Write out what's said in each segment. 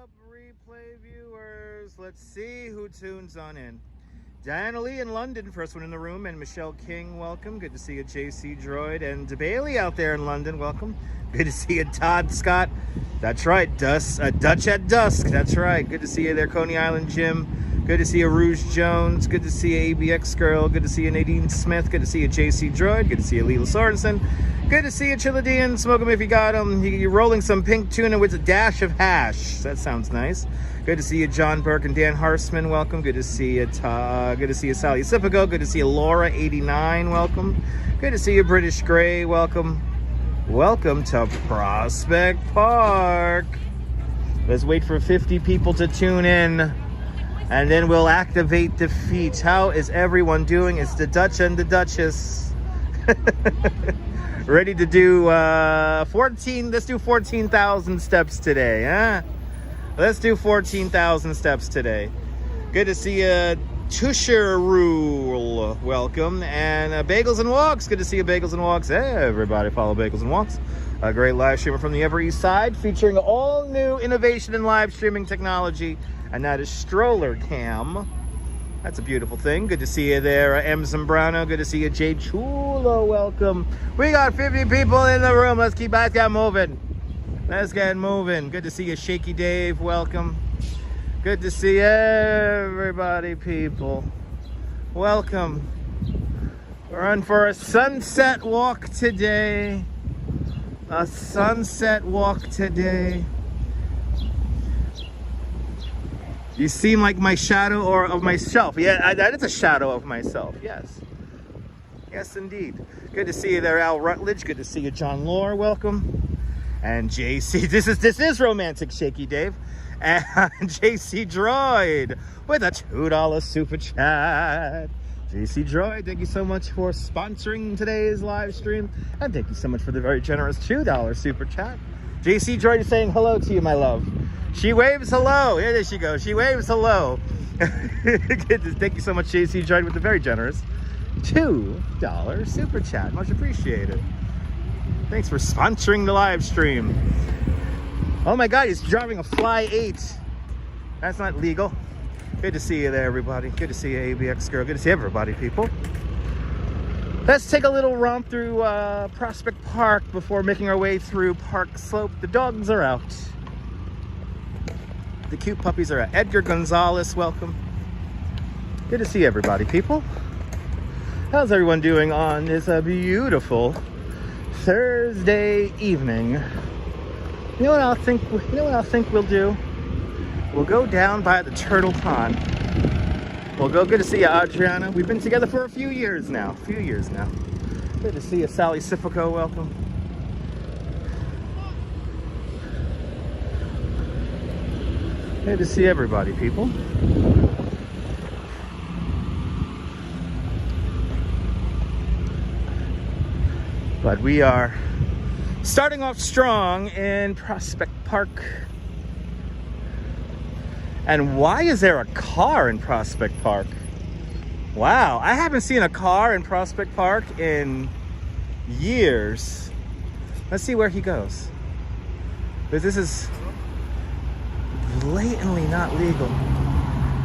up, replay viewers? Let's see who tunes on in. Diana Lee in London, first one in the room, and Michelle King, welcome. Good to see you, JC Droid, and Bailey out there in London, welcome. Good to see you, Todd Scott. That's right, Dutch at Dusk. That's right. Good to see you there, Coney Island Jim. Good to see you, Rouge Jones. Good to see you, ABX Girl. Good to see you, Nadine Smith. Good to see you, JC Droid. Good to see you, Leela Sorensen. Good to see you, Chilladean. Smoke 'em if you got 'em. You're rolling some pink tuna with a dash of hash. That sounds nice. Good to see you, John Burke and Dan Harsman. Welcome. Good to see you, good to see you, Sally Sipico. Good to see you, Laura89. Welcome. Good to see you, British Gray. Welcome. Welcome to Prospect Park. Let's wait for 50 people to tune in, and then we'll activate defeat. How is everyone doing? It's the Dutch and the Duchess. Ready to do 14, let's do 14,000 steps today, huh? Let's do 14,000 steps today. Good to see you, Tusher Rule. Welcome. And Bagels and Walks. Good to see you, Bagels and Walks. Hey, everybody follow Bagels and Walks. A great live streamer from the Upper East Side, featuring all new innovation in live streaming technology, and that is Stroller Cam. That's a beautiful thing. Good to see you there, M. Zambrano. Good to see you, Jay Chulo. Welcome. We got 50 people in the room. Let's get moving. Let's get moving. Good to see you, Shaky Dave. Welcome. Good to see everybody, people. Welcome. We're on for a sunset walk today. A sunset walk today. You seem like my shadow or of myself. Yeah, that is a shadow of myself. Yes. Yes, indeed. Good to see you there, Al Rutledge. Good to see you, John Lore. Welcome. And JC. This is romantic, Shaky Dave. And JC Droid with a $2 super chat. JC Droid, thank you so much for sponsoring today's live stream. And thank you so much for the very generous $2 super chat. JC Droid is saying hello to you, my love. She waves hello. Here there she goes. She waves hello. Thank you so much, JC Droid, with the very generous $2 super chat. Much appreciated. Thanks for sponsoring the live stream. Oh my God, he's driving a Fly 8. That's not legal. Good to see you there, everybody. Good to see you, ABX Girl. Good to see everybody, people. Let's take a little romp through Prospect Park before making our way through Park Slope. The dogs are out. The cute puppies are out. Edgar Gonzalez, welcome. Good to see everybody, people. How's everyone doing on this beautiful Thursday evening? You know what I think we'll do? We'll go down by the Turtle Pond. We'll go. Good to see you, Adriana. We've been together for a few years now. Good to see you, Sally Sifico. Welcome. Good to see everybody, people. But we are starting off strong in Prospect Park. And why is there a car in Prospect Park? Wow, I haven't seen a car in Prospect Park in years. Let's see where he goes. Because this is blatantly not legal.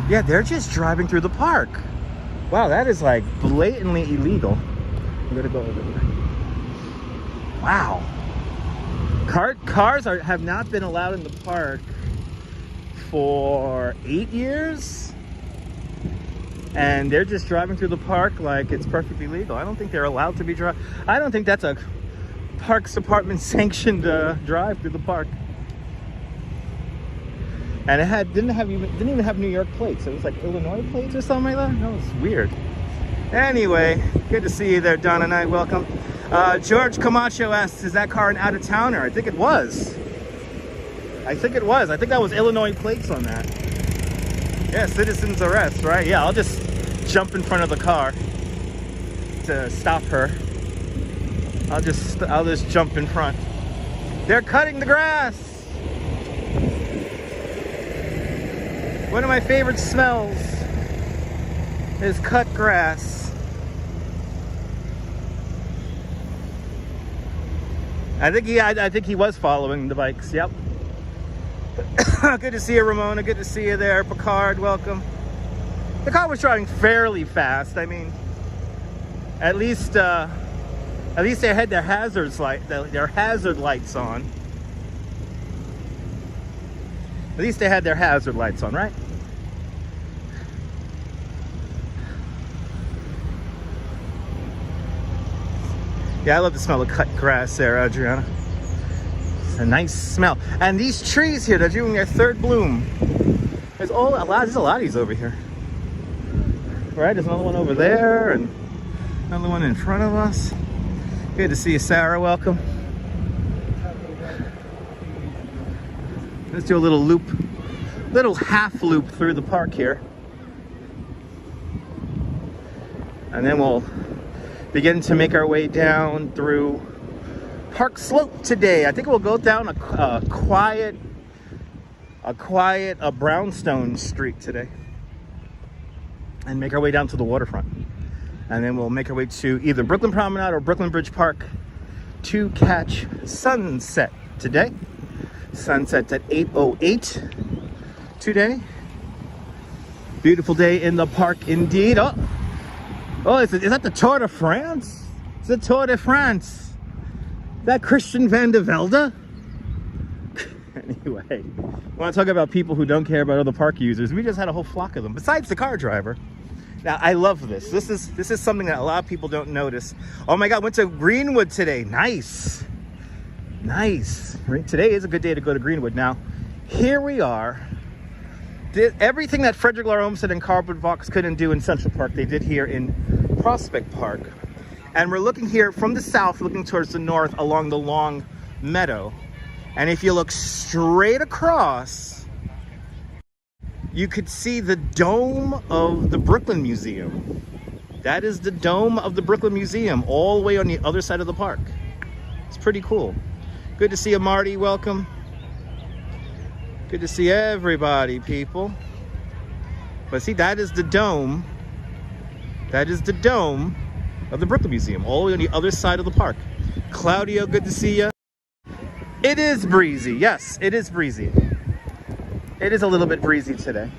Yeah, they're just driving through the park. Wow, that is like blatantly illegal. I'm gonna go over there. Wow. Cars have not been allowed in the park for 8 years, and they're just driving through the park like it's perfectly legal. I don't think they're allowed to be driving. I don't think that's a Parks Department sanctioned drive through the park. And it didn't even have New York plates. It was like Illinois plates or something like that. That was weird. Anyway, good to see you there, Donna Knight. Welcome. George Camacho asks, is that car an out-of-towner? I think it was. I think that was Illinois plates on that. Yeah, citizen's arrest, right? Yeah, I'll just jump in front of the car to stop her. I'll just jump in front. They're cutting the grass. One of my favorite smells is cut grass. I think he was following the bikes. Yep. Good to see you, Ramona. Good to see you there. Picard, welcome. The car was driving fairly fast. I mean, at least they had their hazard lights on. At least they had their hazard lights on, right? Yeah, I love the smell of cut grass there, Adriana. It's a nice smell. And these trees here, they're doing their third bloom. There's a lot of these over here. Right, there's another one over there and another one in front of us. Good to see you, Sarah, welcome. Let's do a little loop, little half loop through the park here. And then we'll begin to make our way down through Park Slope today. I think we'll go down a quiet brownstone street today and make our way down to the waterfront. And then we'll make our way to either Brooklyn Promenade or Brooklyn Bridge Park to catch sunset today. Sunset's at 8:08 today. Beautiful day in the park indeed. Oh, is that the Tour de France? It's the Tour de France. Is that Christian van der Velde? Anyway, I want to talk about people who don't care about other park users. We just had a whole flock of them, besides the car driver. Now, I love this. This is something that a lot of people don't notice. Oh my God, went to Greenwood today. Nice. Nice. Today is a good day to go to Greenwood. Now, here we are. Everything that Frederick Lahr Olmsted and Cardboard Box couldn't do in Central Park, they did here in Prospect Park. And we're looking here from the south, looking towards the north along the long meadow. And if you look straight across, you could see the dome of the Brooklyn Museum. That is the dome of the Brooklyn Museum, all the way on the other side of the park. It's pretty cool. Good to see you, Marty. Welcome. Good to see everybody, people. But see, that is the dome. That is the dome of the Brooklyn Museum, all the way on the other side of the park. Claudio, good to see you. It is breezy. Yes, it is breezy. It is a little bit breezy today.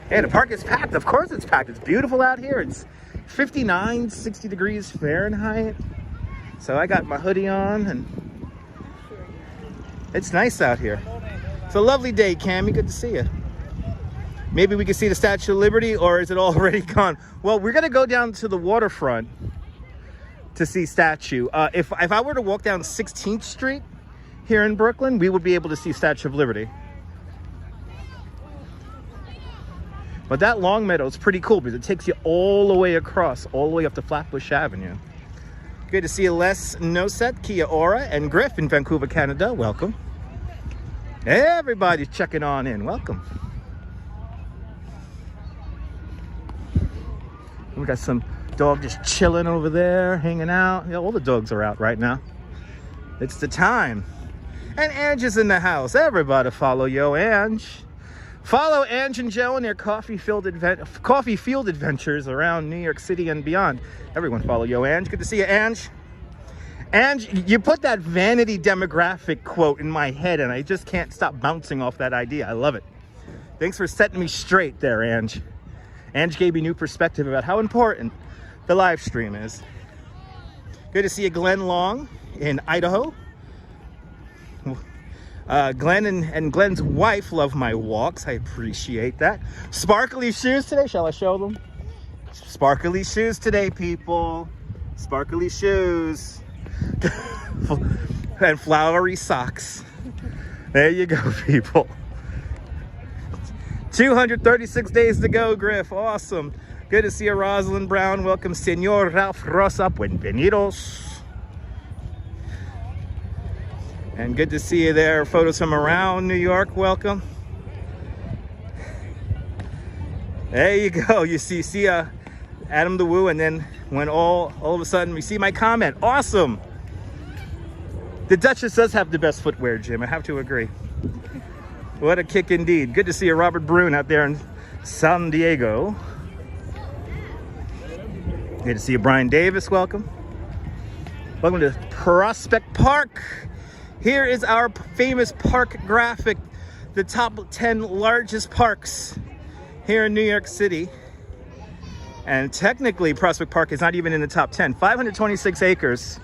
Hey, the park is packed. Of course it's packed. It's beautiful out here. It's 59, 60 degrees Fahrenheit. So I got my hoodie on and it's nice out here. It's a lovely day, Cammie. Good to see you. Maybe we can see the Statue of Liberty, or is it already gone? Well, we're gonna go down to the waterfront to see Statue. If I were to walk down 16th Street here in Brooklyn, we would be able to see Statue of Liberty. But that long meadow is pretty cool because it takes you all the way across, all the way up to Flatbush Avenue. Good to see you, Les Noset, Kia Ora, and Griff in Vancouver, Canada. Welcome. Everybody's checking on in. Welcome. We got some dog just chilling over there, hanging out. Yeah, all the dogs are out right now. It's the time. And Ange is in the house. Everybody follow Yo Ange. Follow Ange and Joe and their coffee field adventures around New York City and beyond. Everyone follow Yo Ange. Good to see you, Ange. Ange, you put that vanity demographic quote in my head and I just can't stop bouncing off that idea. I love it. Thanks for setting me straight there, Ange. Ange gave me new perspective about how important the live stream is. Good to see you, Glenn Long in Idaho. Glenn and Glenn's wife love my walks. I appreciate that. Sparkly shoes today. Shall I show them? Sparkly shoes today, people. Sparkly shoes. And flowery socks. There you go, people. 236 days to go, Griff. Awesome. Good to see you, Rosalind Brown. Welcome, Senor Ralph Rosa. Bienvenidos. And good to see you there. Photos from around New York. Welcome. There you go. You see Adam the Woo, and then when all of a sudden we see my comment. Awesome. The Duchess does have the best footwear, Jim. I have to agree. What a kick indeed. Good to see you, Robert Brune, out there in San Diego. Good to see you, Brian Davis. Welcome. Welcome to Prospect Park Here is our famous park graphic, the top 10 largest parks here in New York City. And technically, Prospect Park is not even in the top 10. 526 acres,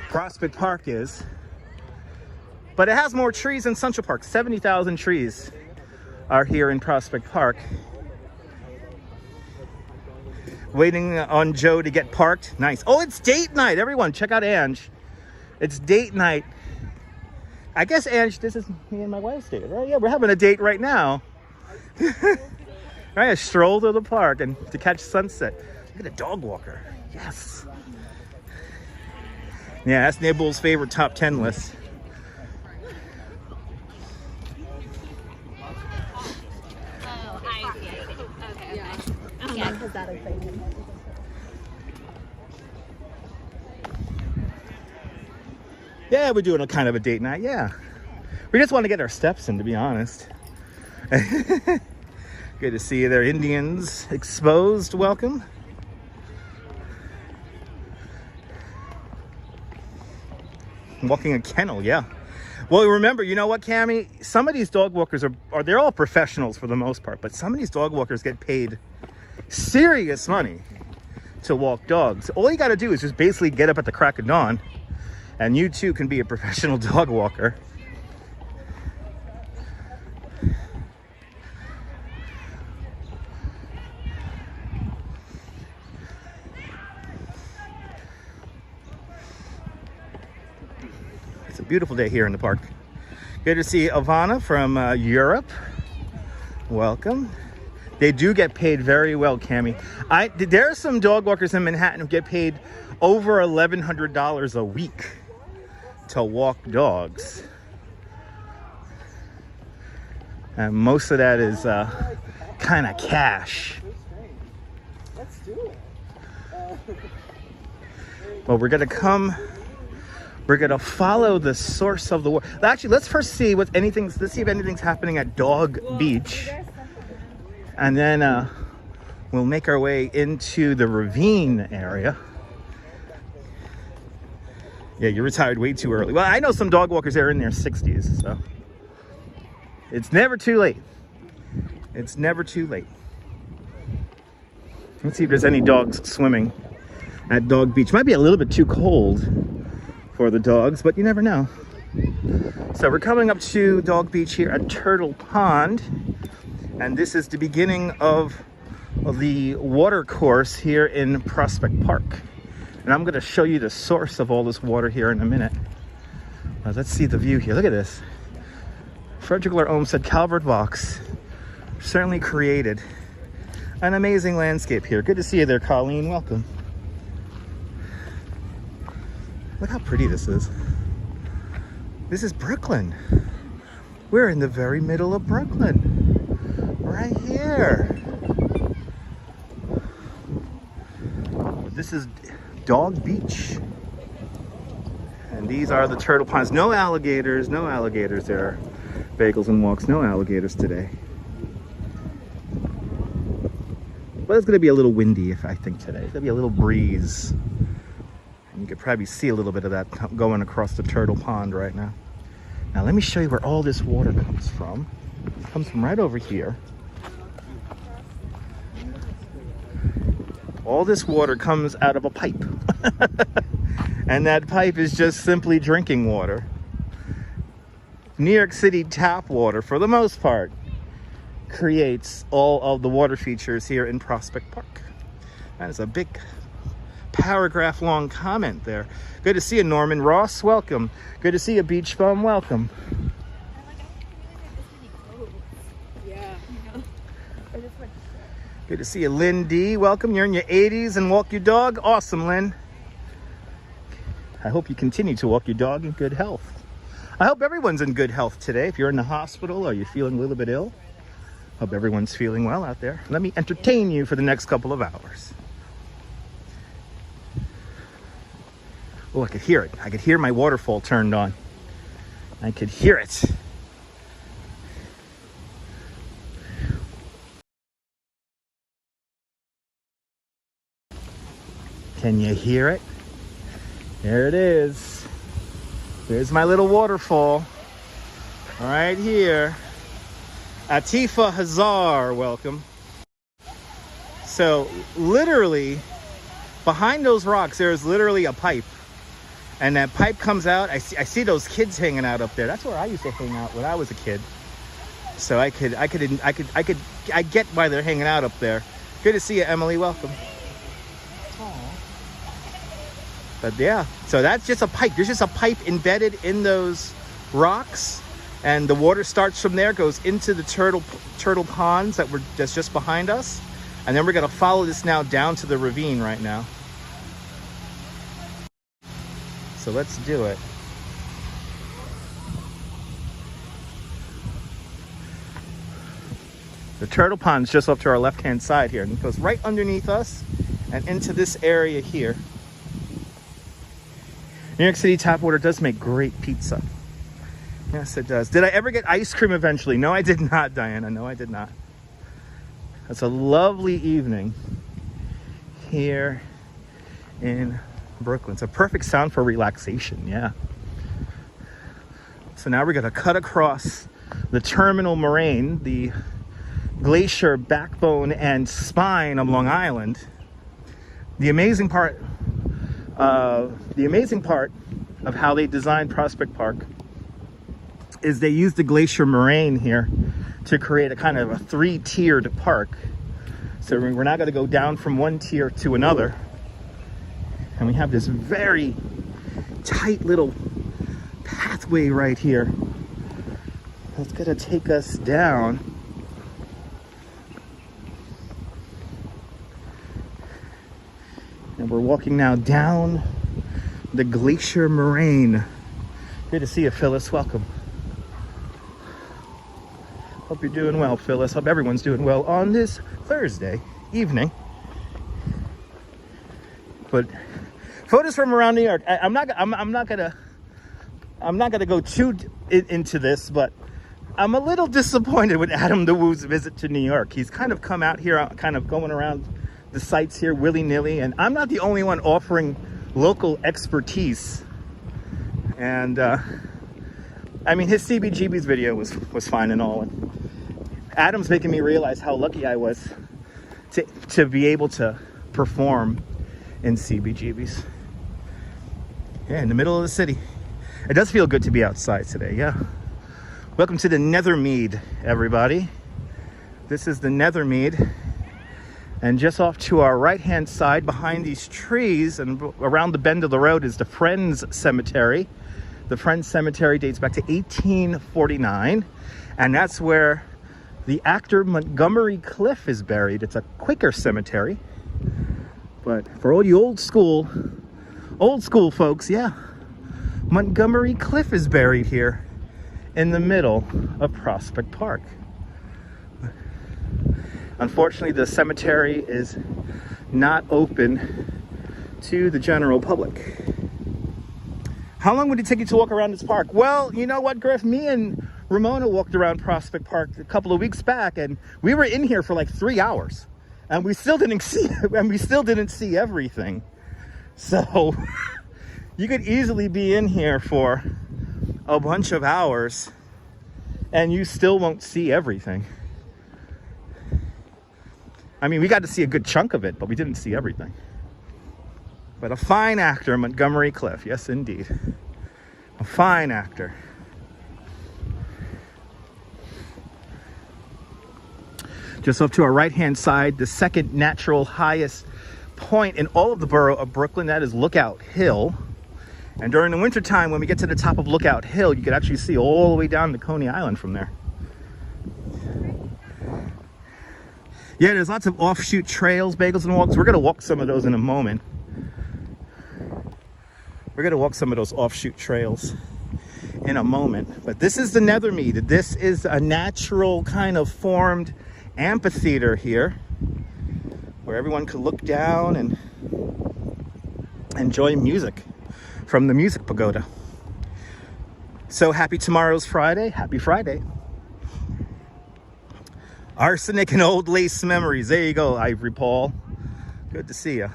Prospect Park is. But it has more trees than Central Park. 70,000 trees are here in Prospect Park. Waiting on Joe to get parked. Nice. Oh, it's date night. Everyone, check out Ange. It's date night. I guess, Ange, this is me and my wife's date, right? Yeah, we're having a date right now. Right, a stroll to the park and to catch sunset. Look at a dog walker. Yes. Yeah, that's Nibbles' favorite top 10 list. Oh, I see. Okay. Yeah, because that exciting. Yeah, we're doing a kind of a date night, yeah. We just want to get our steps in, to be honest. Good to see you there, Indians Exposed, welcome. Walking a kennel, yeah. Well, remember, you know what, Cammie? Some of these dog walkers are they're all professionals for the most part, but some of these dog walkers get paid serious money to walk dogs. All you got to do is just basically get up at the crack of dawn, and you too can be a professional dog walker. It's a beautiful day here in the park. Good to see Ivana from Europe. Welcome. They do get paid very well, Cammie. There are some dog walkers in Manhattan who get paid over $1,100 a week to walk dogs. And most of that is kind of cash. Let's do it. Well, we're gonna follow the source of the water. Actually, let's first see let's see if anything's happening at Dog Beach. And then we'll make our way into the Ravine area. Yeah, you retired way too early. Well, I know some dog walkers that are in their 60s, so it's never too late. It's never too late. Let's see if there's any dogs swimming at Dog Beach. Might be a little bit too cold for the dogs, but you never know. So we're coming up to Dog Beach here at Turtle Pond, and this is the beginning of the watercourse here in Prospect Park. And I'm going to show you the source of all this water here in a minute. Let's see the view here. Look at this. Frederick Lahr Olmsted Calvert Vaux certainly created an amazing landscape here. Good to see you there, Colleen. Welcome. Look how pretty this is. This is Brooklyn. We're in the very middle of Brooklyn. Right here. This is Dog Beach. And these are the turtle ponds. No alligators there. Bagels and walks, no alligators today. But it's gonna be a little windy, I think, today. It's gonna be a little breeze. And you could probably see a little bit of that going across the turtle pond right now. Now let me show you where all this water comes from. It comes from right over here. All this water comes out of a pipe. And that pipe is just simply drinking water. New York City tap water, for the most part, creates all of the water features here in Prospect Park. That is a big paragraph long comment there. Good to see you, Norman Ross. Welcome. Good to see you, Beach Bum. Welcome. Yeah. Good to see you, Lynn D. Welcome. You're in your 80s and walk your dog. Awesome, Lynn. I hope you continue to walk your dog in good health. I hope everyone's in good health today. If you're in the hospital or you're feeling a little bit ill, hope everyone's feeling well out there. Let me entertain you for the next couple of hours. Oh, I could hear it. I could hear my waterfall turned on. I could hear it. Can you hear it? There it is. There's my little waterfall right here. Atifa Hazar, welcome. So literally behind those rocks, there's literally a pipe, and that pipe comes out. I see those kids hanging out up there. That's where I used to hang out when I was a kid. So I get why they're hanging out up there. Good to see you, Emily. Welcome. But yeah, so that's just a pipe. There's just a pipe embedded in those rocks, and the water starts from there, goes into the turtle ponds that's just behind us, and then we're gonna follow this now down to the ravine right now. So let's do it. The turtle pond's just up to our left-hand side here, and it goes right underneath us and into this area here. New York City tap water does make great pizza. Yes, it does. Did I ever get ice cream eventually? No, I did not, Diana. No, I did not. It's a lovely evening here in Brooklyn. It's a perfect sound for relaxation, yeah. So now we're gonna cut across the terminal moraine, the glacier backbone and spine of Long Island. The amazing part of how they designed Prospect Park is they used the glacier moraine here to create a kind of a three-tiered park. So we're not going to go down from one tier to another. And we have this very tight little pathway right here that's going to take us down. And we're walking now down the glacier moraine. Good to see you, Phyllis. Welcome. Hope you're doing well, Phyllis. Hope everyone's doing well on this Thursday evening. But photos from around New York. I'm not gonna go too into this, but I'm a little disappointed with Adam DeWoo's visit to New York. He's kind of come out here, kind of going around the sites here willy-nilly, and I'm not the only one offering local expertise. And I mean, his CBGB's video was fine and all, and Adam's making me realize how lucky I was to be able to perform in CBGB's. Yeah, in the middle of the city. It does feel good to be outside today, yeah. Welcome to the Nethermead, everybody. This is the Nethermead. And just off to our right-hand side, behind these trees and around the bend of the road, is the Friends Cemetery. The Friends Cemetery dates back to 1849, and that's where the actor Montgomery Clift is buried. It's a Quaker cemetery, but for all you old school folks, yeah, Montgomery Clift is buried here in the middle of Prospect Park. Unfortunately, the cemetery is not open to the general public. How long would it take you to walk around this park? Well, you know what, Griff? Me and Ramona walked around Prospect Park a couple of weeks back, and we were in here for like 3 hours, and we still didn't see everything. So you could easily be in here for a bunch of hours, and you still won't see everything. I mean, we got to see a good chunk of it, but we didn't see everything. But a fine actor, Montgomery Clift. Yes, indeed. A fine actor. Just up to our right-hand side, the second natural highest point in all of the borough of Brooklyn, that is Lookout Hill. And during the wintertime, when we get to the top of Lookout Hill, you can actually see all the way down to Coney Island from there. Yeah, there's lots of offshoot trails, bagels and walks. We're going to walk some of those in a moment. We're going to walk some of those offshoot trails in a moment. But this is the Nethermead. This is a natural kind of formed amphitheater here where everyone could look down and enjoy music from the Music Pagoda. So happy tomorrow's Friday. Happy Friday. Arsenic and old lace memories. There you go, Ivory Paul. Good to see you.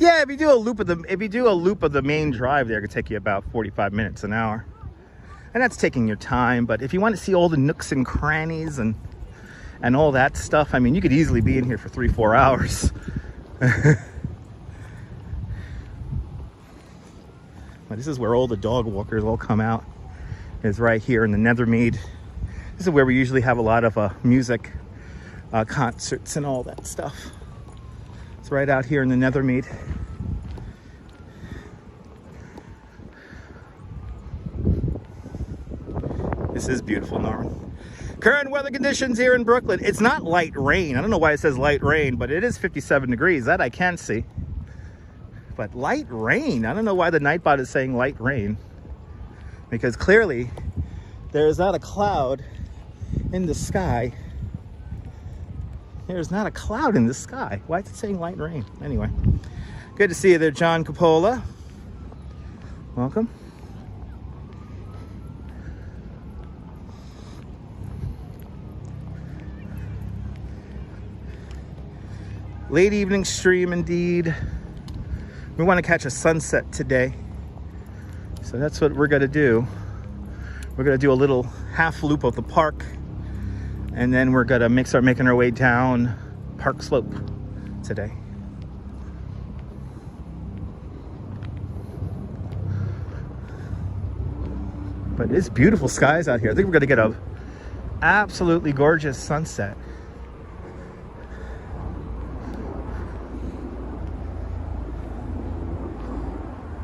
Yeah, if you do a loop of the main drive there, it could take you about 45 minutes, an hour. And that's taking your time, but if you want to see all the nooks and crannies and all that stuff, I mean, you could easily be in here for 3-4 hours. But this is where all the dog walkers all come out, is right here in the Nethermead. This is where we usually have a lot of music concerts and all that stuff. It's right out here in the Nethermead. This is beautiful, Norman. Current weather conditions here in Brooklyn. It's not light rain. I don't know why it says light rain, but it is 57 degrees. That I can see. But light rain. I don't know why the Nightbot is saying light rain. Because clearly there is not a cloud in the sky. There's not a cloud in the sky. Why is it saying light rain? Anyway, good to see you there, John Coppola. Welcome. Late evening stream indeed. We want to catch a sunset today. So that's what we're going to do. We're going to do a little half loop of the park. And then we're going to start making our way down Park Slope today. But it's beautiful skies out here. I think we're going to get a absolutely gorgeous sunset.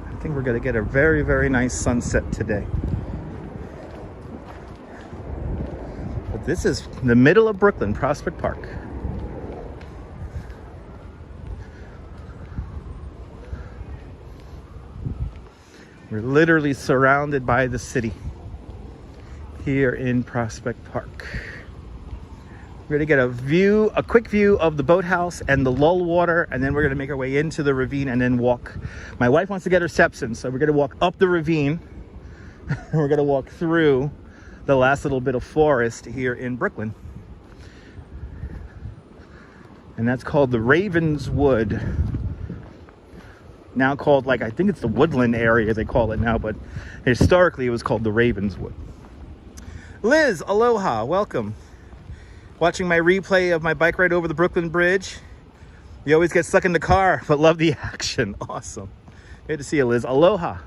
I think we're going to get a very, very nice sunset today. But this is the middle of Brooklyn, Prospect Park. We're literally surrounded by the city here in Prospect Park. We're going to get a quick view of the boathouse and the lull water, and then we're going to make our way into the ravine and then walk. My wife wants to get her steps in, so we're going to walk up the ravine and we're going to walk through the last little bit of forest here in Brooklyn. And that's called the Ravenswood. Now called, like, I think it's the woodland area they call it now, but historically it was called the Ravenswood. Liz, aloha, welcome. Watching my replay of my bike ride over the Brooklyn Bridge. You always get stuck in the car, but love the action. Awesome. Good to see you, Liz. Aloha.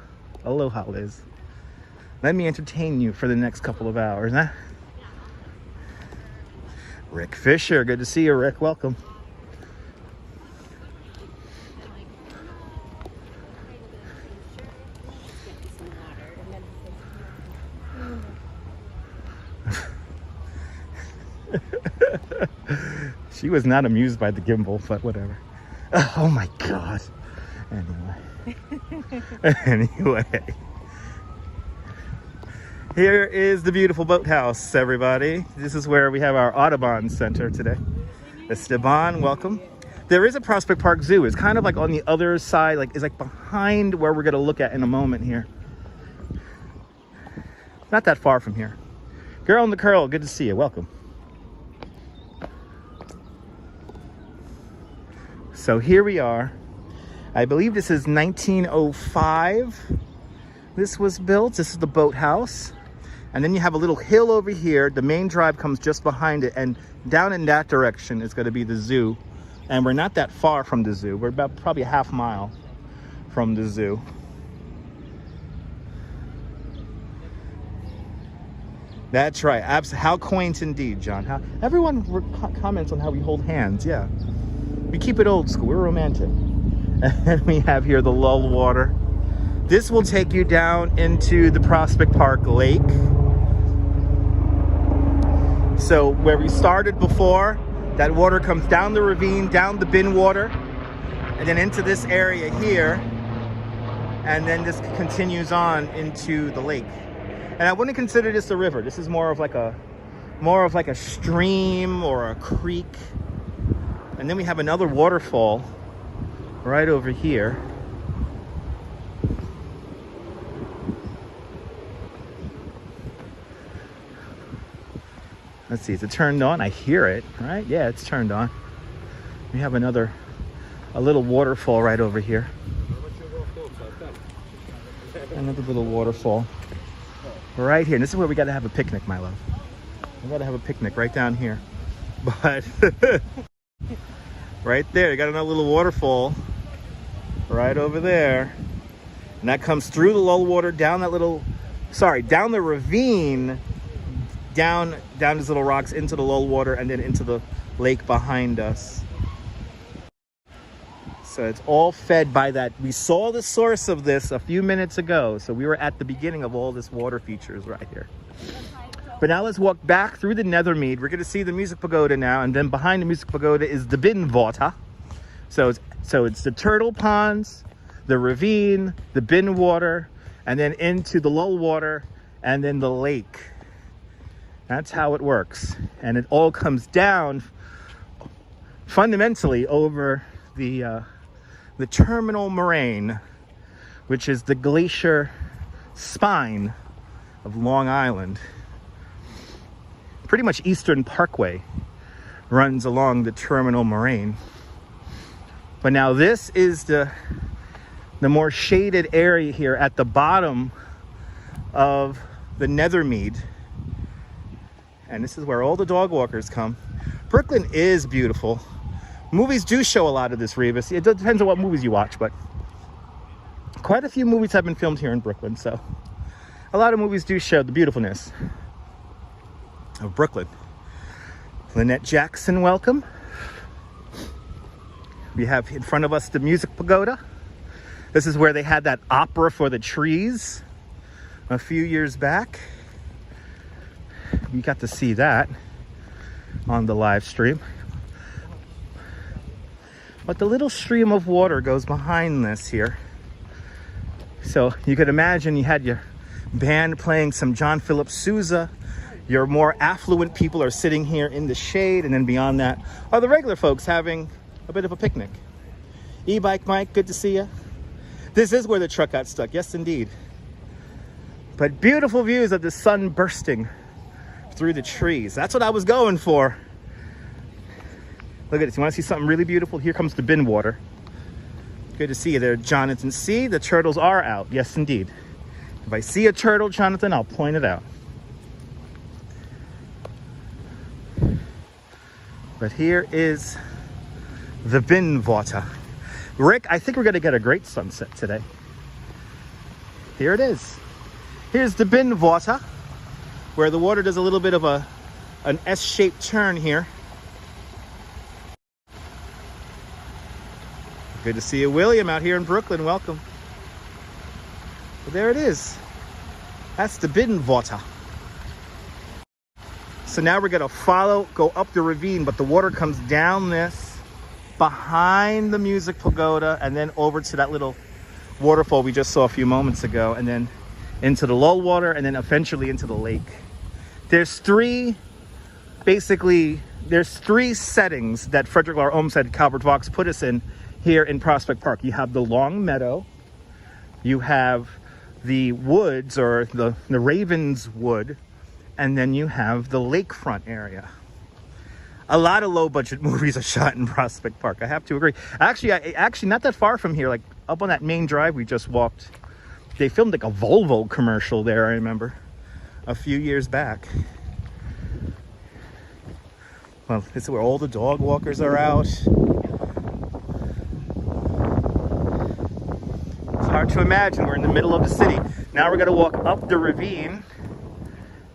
Aloha, Liz. Let me entertain you for the next couple of hours, huh? Rick Fisher. Good to see you, Rick. Welcome. She was not amused by the gimbal, but whatever. Oh my God. Anyway. Here is the beautiful boathouse, everybody. This is where we have our Audubon Center today. Esteban, welcome. There is a Prospect Park Zoo. It's kind of like on the other side, like it's like behind where we're going to look at in a moment here. Not that far from here. Girl in the curl, good to see you. Welcome. So here we are. I believe this is 1905. This was built. This is the boathouse. And then you have a little hill over here. The main drive comes just behind it. And down in that direction is going to be the zoo. And we're not that far from the zoo. We're about probably a half mile from the zoo. That's right. How quaint indeed, John. Everyone comments on how we hold hands. Yeah. We keep it old school. We're romantic. And we have here the lull water. This will take you down into the Prospect Park Lake. So where we started before, that water comes down the ravine, down the bin water, and then into this area here. And then this continues on into the lake. And I wouldn't consider this a river. This is more of like a stream or a creek. And then we have another waterfall right over here. Let's see, is it turned on? I hear it, right? Yeah, it's turned on. We have another a little waterfall right over here. Another little waterfall right here. And this is where we got to have a picnic, my love. We got to have a picnic right down here. But right there, you got another little waterfall right over there. And that comes through the lull water, down that little, down the ravine, down these little rocks into the lull water, and then into the lake behind us. So it's all fed by that. We saw the source of this a few minutes ago. So we were at the beginning of all this water features right here. But now let's walk back through the Nethermead. We're going to see the music pagoda now, and then behind the music pagoda is the Binnenwater. So it's the turtle ponds, the ravine, the bin water, and then into the lull water, and then the lake. That's how it works. And it all comes down fundamentally over the terminal moraine, which is the glacier spine of Long Island. Pretty much Eastern Parkway runs along the terminal moraine. But now this is the more shaded area here at the bottom of the Nethermead. And this is where all the dog walkers come. Brooklyn is beautiful. Movies do show a lot of this, Rebus. It depends on what movies you watch, but quite a few movies have been filmed here in Brooklyn. So a lot of movies do show the beautifulness of Brooklyn. Lynette Jackson, welcome. We have in front of us the Music Pagoda. This is where they had that opera for the trees a few years back. We got to see that on the live stream. But the little stream of water goes behind this here. So you could imagine you had your band playing some John Philip Sousa. Your more affluent people are sitting here in the shade, and then beyond that are the regular folks having a bit of a picnic. E-Bike Mike, good to see you. This is where the truck got stuck, yes indeed. But beautiful views of the sun bursting through the trees. That's what I was going for. Look at this, you want to see something really beautiful? Here comes the bin water. Good to see you there, Jonathan C. The turtles are out, yes indeed. If I see a turtle, Jonathan, I'll point it out. But here is the Binnenwater. Rick, I think we're going to get a great sunset today. Here it is. Here's the Binnenwater, where the water does a little bit of an S-shaped turn here. Good to see you, William, out here in Brooklyn. Welcome. But there it is. That's the Binnenwater. So now we're going to go up the ravine, but the water comes down this, behind the Music Pagoda, and then over to that little waterfall we just saw a few moments ago, and then into the lull water, and then eventually into the lake. There's three settings that Frederick Lahr Olmsted Calvert Vaux put us in here in Prospect Park. You have the long meadow, you have the woods, or the Raven's Wood, and then you have the lakefront area. A lot of low-budget movies are shot in Prospect Park, I have to agree. Actually, not that far from here, like up on that main drive we just walked, they filmed like a Volvo commercial there, I remember, a few years back. Well, this is where all the dog walkers are out. It's hard to imagine, we're in the middle of the city. Now we're gonna walk up the ravine,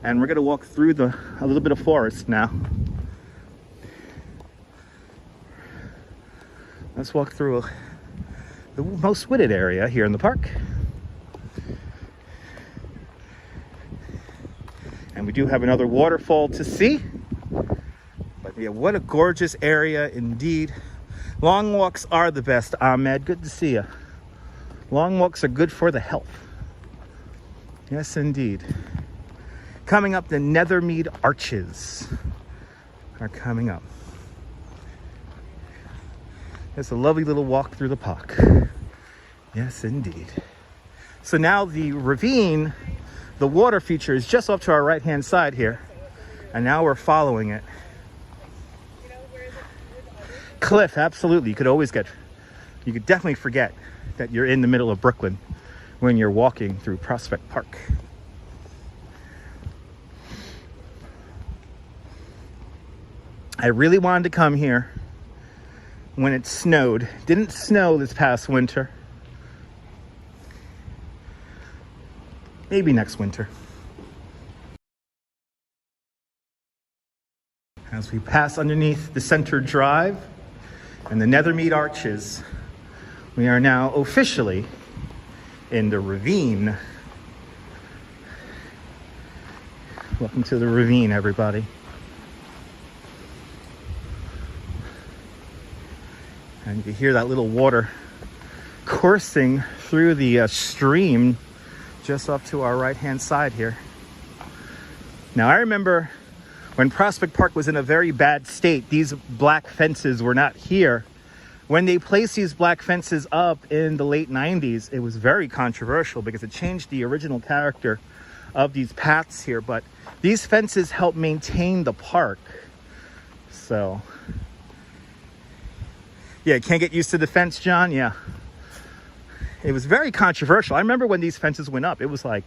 and we're gonna walk through a little bit of forest now. Let's walk through the most wooded area here in the park. And we do have another waterfall to see. But yeah, what a gorgeous area indeed. Long walks are the best, Ahmed. Good to see you. Long walks are good for the health. Yes, indeed. Coming up, the Nethermead Arches are coming up. It's a lovely little walk through the park. Yes, indeed. So now the ravine, the water feature is just off to our right-hand side here. And now we're following it. Cliff, absolutely. You could always get you could definitely forget that you're in the middle of Brooklyn when you're walking through Prospect Park. I really wanted to come here when it snowed. Didn't snow this past winter. Maybe next winter. As we pass underneath the Center Drive and the Nethermead Arches, we are now officially in the Ravine. Welcome to the Ravine, everybody. And you can hear that little water coursing through the stream just off to our right-hand side here. Now, I remember when Prospect Park was in a very bad state, these black fences were not here. When they placed these black fences up in the late 90s, it was very controversial because it changed the original character of these paths here. But these fences help maintain the park. So, yeah, can't get used to the fence, John? Yeah. It was very controversial. I remember when these fences went up, it was like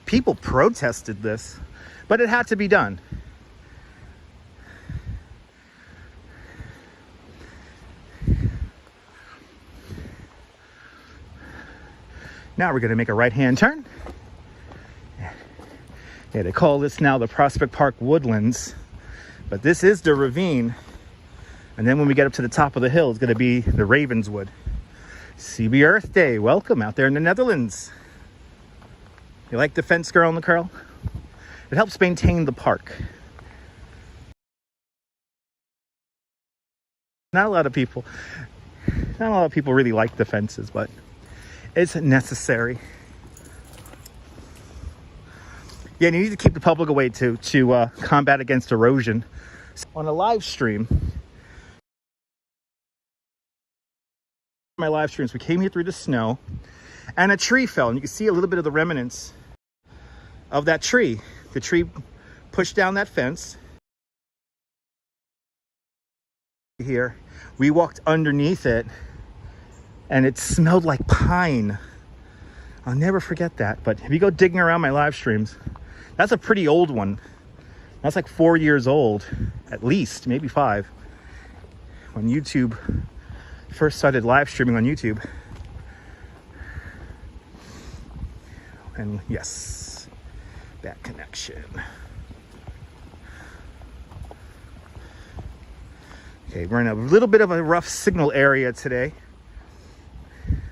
people protested this, but it had to be done. Now we're going to make a right-hand turn. Yeah, they call this now the Prospect Park Woodlands, but this is the Ravine. And then when we get up to the top of the hill, it's going to be the Ravenswood. CB Earth Day, welcome out there in the Netherlands. You like the fence, girl in the curl? It helps maintain the park. Not a lot of people really like the fences, but it's necessary. Yeah, and you need to keep the public away to combat against erosion. On a live stream, my live streams, we came here through the snow and a tree fell, and you can see a little bit of the remnants of that tree. The tree pushed down that fence. Here, we walked underneath it and it smelled like pine. I'll never forget that. But if you go digging around my live streams, that's a pretty old one. That's like 4 years old, at least, maybe 5. When YouTube first started live streaming on YouTube. And yes, bad connection. Okay, we're in a little bit of a rough signal area today,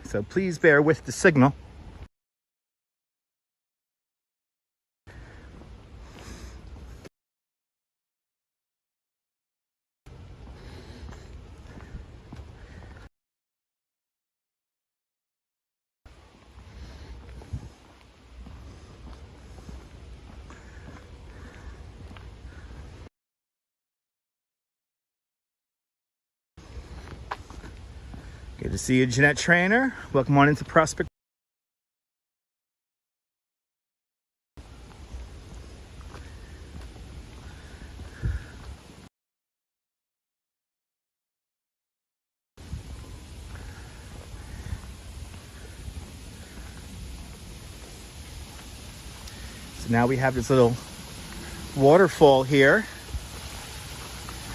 so please bear with the signal. Good to see you, Jeanette Trainer. Welcome on into Prospect. So now we have this little waterfall here.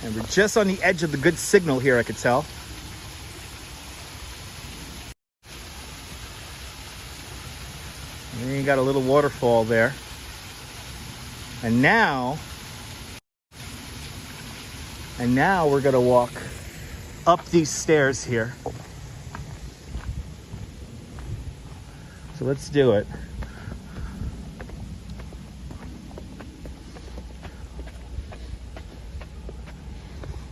And we're just on the edge of the good signal here, I could tell. And then you got a little waterfall there. And now we're gonna walk up these stairs here. So let's do it.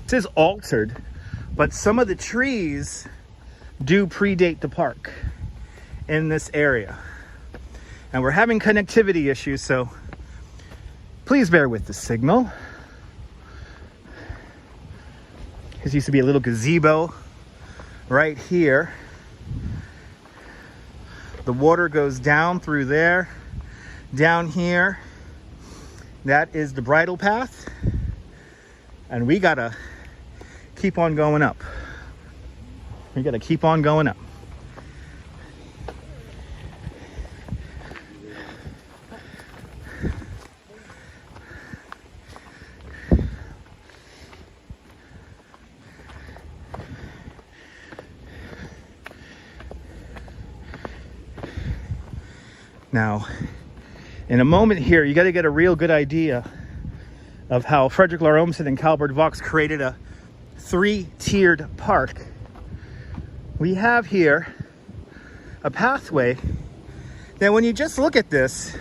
This is altered, but some of the trees do predate the park in this area. And we're having connectivity issues, so please bear with the signal. This used to be a little gazebo right here. The water goes down through there, down here. That is the bridle path. And we gotta keep on going up. We gotta keep on going up. Now, in a moment here, you got to get a real good idea of how Frederick Laur Olmsted and Calvert Vaux created a three-tiered park. We have here a pathway that when you just look at this,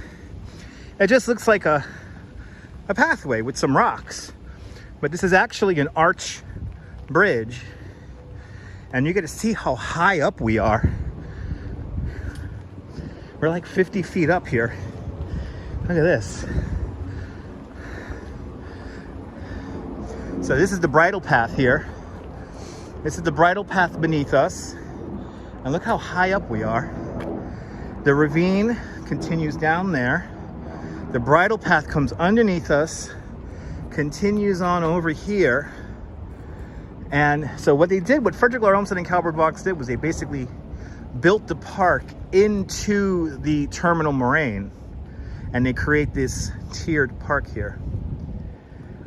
it just looks like a pathway with some rocks. But this is actually an arch bridge, and you get to see how high up we are. We're like 50 feet up here. Look at this. So this is the bridle path here. This is the bridle path beneath us. And look how high up we are. The ravine continues down there. The bridle path comes underneath us, continues on over here. And so what Frederick Laur Olmsted and Calvert Vaux did was they basically built the park into the terminal moraine, and they create this tiered park here.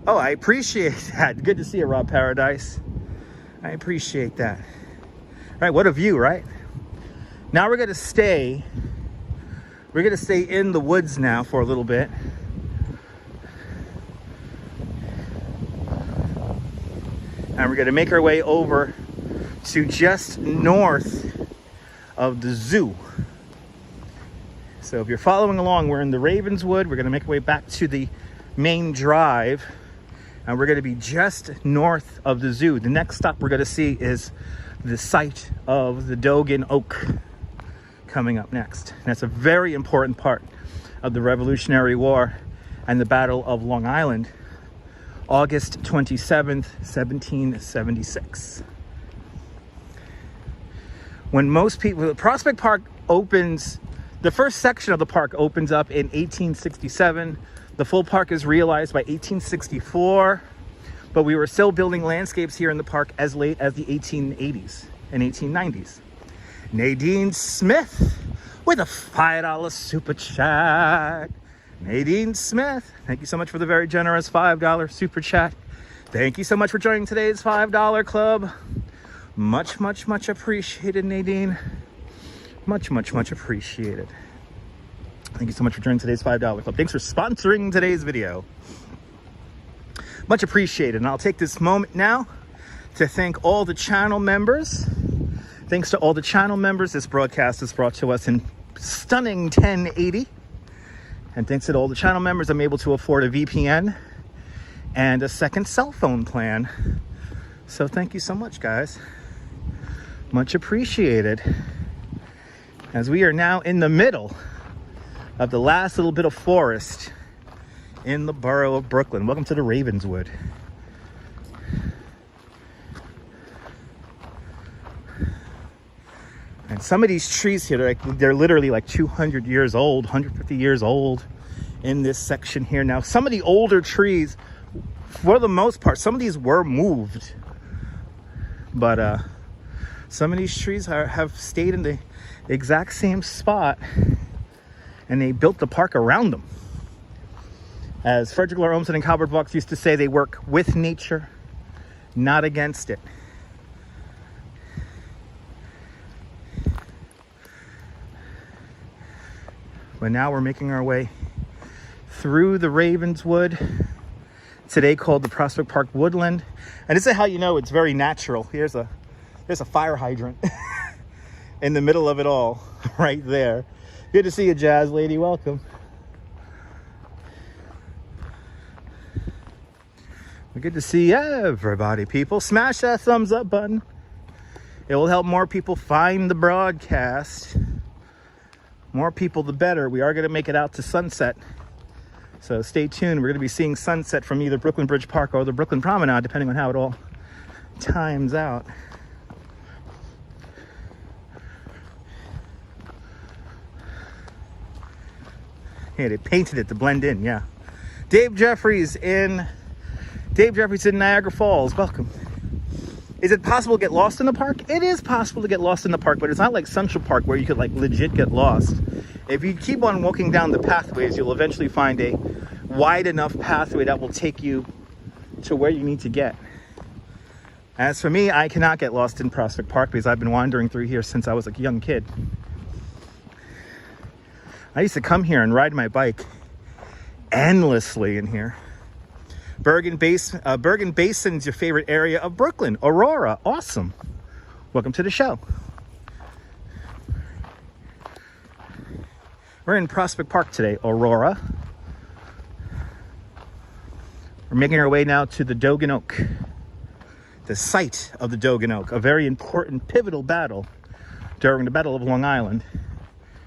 Oh, I appreciate that. Good to see you, Rob Paradise. I appreciate that. All right, what a view, right? Now we're gonna stay in the woods now for a little bit. And we're gonna make our way over to just north of the zoo. So if you're following along, we're in the Ravenswood. We're going to make our way back to the main drive, and we're going to be just north of the zoo. The next stop we're going to see is the site of the Dogan Oak coming up next. And that's a very important part of the Revolutionary War and the Battle of Long Island, August 27th, 1776. When most people, Prospect Park opens, the first section of the park opens up in 1867. The full park is realized by 1864, but we were still building landscapes here in the park as late as the 1880s and 1890s. Nadine Smith with a $5 super chat. Nadine Smith, thank you so much for the very generous $5 super chat. Thank you so much for joining today's $5 club. Much, much, much appreciated, Nadine. Much, much, much appreciated. Thank you so much for joining today's $5 club. Thanks for sponsoring today's video. Much appreciated. And I'll take this moment now to thank all the channel members. Thanks to all the channel members, this broadcast is brought to us in stunning 1080. And thanks to all the channel members, I'm able to afford a VPN and a second cell phone plan. So thank you so much, guys. Much appreciated. As we are now in the middle of the last little bit of forest in the borough of Brooklyn. Welcome to the Ravenswood. And some of these trees here, they're literally like 200 years old, 150 years old in this section here. Now, some of the older trees, for the most part, some of these were moved. But some of these trees have stayed in the exact same spot, and they built the park around them. As Frederick Laur Olmsted and Calvert Vaux used to say, they work with nature, not against it. But now we're making our way through the Ravenswood, today called the Prospect Park Woodland. And this is how you know it's very natural. There's a fire hydrant in the middle of it all, right there. Good to see you, Jazz Lady. Welcome. Good to see everybody, people. Smash that thumbs up button. It will help more people find the broadcast. More people, the better. We are going to make it out to sunset. So stay tuned. We're going to be seeing sunset from either Brooklyn Bridge Park or the Brooklyn Promenade, depending on how it all times out. Yeah, they painted it to blend in, yeah. Dave Jeffries in Niagara Falls. Welcome. Is it possible to get lost in the park? It is possible to get lost in the park, but it's not like Central Park where you could like legit get lost. If you keep on walking down the pathways, you'll eventually find a wide enough pathway that will take you to where you need to get. As for me, I cannot get lost in Prospect Park because I've been wandering through here since I was a young kid. I used to come here and ride my bike endlessly in here. Bergen Basin is your favorite area of Brooklyn. Aurora, awesome. Welcome to the show. We're in Prospect Park today, Aurora. We're making our way now to the Dogan Oak, the site of the Dogan Oak, a very important pivotal battle during the Battle of Long Island,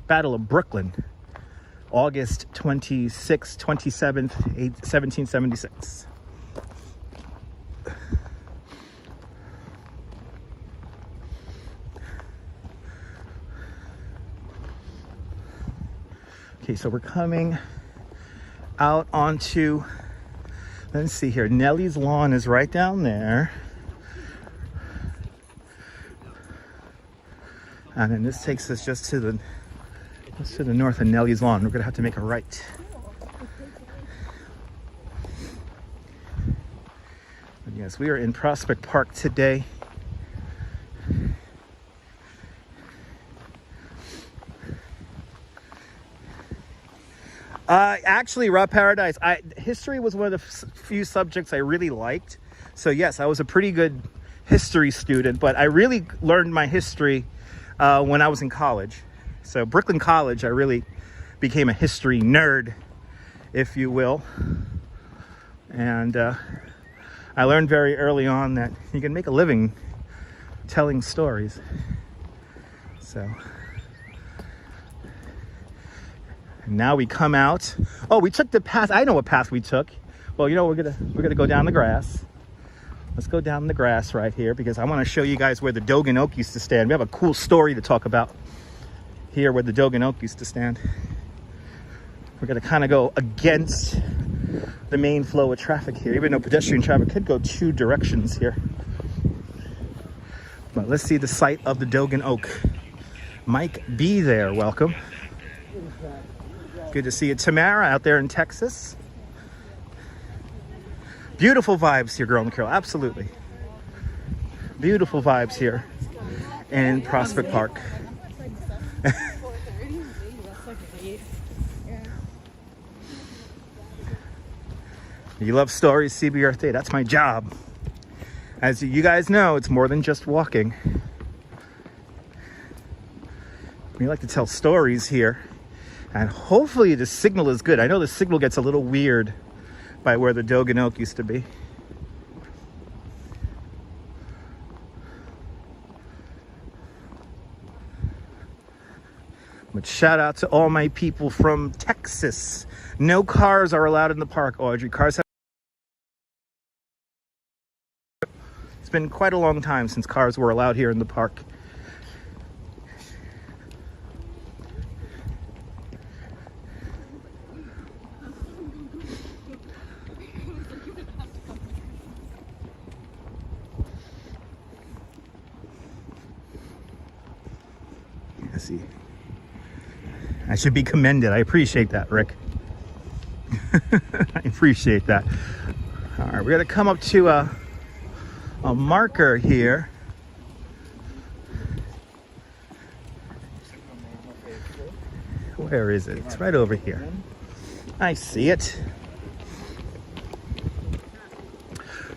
Battle of Brooklyn, August 26th, 27th, 1776. Okay, so we're coming out onto, let's see here, Nellie's Lawn is right down there. And then this takes us just to the north of Nellie's Lawn. We're gonna have to make a right. But yes, we are in Prospect Park today. Actually, Raw Paradise, history was one of the few subjects I really liked. So yes, I was a pretty good history student, but I really learned my history when I was in college. So Brooklyn College, I really became a history nerd, if you will. And I learned very early on that you can make a living telling stories. So now we come out. Oh, we took the path. I know what path we took. Well, you know, we're gonna go down the grass. Let's go down the grass right here because I want to show you guys where the Dogan Oak used to stand. We have a cool story to talk about here where the Dogan Oak used to stand. We're gonna kind of go against the main flow of traffic here, even though pedestrian traffic could go two directions here. But let's see the site of the Dogan Oak. Mike B there, welcome. Good to see you. Tamara out there in Texas. Beautiful vibes here, Girl and Carol, absolutely. Beautiful vibes here in Prospect Park. You love stories, CB Earth Day. That's my job. As you guys know, it's more than just walking. We like to tell stories here. And hopefully the signal is good. I know the signal gets a little weird by where the Dogan Oak used to be. But shout out to all my people from Texas. No cars are allowed in the park, Audrey. Cars have... It's been quite a long time since cars were allowed here in the park. See, I should be commended. I appreciate that, Rick. I appreciate that. All right, we're gonna come up to a marker here. Where is it? It's right over here. I see it.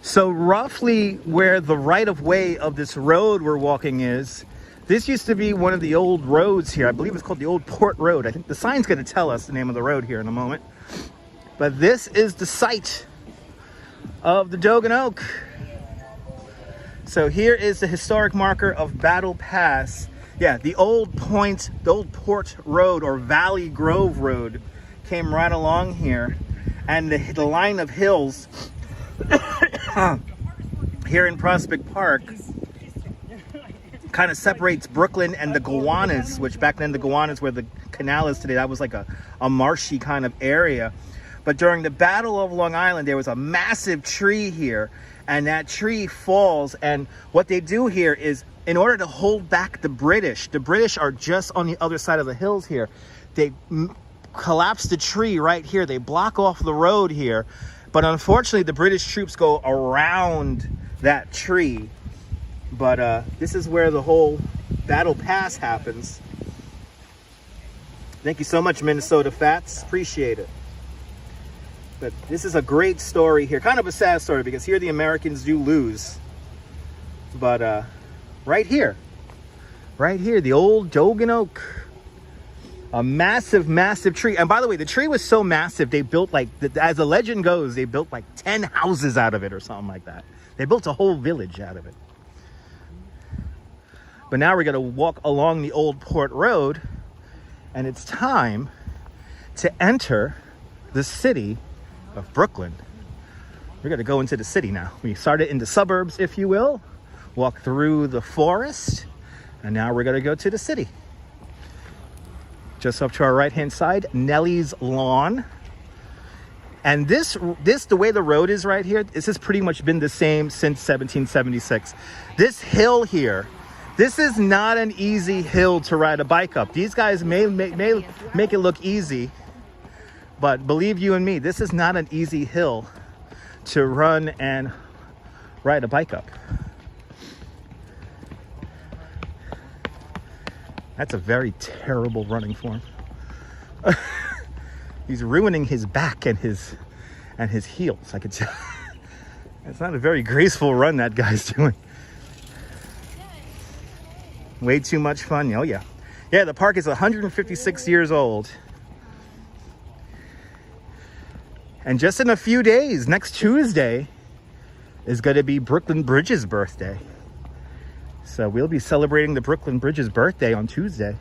So roughly where the right-of-way of this road we're walking is, this used to be one of the old roads here. I believe it's called the Old Port Road. I think the sign's going to tell us the name of the road here in a moment. But this is the site of the Dogan Oak. So here is the historic marker of Battle Pass. Yeah, the Old Port Road or Valley Grove Road came right along here. And the line of hills here in Prospect Park kind of separates Brooklyn and the Gowanus, which back then the Gowanus where the canal is today, that was like a marshy kind of area. But during the Battle of Long Island, there was a massive tree here, and that tree falls. And what they do here is, in order to hold back the British are just on the other side of the hills here. They collapse the tree right here. They block off the road here. But unfortunately, the British troops go around that tree. But this is where the whole Battle Pass happens. Thank you so much, Minnesota Fats. Appreciate it. But this is a great story here. Kind of a sad story, because here the Americans do lose. But right here, the old Dogan Oak. A massive, massive tree. And by the way, the tree was so massive, they built like, as the legend goes, they built like 10 houses out of it or something like that. They built a whole village out of it. But now we're going to walk along the old Port Road, and it's time to enter the city of Brooklyn. We're going to go into the city now. We started in the suburbs, if you will, walk through the forest, and now we're going to go to the city. Just up to our right-hand side, Nellie's Lawn. And this, the way the road is right here, this has pretty much been the same since 1776. This hill here, this is not an easy hill to ride a bike up. These guys may make it look easy, but believe you and me, this is not an easy hill to run and ride a bike up. That's a very terrible running form. He's ruining his back and his heels, I could tell. It's not a very graceful run that guy's doing. Way too much fun. Oh yeah. Yeah, the park is 156 years old. And just in a few days, next Tuesday is going to be Brooklyn Bridge's birthday. So we'll be celebrating the Brooklyn Bridge's birthday on Tuesday.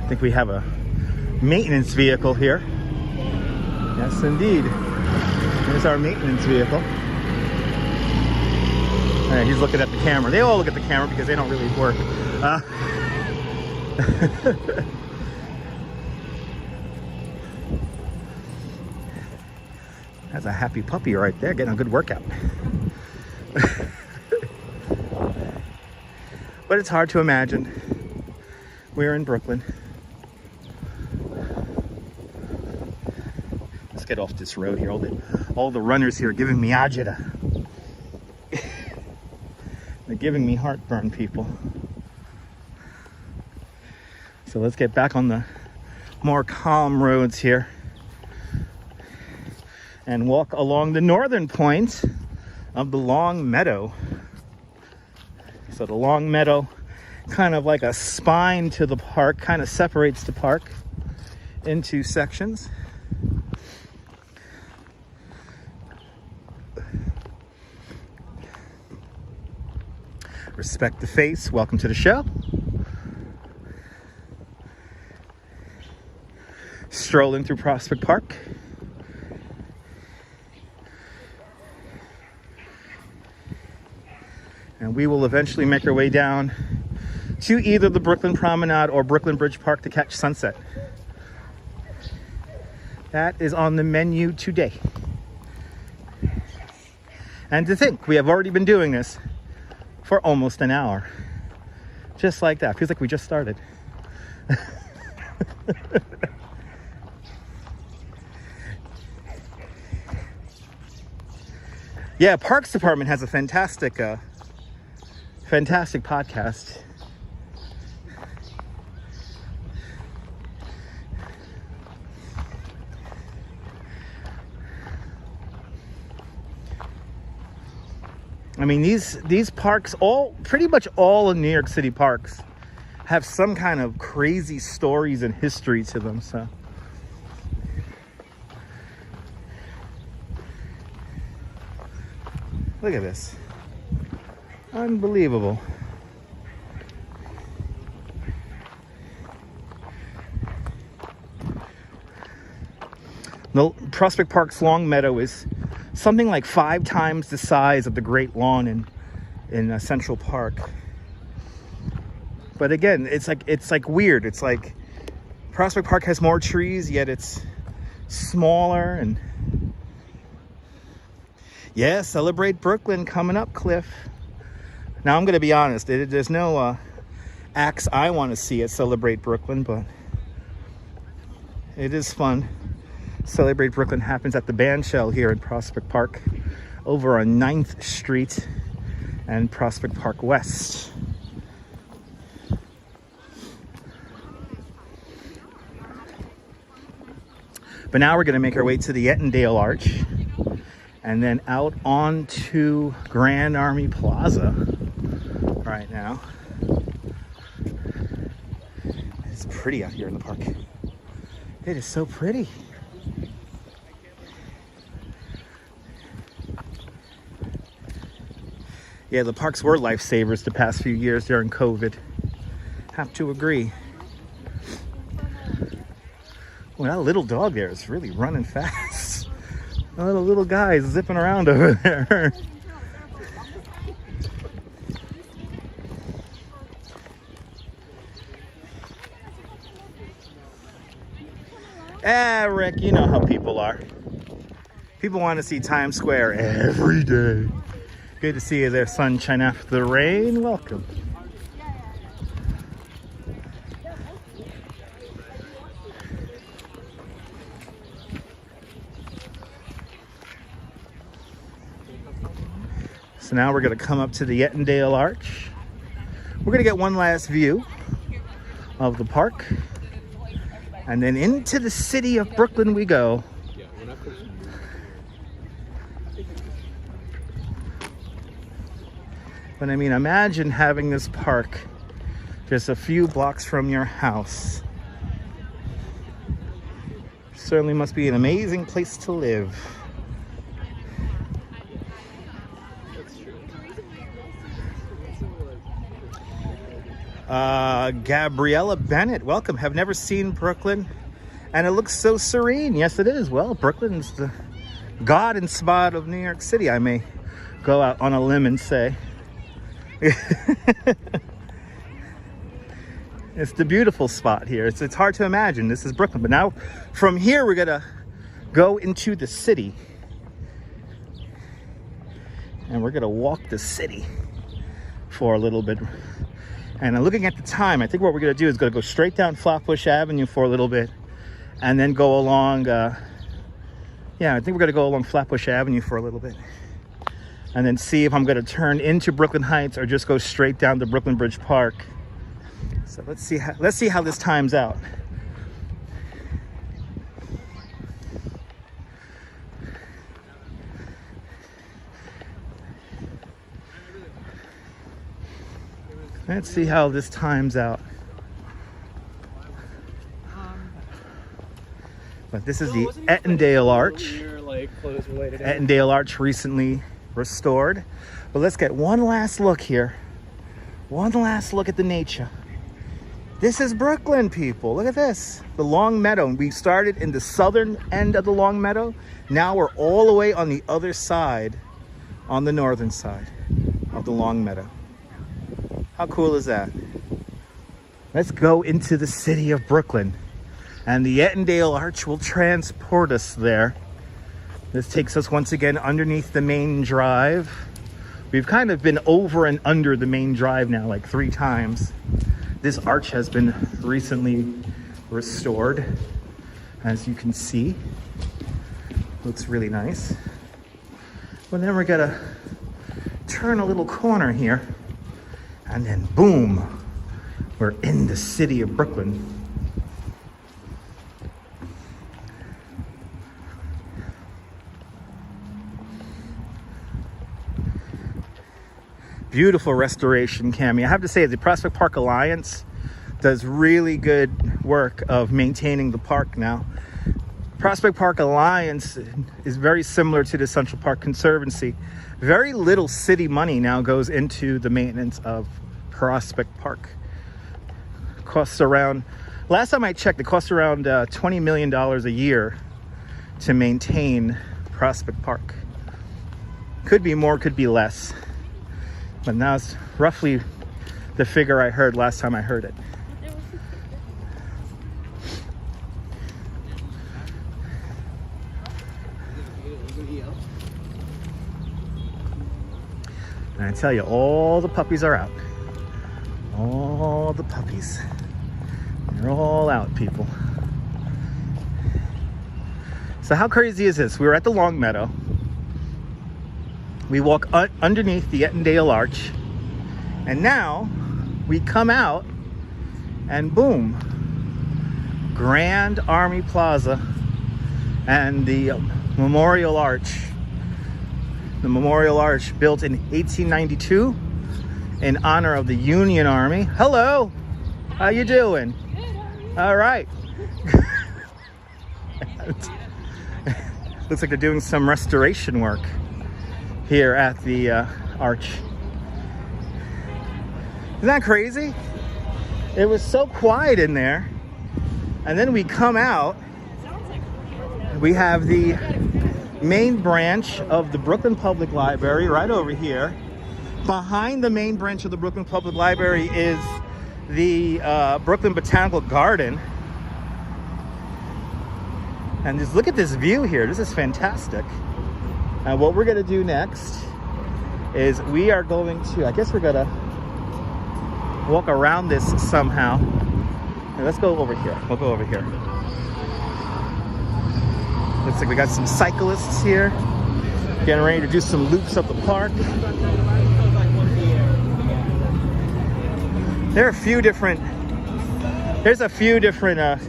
I think we have a maintenance vehicle here. Yes, indeed. Here's our maintenance vehicle. He's looking at the camera. They all look at the camera because they don't really work. That's a happy puppy right there, getting a good workout. But it's hard to imagine. We're in Brooklyn. Let's get off this road here. All the runners here are giving me agita. They're giving me heartburn, people. So let's get back on the more calm roads here and walk along the northern point of the Long Meadow. So the Long Meadow, kind of like a spine to the park, kind of separates the park into sections. Respect the face. Welcome to the show. Strolling through Prospect Park. And we will eventually make our way down to either the Brooklyn Promenade or Brooklyn Bridge Park to catch sunset. That is on the menu today. And to think, we have already been doing this for almost an hour. Just like that. Feels like we just started. Yeah, Parks Department has a fantastic podcast. I mean, these parks, pretty much all in New York City parks, have some kind of crazy stories and history to them. So, look at this, unbelievable. The Prospect Park's Long Meadow is something like 5 times the size of the Great Lawn in Central Park. But again, it's like weird. It's like Prospect Park has more trees, yet it's smaller. And yeah, Celebrate Brooklyn coming up, Cliff. Now I'm gonna be honest, there's no acts I want to see at Celebrate Brooklyn, but it is fun. Celebrate Brooklyn happens at the Bandshell here in Prospect Park, over on 9th Street and Prospect Park West. But now we're going to make our way to the Ettondale Arch and then out onto Grand Army Plaza right now. It's pretty out here in the park. It is so pretty. Yeah, the parks were lifesavers the past few years during COVID. Have to agree. Well, that little dog there is really running fast. That little guy is zipping around over there. Ah, Rick, you know how people are. People want to see Times Square every day. Good to see you there, sunshine after the rain. Welcome. So now we're going to come up to the Ettondale Arch. We're going to get one last view of the park. And then into the city of Brooklyn we go. But I mean, imagine having this park just a few blocks from your house. Certainly must be an amazing place to live. Gabriella Bennett, welcome. Have never seen Brooklyn, and it looks so serene. Yes, it is. Well, Brooklyn's the god and spot of New York City, I may go out on a limb and say. It's the beautiful spot here. It's hard to imagine this is Brooklyn, but now from here we're gonna go into the city, and we're gonna walk the city for a little bit. And looking at the time, I think what we're going to do is going to go straight down Flatbush Avenue for a little bit, and then go along, yeah, I think we're going to go along Flatbush Avenue for a little bit, and then see if I'm going to turn into Brooklyn Heights or just go straight down to Brooklyn Bridge Park. So let's see how this times out. Let's see how this times out. But this is the Ettondale Arch. Ettondale Arch recently restored. But let's get one last look here. One last look at the nature. This is Brooklyn, people. Look at this. The Long Meadow. We started in the southern end of the Long Meadow. Now we're all the way on the other side, on the northern side of the Long Meadow. How cool is that? Let's go into the city of Brooklyn, and the Ettondale Arch will transport us there. This takes us once again underneath the main drive. We've kind of been over and under the main drive now like 3 times. This arch has been recently restored, as you can see. Looks really nice. But then we're gonna turn a little corner here, and then boom, we're in the city of Brooklyn. Beautiful restoration, Cami. I have to say, the Prospect Park Alliance does really good work of maintaining the park now. Prospect Park Alliance is very similar to the Central Park Conservancy. Very little city money now goes into the maintenance of Prospect Park. Costs around, last time I checked, it costs around $20 million a year to maintain Prospect Park. Could be more, could be less. But now it's roughly the figure I heard last time I heard it. And I tell you, all the puppies are out. All the puppies. They're all out, people. So how crazy is this? We were at the Long Meadow. We walk underneath the Ettendale Arch. And now we come out and boom, Grand Army Plaza and the Memorial Arch. The Memorial Arch, built in 1892 in honor of the Union Army. Hello, how you doing? Good, how are you? All right. Looks like they're doing some restoration work here at the arch. Isn't that crazy? It was so quiet in there, and then we come out. We have the main branch of the Brooklyn Public Library right over here. Behind the main branch of the Brooklyn Public Library is the Brooklyn Botanical Garden. And just look at this view here. This is fantastic. And what we're going to do next is we are going to, I guess we're going to walk around this somehow. And let's go over here. We'll go over here. Looks like we got some cyclists here getting ready to do some loops up the park. There's a few different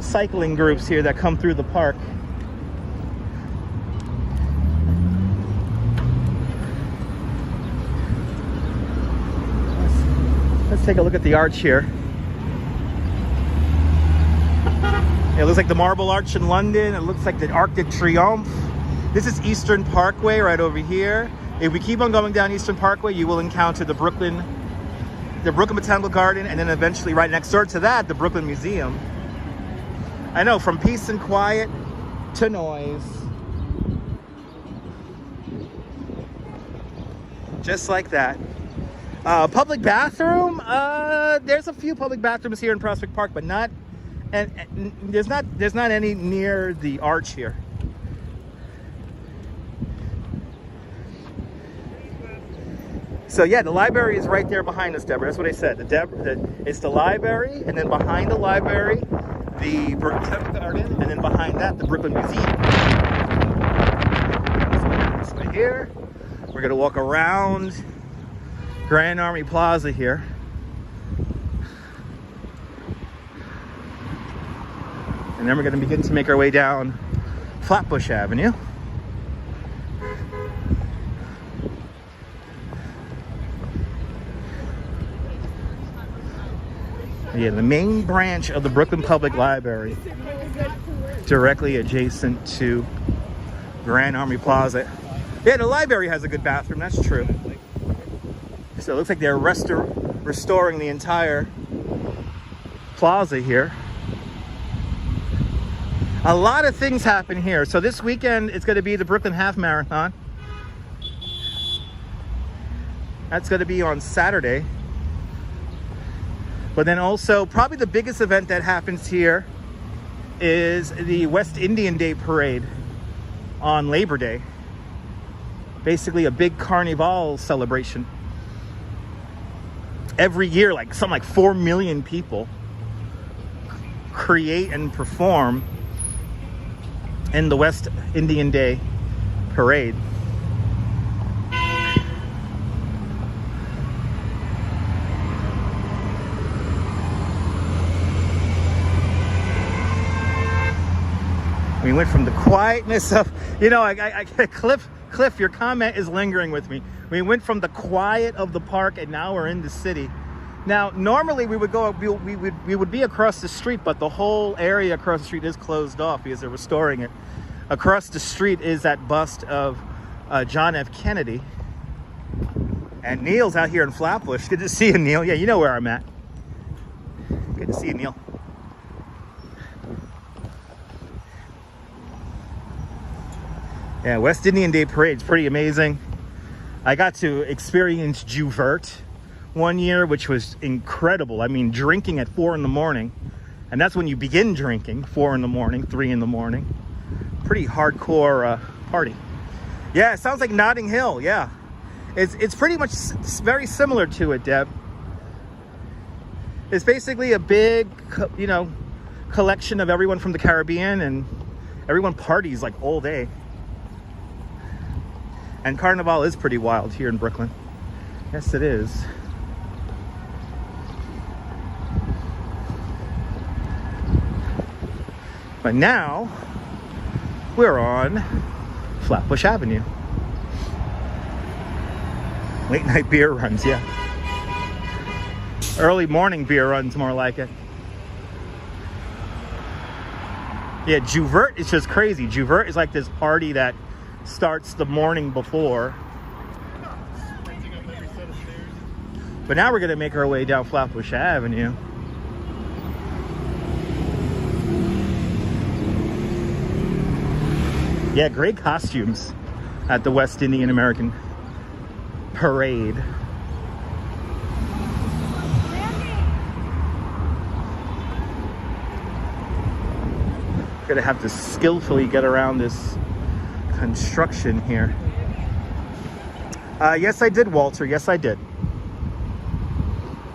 cycling groups here that come through the park. Let's take a look at the arch here. It looks like the Marble Arch in London. It looks like the Arc de Triomphe. This is Eastern Parkway right over here. If we keep on going down Eastern Parkway, you will encounter the Brooklyn Botanical Garden, and then eventually right next door to that, the Brooklyn Museum. I know, from peace and quiet to noise. Just like that. Public bathroom, there's a few public bathrooms here in Prospect Park, but not, and there's not any near the arch here. So yeah, the library is right there behind us, Deborah. That's what I said. It's the library, and then behind the library, the Brooklyn Botanical Garden, and then behind that, the Brooklyn Museum. This way here. We're gonna walk around Grand Army Plaza here. And then we're gonna begin to make our way down Flatbush Avenue. Yeah, the main branch of the Brooklyn Public Library, directly adjacent to Grand Army Plaza. Yeah, the library has a good bathroom, that's true. So it looks like they're restoring the entire plaza here. A lot of things happen here. So this weekend, it's going to be the Brooklyn Half Marathon. That's going to be on Saturday. But then also, probably the biggest event that happens here is the West Indian Day Parade on Labor Day. Basically a big carnival celebration. Every year, something like 4 million people create and perform in the West Indian Day Parade. We went from the quietness of, Cliff, your comment is lingering with me. We went from the quiet of the park, and now we're in the city. Now, normally we would be across the street, but the whole area across the street is closed off because they're restoring it. Across the street is that bust of John F. Kennedy. And Neil's out here in Flatbush. Good to see you, Neil. Yeah, you know where I'm at. Good to see you, Neil. Yeah, West Indian Day Parade's pretty amazing. I got to experience Juvert one year, which was incredible. I mean, drinking at 4 in the morning. And that's when you begin drinking, 4 in the morning, 3 in the morning. Pretty hardcore party. Yeah, it sounds like Notting Hill, yeah. It's pretty much very similar to it, Deb. It's basically a big, you know, collection of everyone from the Caribbean, and everyone parties like all day. And Carnival is pretty wild here in Brooklyn. Yes, it is. But now we're on Flatbush Avenue. Late night beer runs, yeah. Early morning beer runs, more like it. Yeah, Juvert is just crazy. Juvert is like this party that starts the morning before. But now we're gonna make our way down Flatbush Avenue. Yeah, great costumes at the West Indian American Parade. Gonna have to skillfully get around this construction here. Yes, I did, Walter. Yes, I did.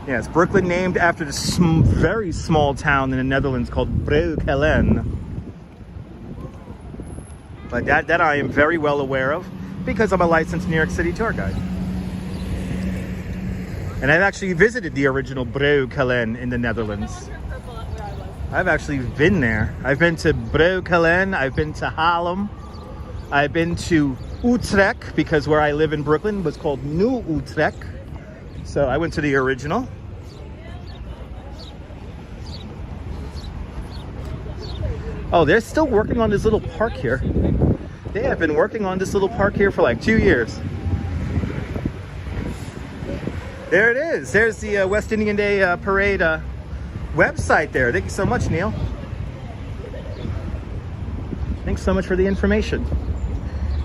Yes, Brooklyn named after this very small town in the Netherlands called Breukelen. But that I am very well aware of because I'm a licensed New York City tour guide. And I've actually visited the original Breukelen in the Netherlands. I've actually been there. I've been to Breukelen, I've been to Haarlem, I've been to Utrecht, because where I live in Brooklyn was called New Utrecht. So I went to the original. Oh, they're still working on this little park here. They have been working on this little park here for like 2 years. There it is. There's the West Indian Day Parade website there. Thank you so much, Neil. Thanks so much for the information.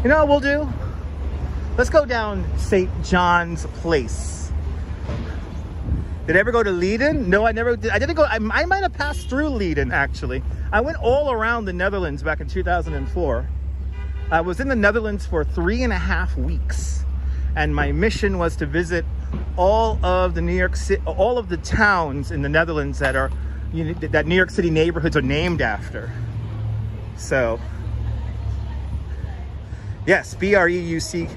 You know what we'll do? Let's go down St. John's Place. Did I ever go to Leiden? No, I never did. I didn't go. I might have passed through Leiden, actually. I went all around the Netherlands back in 2004. I was in the Netherlands for 3.5 weeks. And my mission was to visit all of the New York City, all of the towns in the Netherlands that are, you know, that New York City neighborhoods are named after. So, yes, Breuckelen,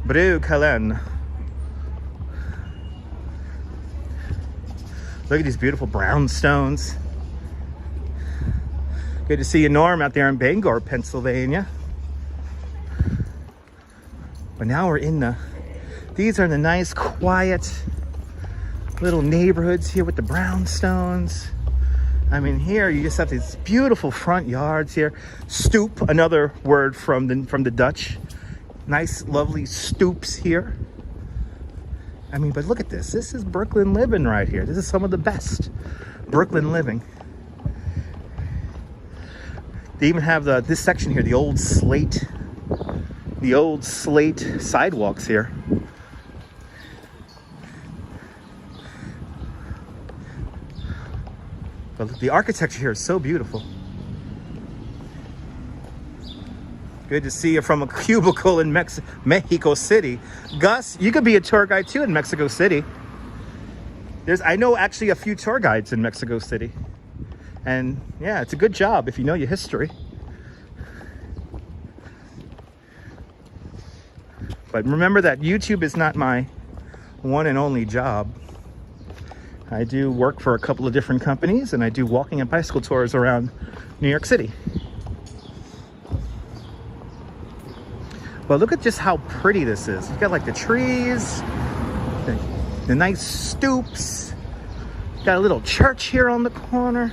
Breukelen. Look at these beautiful brownstones. Good to see you, Norm, out there in Bangor, Pennsylvania. But now we're in these are the nice, quiet little neighborhoods here with the brownstones. I mean, here you just have these beautiful front yards here. Stoop, another word from the Dutch. Nice, lovely stoops here. I mean, but look at this. This is Brooklyn living right here. This is some of the best Brooklyn living. They even have this section here, the old slate sidewalks here. But the architecture here is so beautiful. Good to see you from a cubicle in Mexico City. Gus, you could be a tour guide too in Mexico City. I know actually a few tour guides in Mexico City. And yeah, it's a good job if you know your history. But remember that YouTube is not my one and only job. I do work for a couple of different companies, and I do walking and bicycle tours around New York City. But look at just how pretty this is. You've got like the trees, the nice stoops. Got a little church here on the corner.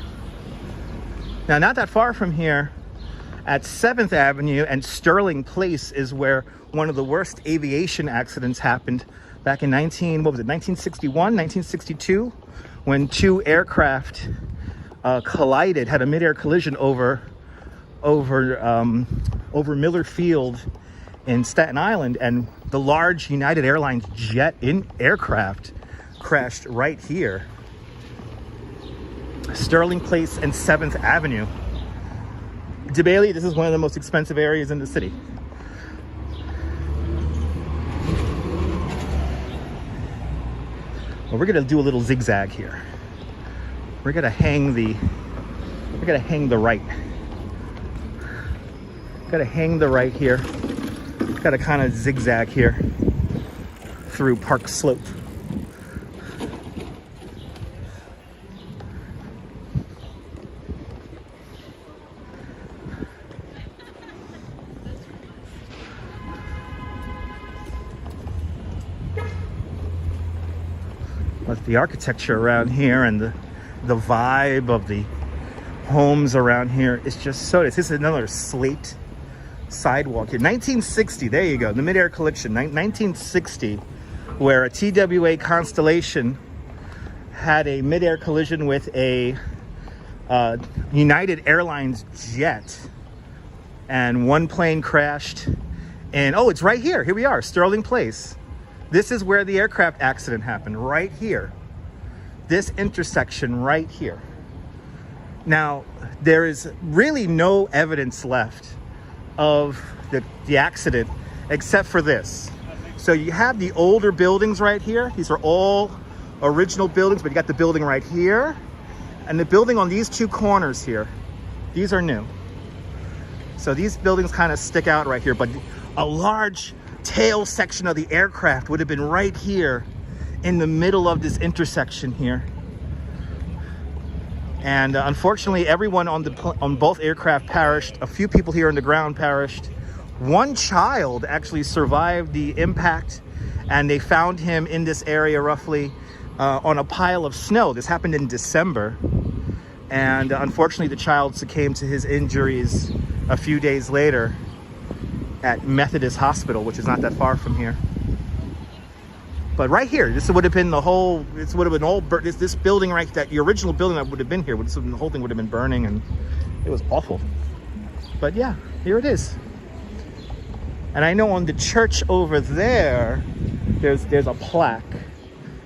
Now, not that far from here, at 7th Avenue and Sterling Place is where one of the worst aviation accidents happened back in 1961, 1962, when two aircraft collided, had a mid-air collision over over over Miller Field in Staten Island, and the large United Airlines jet in aircraft crashed right here. Sterling Place and 7th Avenue. DeBailey, this is one of the most expensive areas in the city. Well, we're gonna do a little zigzag here. We're gonna hang the right. Gotta hang the right here. Gotta kind of zigzag here through Park Slope. But the architecture around here and the vibe of the homes around here is just so nice. This is another slate sidewalk here. 1960, there you go, the Mid-Air Collision. 1960, where a TWA Constellation had a mid-air collision with a United Airlines jet, and one plane crashed. And oh, it's right here. Here we are, Sterling Place. This is where the aircraft accident happened, right here. This intersection right here. Now, there is really no evidence left of the accident except for this. So you have the older buildings right here. These are all original buildings, but you got the building right here and the building on these two corners here. These are new. So these buildings kind of stick out right here, but a large tail section of the aircraft would have been right here in the middle of this intersection here. And unfortunately, everyone on both aircraft perished. A few people here on the ground perished. One child actually survived the impact, and they found him in this area roughly on a pile of snow. This happened in December. And unfortunately, the child succumbed to his injuries a few days later at Methodist Hospital, which is not that far from here. But right here, this would have been the whole, this would have been all, this building right, that the original building that would have been here, the whole thing would have been burning, and it was awful. But yeah, here it is. And I know on the church over there, there's a plaque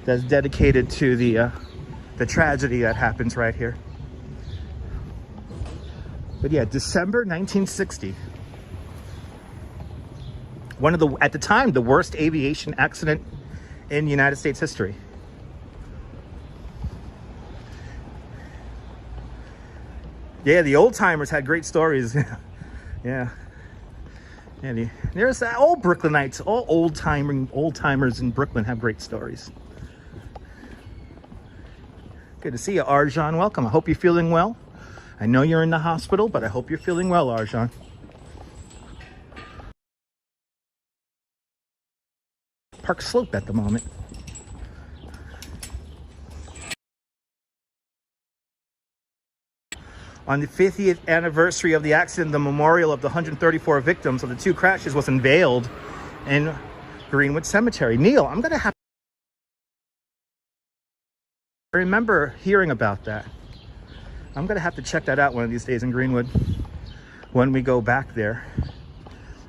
that's dedicated to the tragedy that happens right here. But yeah, December 1960. One of the, at the time, the worst aviation accident in United States history. Yeah, the old timers had great stories. Yeah. And there's all Brooklynites, all old timers in Brooklyn have great stories. Good to see you, Arjan. Welcome. I hope you're feeling well. I know you're in the hospital, but I hope you're feeling well, Arjan. Park Slope at the moment. On the 50th anniversary of the accident, the memorial of the 134 victims of the two crashes was unveiled in Greenwood Cemetery. Neil, I'm gonna have, I remember hearing about that. I'm gonna have to check that out one of these days in Greenwood when we go back there.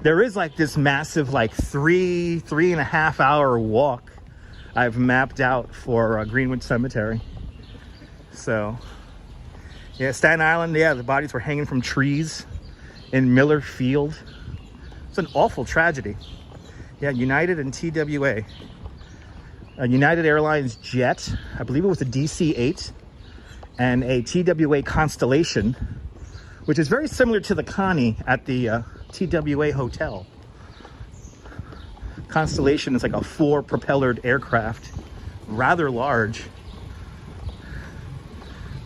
There is like this massive, like three and a half hour walk I've mapped out for Greenwood Cemetery. So yeah, Staten Island, yeah, the bodies were hanging from trees in Miller Field. It's an awful tragedy. Yeah, United and TWA. A United Airlines jet, I believe it was a DC-8, and a TWA Constellation, which is very similar to the Connie at the TWA Hotel. Constellation is like a 4-propellered aircraft, rather large.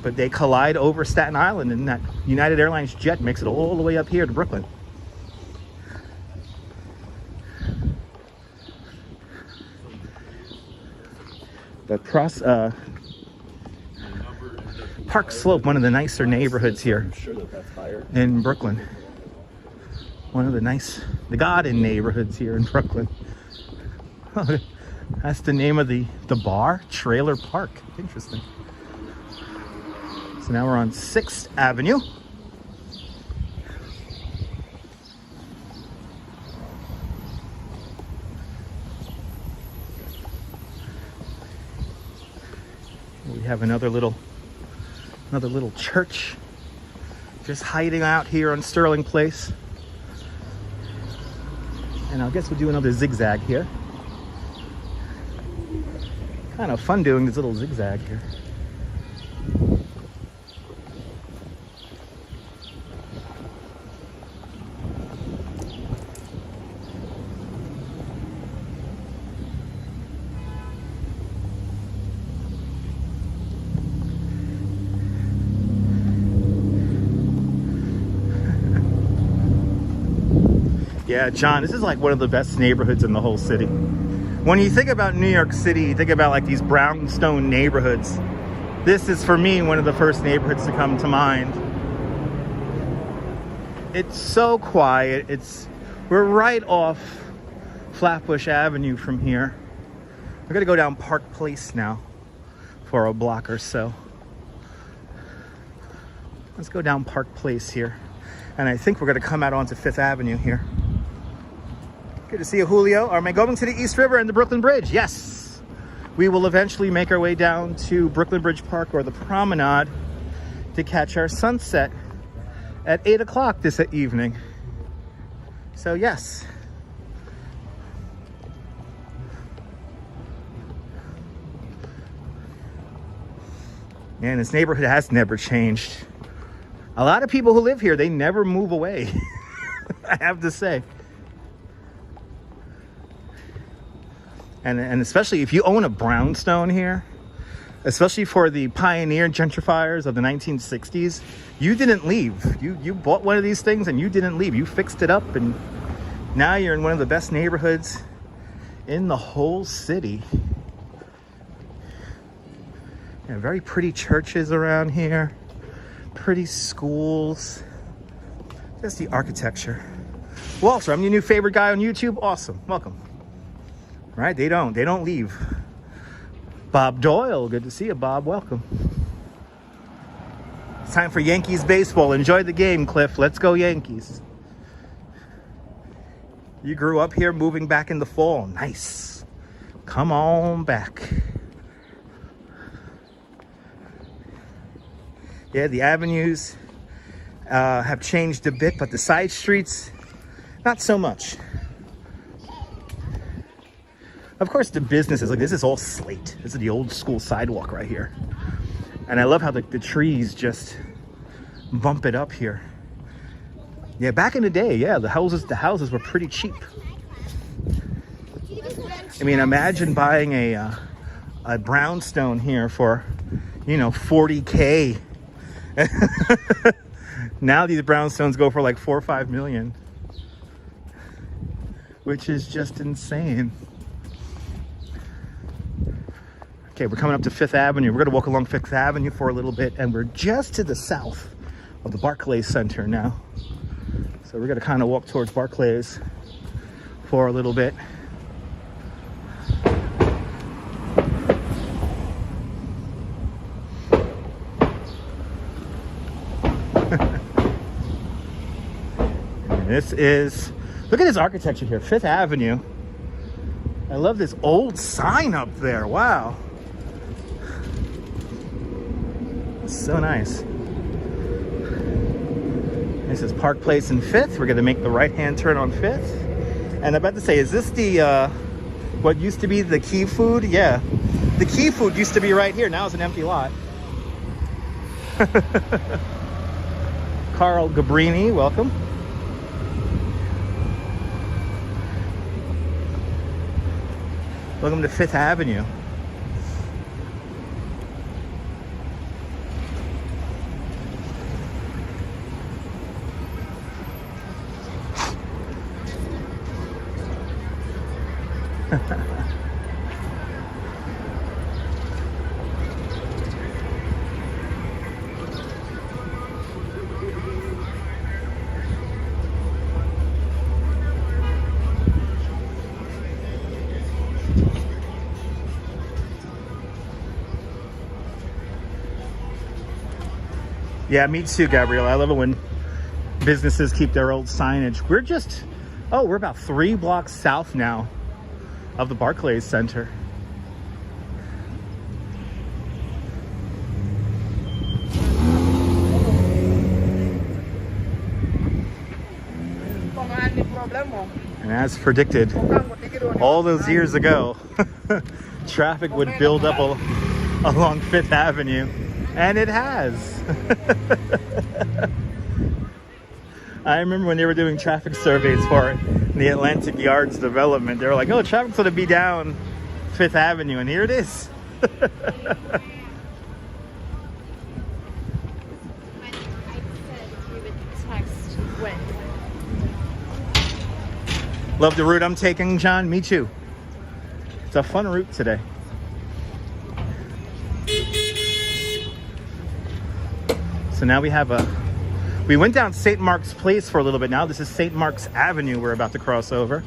But they collide over Staten Island, and that United Airlines jet makes it all the way up here to Brooklyn. The Park Slope, one of the nicer neighborhoods here in Brooklyn. One of the Garden neighborhoods here in Brooklyn. Oh, that's the name of the bar, Trailer Park. Interesting. So now we're on 6th Avenue. We have another little church just hiding out here on Sterling Place. And I guess we'll do another zigzag here. Kind of fun doing this little zigzag here. Yeah, John, this is like one of the best neighborhoods in the whole city. When you think about New York City, you think about like these brownstone neighborhoods. This is, for me, one of the first neighborhoods to come to mind. It's so quiet. We're right off Flatbush Avenue from here. We're gonna go down Park Place now for a block or so. Let's go down Park Place here. And I think we're gonna come out onto Fifth Avenue here. Good to see you, Julio. Am I going to the East River and the Brooklyn Bridge? Yes. We will eventually make our way down to Brooklyn Bridge Park or the Promenade to catch our sunset at 8 o'clock this evening. So yes. Man, this neighborhood has never changed. A lot of people who live here, they never move away. I have to say. And especially if you own a brownstone here, especially for the pioneer gentrifiers of the 1960s, you didn't leave. You bought one of these things and you didn't leave. You fixed it up, and now you're in one of the best neighborhoods in the whole city. Yeah, very pretty churches around here, pretty schools, just the architecture. Walter, I'm your new favorite guy on YouTube. Awesome, welcome. Right, they don't leave. Bob Doyle, good to see you, Bob. Welcome. It's time for Yankees baseball. Enjoy the game, Cliff. Let's go Yankees. You grew up here, moving back in the fall. Nice. Come on back. Yeah, the avenues have changed a bit, but the side streets, not so much. Of course, the businesses, like this is all slate. This is the old school sidewalk right here. And I love how the trees just bump it up here. Yeah, back in the day, yeah, the houses were pretty cheap. I mean, imagine buying a brownstone here for, you know, 40K. Now these brownstones go for like 4 or 5 million, which is just insane. Okay, we're coming up to Fifth Avenue. We're gonna walk along Fifth Avenue for a little bit, and we're just to the south of the Barclays Center now. So we're gonna kind of walk towards Barclays for a little bit. This is, look at this architecture here, Fifth Avenue. I love this old sign up there, wow. So nice. This is Park Place and Fifth. We're gonna make the right-hand turn on Fifth. And I'm about to say, is this the, what used to be the Key Food? Yeah. The Key Food used to be right here. Now it's an empty lot. Carl Gabrini, welcome. Welcome to Fifth Avenue. Yeah, me too, Gabrielle. I love it when businesses keep their old signage. We're just, oh, we're about 3 blocks south now of the Barclays Center. And as predicted, all those years ago, traffic would build up along Fifth Avenue, and it has. I remember when they were doing traffic surveys for the Atlantic Yards development, they were like, oh, traffic's going to be down Fifth Avenue, and here it is. Love the route I'm taking, John. Me too. It's a fun route today. So now we went down St. Mark's Place for a little bit now. This is St. Mark's Avenue we're about to cross over.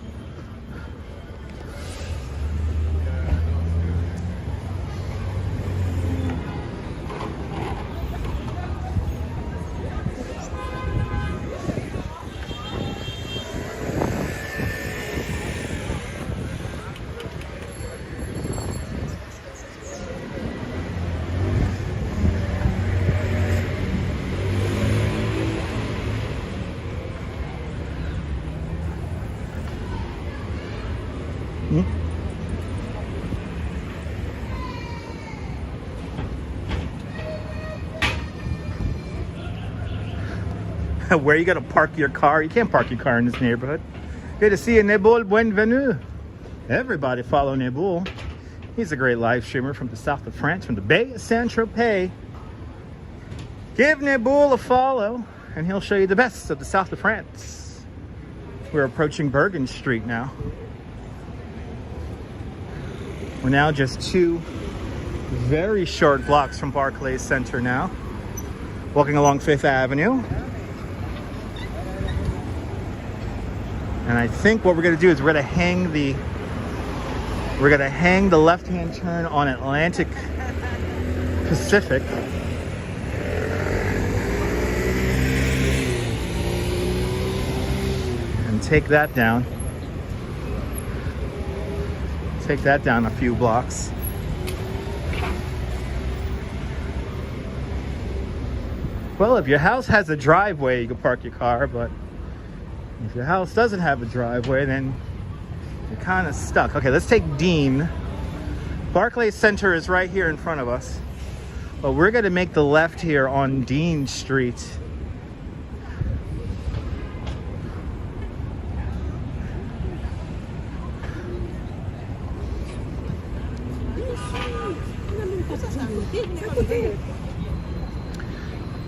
Where are you gonna park your car? You can't park your car in this neighborhood. Good to see you, Nebul. Bienvenue. Everybody follow Nebul. He's a great live streamer from the south of France, from the Bay of Saint-Tropez. Give Nebul a follow, and he'll show you the best of the south of France. We're approaching Bergen Street now. We're now just 2 very short blocks from Barclays Center now. Walking along Fifth Avenue. And I think what we're going to do is we're going to hang the left-hand turn on Atlantic Pacific. And take that down. Take that down a few blocks. Well, if your house has a driveway, you can park your car, but if your house doesn't have a driveway, then you're kind of stuck. Okay, let's take Dean. Barclays Center is right here in front of us, but we're going to make the left here on Dean Street.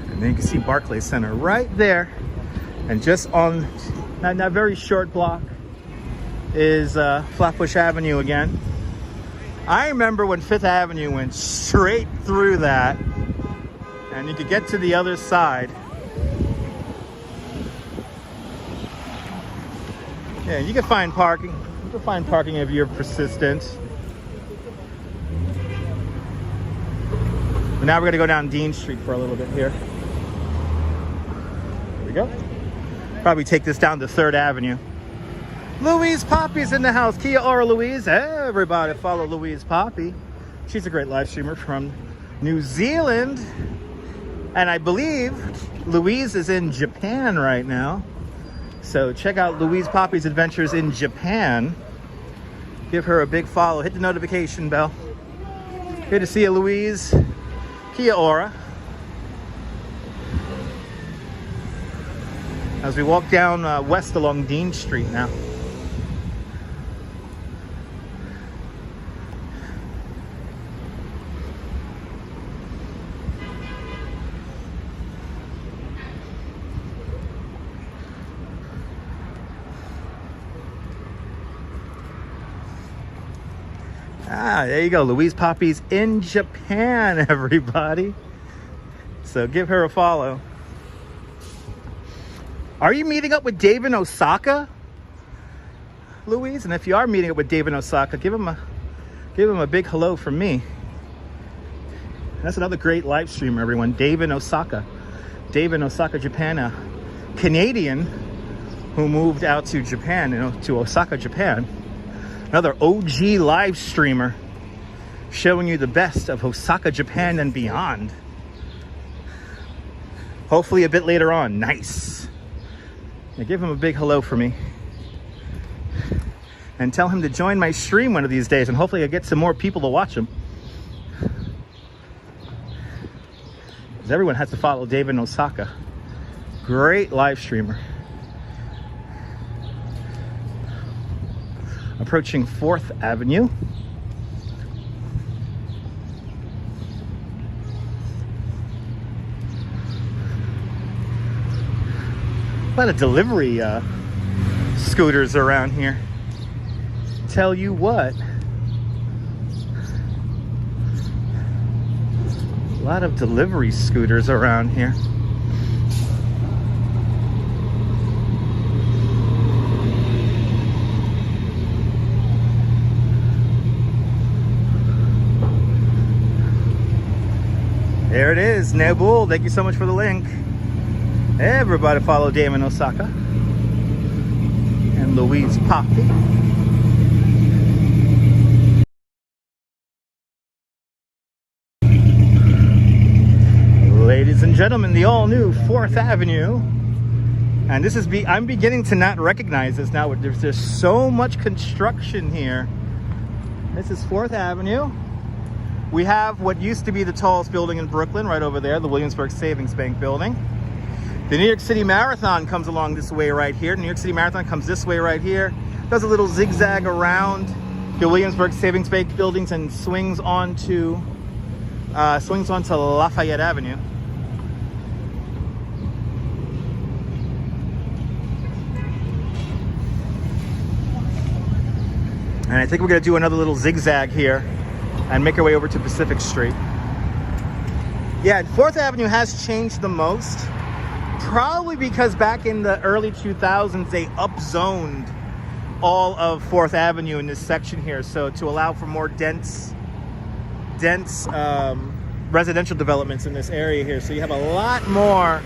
And then you can see Barclays Center right there. And just on that very short block is Flatbush Avenue again. I remember when Fifth Avenue went straight through that, and you could get to the other side. Yeah, you can find parking. You can find parking if you're persistent. But now we're gonna go down Dean Street for a little bit here. There we go. Probably take this down to 3rd Avenue. Louise Poppy's in the house. Kia ora, Louise. Everybody follow Louise Poppy. She's a great live streamer from New Zealand. And I believe Louise is in Japan right now. So check out Louise Poppy's adventures in Japan. Give her a big follow. Hit the notification bell. Good to see you, Louise. Kia ora. As we walk down west along Dean Street now. Ah, there you go. Louise Poppy's in Japan, everybody. So give her a follow. Are you meeting up with Dave in Osaka, Louise? And if you are meeting up with Dave in Osaka, give him a big hello from me. That's another great live streamer, everyone. Dave in Osaka. Dave in Osaka, Japan, a Canadian who moved out to Japan, to Osaka, Japan. Another OG live streamer showing you the best of Osaka, Japan, and beyond. Hopefully a bit later on. Nice. Now give him a big hello for me. and tell him to join my stream one of these days, and hopefully I get some more people to watch him. Because everyone has to follow David in Osaka. Great live streamer. Approaching 4th Avenue. A lot of delivery scooters around here. Tell you what. A lot of delivery scooters around here. There it is, Nebul. Thank you so much for the link. Everybody follow Damon Osaka and Louise Poppy. Ladies and gentlemen, the all-new 4th Avenue. And this is I'm beginning to not recognize this now. There's so much construction here. This is 4th Avenue. We have what used to be the tallest building in Brooklyn right over there, the Williamsburg Savings Bank building. The New York City Marathon comes along this way right here. New York City Marathon comes this way right here. Does a little zigzag around the Williamsburg Savings Bank buildings and swings onto Lafayette Avenue. And I think we're gonna do another little zigzag here and make our way over to Pacific Street. Yeah, 4th Avenue has changed the most. Probably because back in the early 2000s, they upzoned all of 4th Avenue in this section here. So to allow for more dense residential developments in this area here. So you have a lot more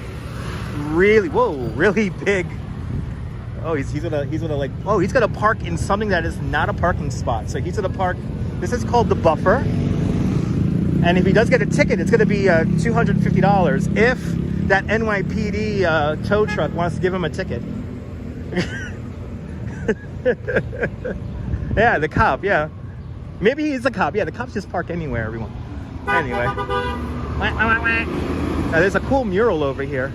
really big. Oh, he's gonna park in something that is not a parking spot. So he's gonna park. This is called the buffer. And if he does get a ticket, it's gonna be $250 if that NYPD tow truck wants to give him a ticket. Yeah, the cop, yeah. Maybe he's a cop. Yeah, the cops just park anywhere, everyone. Anyway. Now, there's a cool mural over here.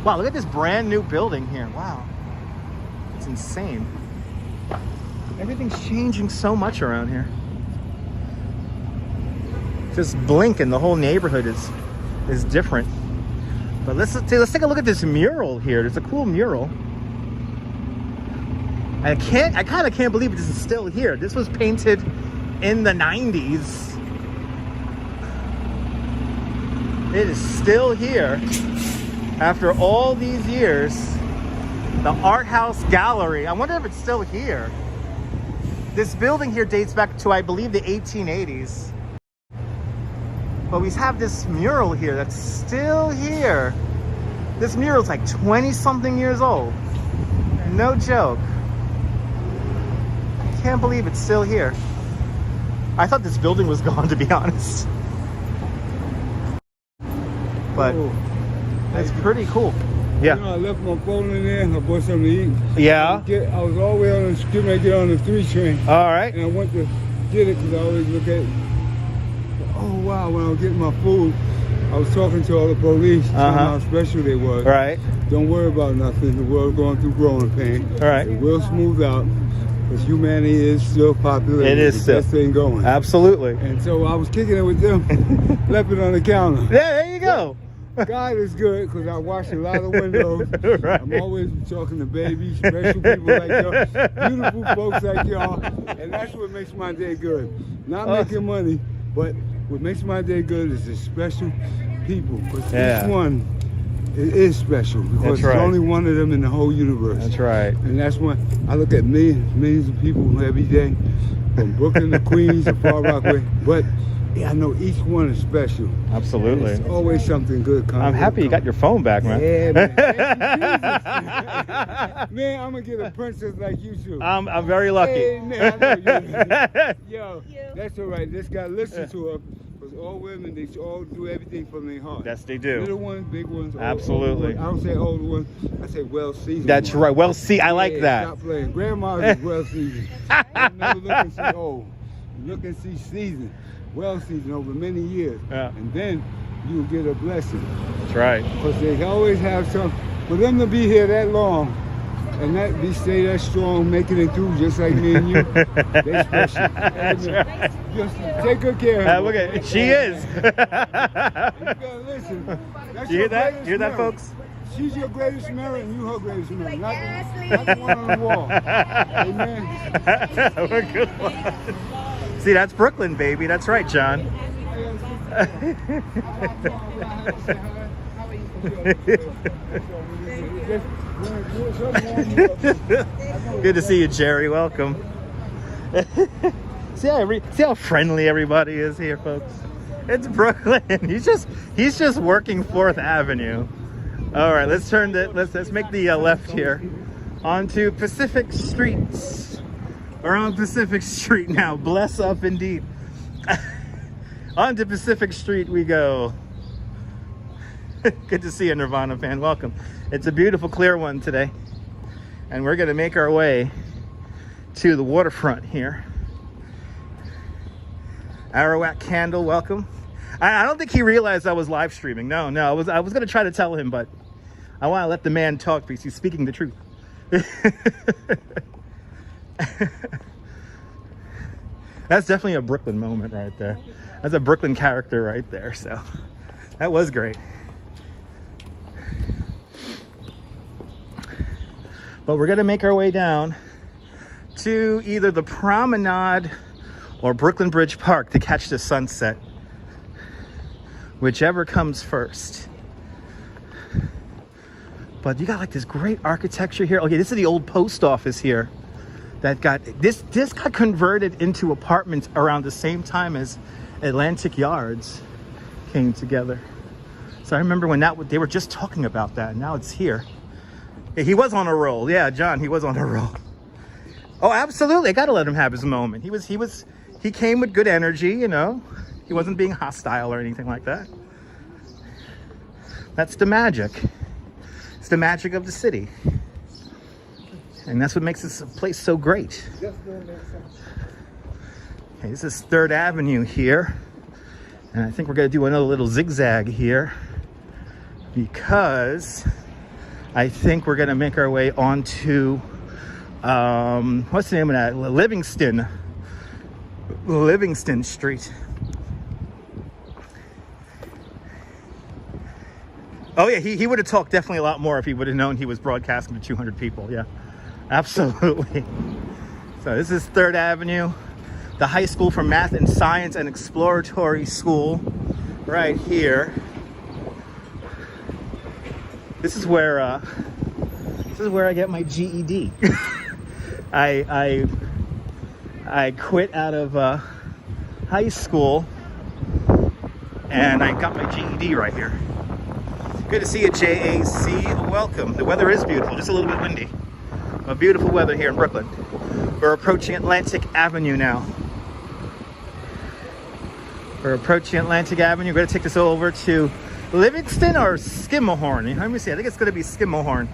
Wow, look at this brand new building here. Wow. It's insane. Everything's changing so much around here. Just blink and the whole neighborhood is different. But let's take a look at this mural here. There's a cool mural. I kind of can't believe this is still here. This was painted in the 90s. It is still here after all these years. The Art House Gallery. I wonder if it's still here. This building here dates back to, I believe, the 1880s. But we have this mural here that's still here. This mural's like 20-something years old. No joke. I can't believe it's still here. I thought this building was gone, to be honest. But it's pretty cool. Yeah. You know, I left my phone in there. I bought something to eat. Yeah. I was all the way on the street. I get on the 3 train. All right. And I went to get it because I always look at it. Oh, wow. When I was getting my food, I was talking to all the police, telling how special they was. Right. Don't worry about nothing. The world's going through growing pain. All right. It will smooth out because humanity is still popular. It is still. Best thing going. Absolutely. And so I was kicking it with them, left it on the counter. Yeah, there you go. God is good because I wash a lot of windows. Right. I'm always talking to babies, special people like y'all, beautiful folks like y'all, and that's what makes my day good. Not making money, but what makes my day good is the special people. Because each one is special because there's only one of them in the whole universe. That's right. And that's when I look at millions of people every day, from Brooklyn to Queens to Far Rockaway, but I know each one is special. Absolutely. And there's always something good coming. I'm happy you got your phone back, man. Yeah, man. Man, I'm gonna get a princess like you too. I'm very lucky. Hey, man, I know you. Yo, that's all right. This guy listen to her. Because all women, they all do everything from their heart. Yes, they do. Little ones, big ones. Absolutely. I don't say older ones. I say well-seasoned. That's ones. right. Well, see, I like that. Stop playing. Grandma's is well-seasoned. Don't never look and see old. Look and see seasoned. Well-seasoned over many years. Yeah. And then you'll get a blessing. That's right. Because they always have some. For them to be here that long, and that be stay that strong, making it through just like me and you, they special. That's right. Just take good care of her. Look at she is. You gotta listen. That's You hear your that? greatest You hear that, mirror. folks? She's your greatest mirror and you her greatest mirror. Not the one on the wall. Amen. We're good one. See, that's Brooklyn, baby. That's right, John. Good to see you, Jerry. Welcome. See how friendly everybody is here, folks. It's Brooklyn. He's just working 4th Avenue. All right, let's make the left here onto Pacific Streets. We're on Pacific Street now. Bless up indeed. Onto Pacific Street we go. Good to see you, Nirvana fan. Welcome. It's a beautiful, clear one today. And we're going to make our way to the waterfront here. Arawak Candle, welcome. I don't think he realized I was live streaming. No, I was going to try to tell him, but I want to let the man talk because he's speaking the truth. That's definitely a Brooklyn moment right there. That's a Brooklyn character right there. So that was great. But we're going to make our way down to either the Promenade or Brooklyn Bridge Park to catch the sunset. Whichever comes first. But you got like this great architecture here. Okay, this is the old post office here. That got this got converted into apartments around the same time as Atlantic Yards came together. So I remember when they were just talking about that, and now it's here. He was on a roll. Yeah, John, he was on a roll. Oh, absolutely. I got to let him have his moment. He came with good energy, you know. He wasn't being hostile or anything like that. That's the magic. It's the magic of the city. And that's what makes this place so great. Okay, this is 3rd Avenue here. And I think we're going to do another little zigzag here because I think we're going to make our way onto, what's the name of that? Livingston Street. Oh yeah, he would have talked definitely a lot more if he would have known he was broadcasting to 200 people. Yeah, absolutely. So this is 3rd Avenue, the High School for Math and Science and Exploratory School, right here. This is where I get my GED. I quit out of high school and I got my GED right here. Good to see you, JAC. Welcome. The weather is beautiful, just a little bit windy. But beautiful weather here in Brooklyn. We're approaching Atlantic Avenue now. We're approaching Atlantic Avenue. We're going to take this over to Livingston or Schermerhorn. Let me see. I think it's going to be Schermerhorn.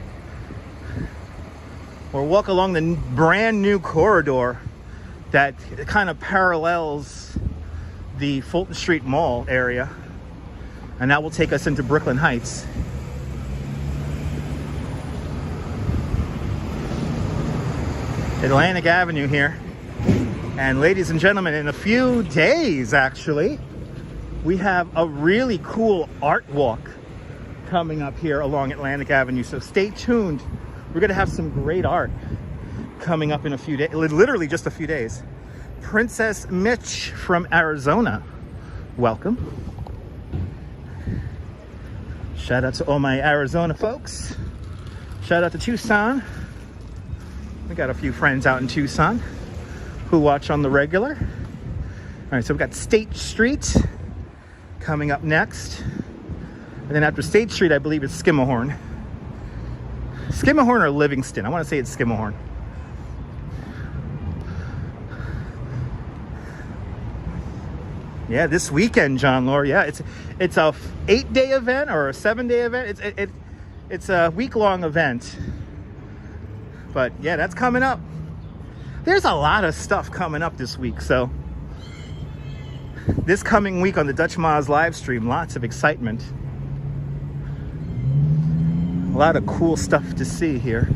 We'll walk along the brand new corridor that kind of parallels the Fulton Street Mall area. And that will take us into Brooklyn Heights. Atlantic Avenue here. And ladies and gentlemen, in a few days, actually, we have a really cool art walk coming up here along Atlantic Avenue. So stay tuned. We're gonna have some great art coming up in a few days, literally just a few days. Princess Mitch from Arizona, welcome. Shout out to all my Arizona folks. Shout out to Tucson. We got a few friends out in Tucson who watch on the regular. All right, so we've got State Street coming up next. And then after State Street, I believe it's Schermerhorn. Schermerhorn or Livingston? I want to say it's Schermerhorn. Yeah, this weekend, John Lore. Yeah, it's a 8-day event or a 7-day event. It's a week-long event. But yeah, that's coming up. There's a lot of stuff coming up this week. So this coming week on the Dutch Moz live stream, lots of excitement. A lot of cool stuff to see here.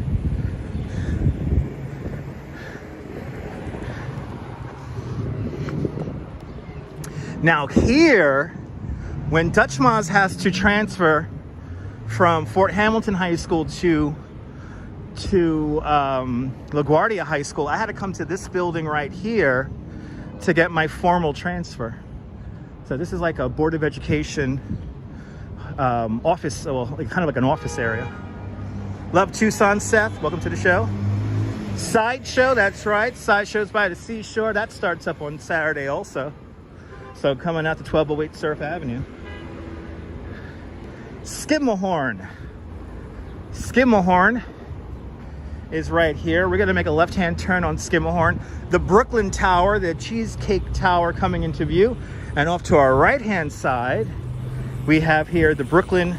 Now here, when Dutch Moz has to transfer from Fort Hamilton High School to LaGuardia High School, I had to come to this building right here to get my formal transfer. So this is like a Board of Education office, well, kind of like an office area. Love Tucson, Seth. Welcome to the show. Sideshow, that's right. Sideshow's by the seashore. That starts up on Saturday also. So coming out to 1208 Surf Avenue. Skimmelhorn. Skimmelhorn is right here. We're gonna make a left-hand turn on Skimmelhorn. The Brooklyn Tower, the Cheesecake Tower coming into view. And off to our right-hand side, we have here the Brooklyn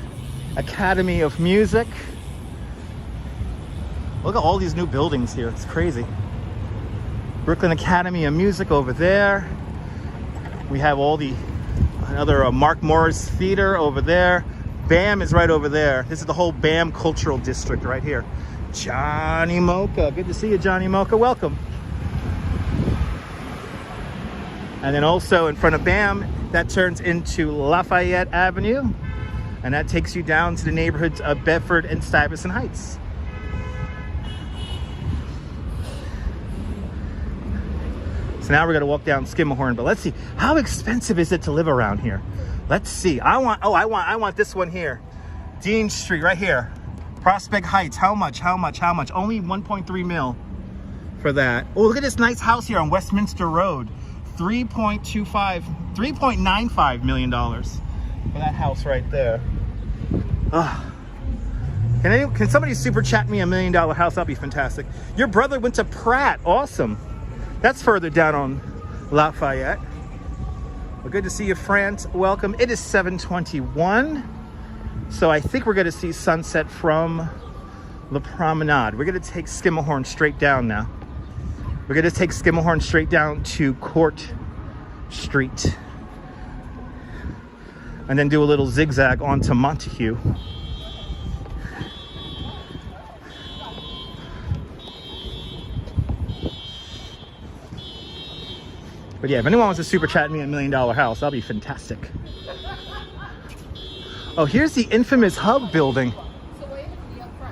Academy of Music. Look at all these new buildings here, it's crazy. Brooklyn Academy of Music over there. We have all the another Mark Morris Theater over there. BAM is right over there. This is the whole BAM Cultural District right here. Johnny Mocha, good to see you, Johnny Mocha, welcome. And then also in front of BAM, that turns into Lafayette Avenue. And that takes you down to the neighborhoods of Bedford and Stuyvesant Heights. So now we're gonna walk down Skimmelhorn, but let's see, how expensive is it to live around here? Let's see. I want this one here. Dean Street right here. Prospect Heights. How much? Only 1.3 mil for that. Oh, look at this nice house here on Westminster Road. $3.95 million for that house right there. Can somebody super chat me $1 million house? That'd be fantastic. Your brother went to Pratt. Awesome. That's further down on Lafayette. Well, good to see you, France. Welcome. It is 7:21. So I think we're going to see sunset from the Promenade. We're going to take Skimmelhorn straight down now. We're going to take Skimmelhorn straight down to Court Street. And then do a little zigzag onto Montague. But yeah, if anyone wants to super chat me $1 million house, that'll be fantastic. Oh, here's the infamous Hub building.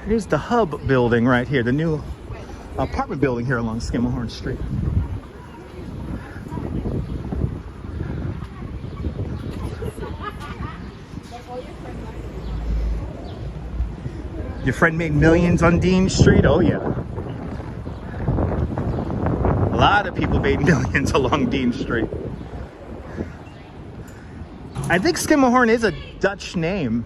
Here's the Hub building right here, the new apartment building here along Skimmelhorn Street. Your friend made millions on Dean Street? Oh yeah. A lot of people made millions along Dean Street. I think Skimmelhorn is a Dutch name.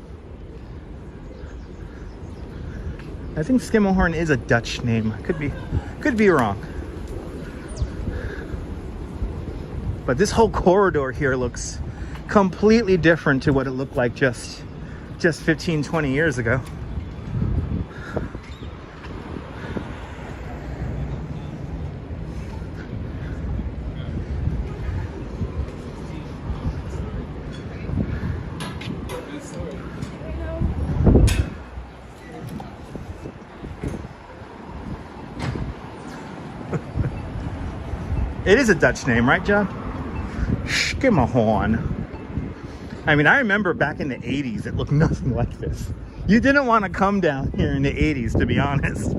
I think Skimmelhorn is a Dutch name. Could be wrong. But this whole corridor here looks completely different to what it looked like just 15, 20 years ago. It is a Dutch name, right, John? Skimmelhorn. I mean, I remember back in the 80s, it looked nothing like this. You didn't want to come down here in the 80s, to be honest.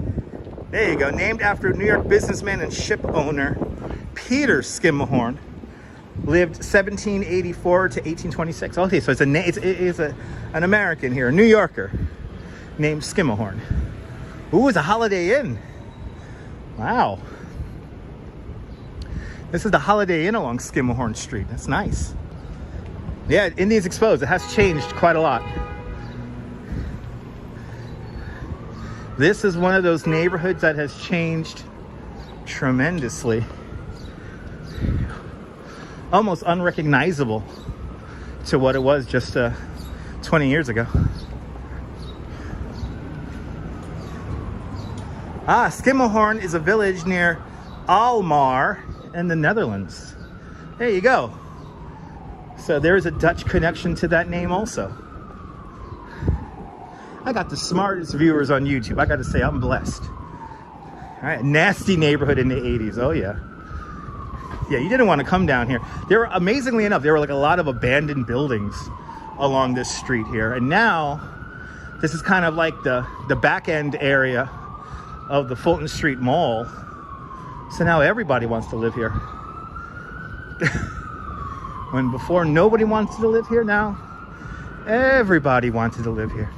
There you go. Named after New York businessman and ship owner Peter Skimmelhorn. Lived 1784 to 1826. Okay, so it is an American here, a New Yorker, named Skimmelhorn. Ooh, it's a Holiday Inn. Wow. This is the Holiday Inn along Skimmelhorn Street. That's nice. Yeah, Indians Exposed. It has changed quite a lot. This is one of those neighborhoods that has changed tremendously. almost unrecognizable to what it was just 20 years ago. Skimmelhorn is a village near Alkmaar in the Netherlands. There you go. So there is a Dutch connection to that name also. I got the smartest viewers on YouTube. I got to say, I'm blessed. All right, nasty neighborhood in the 80s. Oh yeah. Yeah, you didn't want to come down here. There were, amazingly enough, there were like a lot of abandoned buildings along this street here. And now this is kind of like the back end area of the Fulton Street Mall. So now everybody wants to live here. When before nobody wanted to live here, now everybody wanted to live here.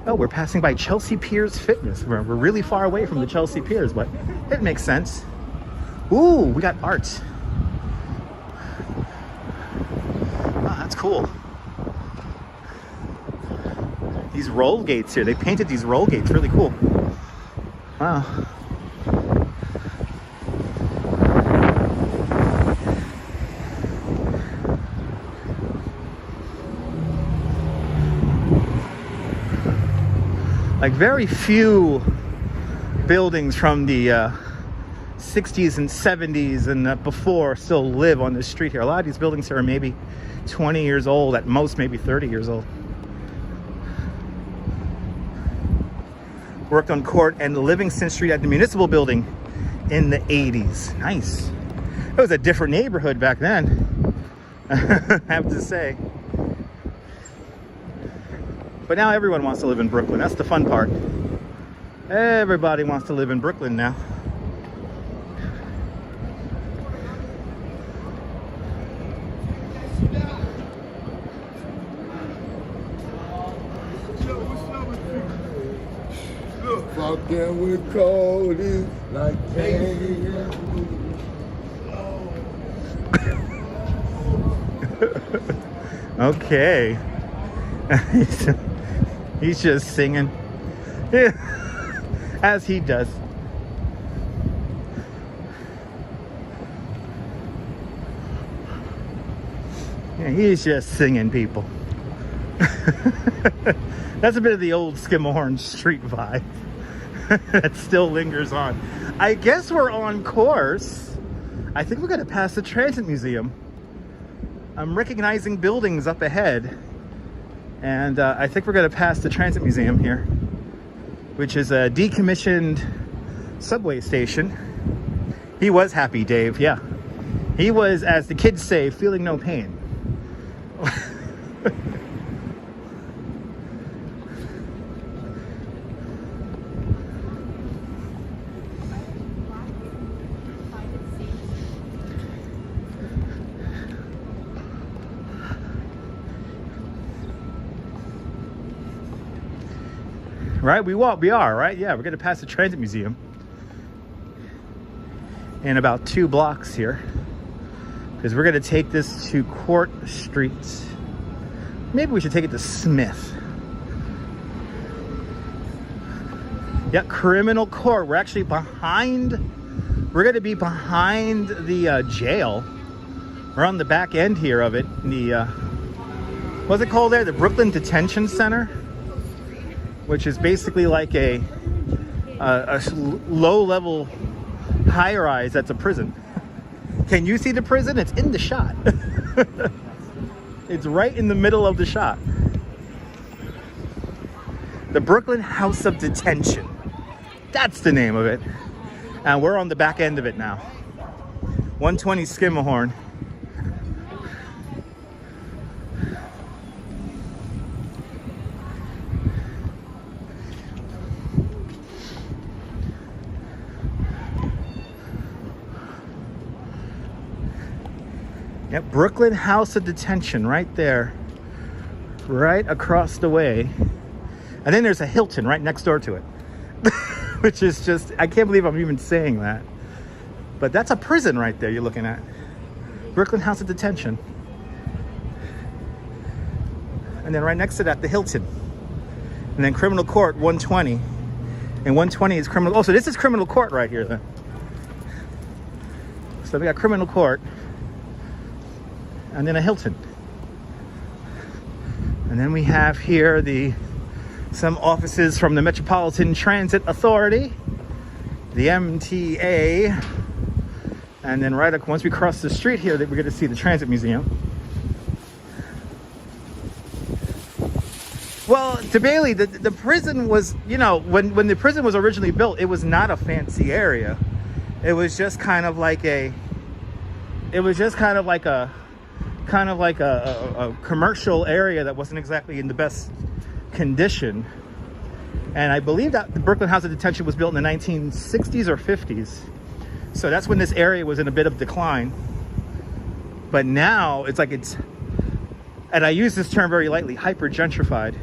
Oh, we're passing by Chelsea Piers Fitness. We're really far away from the Chelsea Piers, but it makes sense. Ooh, we got art. Wow, that's cool. These roll gates here, they painted these roll gates, really cool. Wow. Like very few buildings from the 60s and 70s and before still live on this street here. A lot of these buildings here are maybe 20 years old, at most maybe 30 years old. Worked on Court and Livingston Street at the Municipal Building in the 80s. Nice. It was a different neighborhood back then, I have to say. But now everyone wants to live in Brooklyn. That's the fun part. Everybody wants to live in Brooklyn now. Fucking with Cody like candy. Okay. He's just singing. Yeah. As he does. Yeah, he's just singing, people. That's a bit of the old Skimmelhorn Street vibe. That still lingers on. I guess we're on course. I think we're gonna pass the Transit Museum. I'm recognizing buildings up ahead. And I think we're gonna pass the Transit Museum here, which is a decommissioned subway station. He was happy, Dave, yeah. He was, as the kids say, feeling no pain. Right, we are, right? Yeah, we're gonna pass the Transit Museum in about 2 blocks here, because we're gonna take this to Court Street. Maybe we should take it to Smith. Yeah, Criminal Court. We're actually behind, we're gonna be behind the jail. We're on the back end here of it. The, what's it called there? The Brooklyn Detention Center, which is basically like a low-level high-rise that's a prison. Can you see the prison? It's in the shot. It's right in the middle of the shot. The Brooklyn House of Detention. That's the name of it. And we're on the back end of it now. 120 Skimmelhorn. Yep, Brooklyn House of Detention right there, right across the way. And then there's a Hilton right next door to it, which is just, I can't believe I'm even saying that. But that's a prison right there you're looking at. Brooklyn House of Detention. And then right next to that, the Hilton. And then Criminal Court, 120. And 120 is Criminal, oh, so this is Criminal Court right here then. So we got Criminal Court. and then a Hilton. And then we have here some offices from the Metropolitan Transit Authority, the MTA, and then once we cross the street here, we're going to see the Transit Museum. Well, to Bailey, the prison was, you know, when the prison was originally built, it was not a fancy area. It was just kind of like a commercial area that wasn't exactly in the best condition. And I believe that the Brooklyn House of Detention was built in the 1960s or 50s. So that's when this area was in a bit of decline. But now and I use this term very lightly, hyper gentrified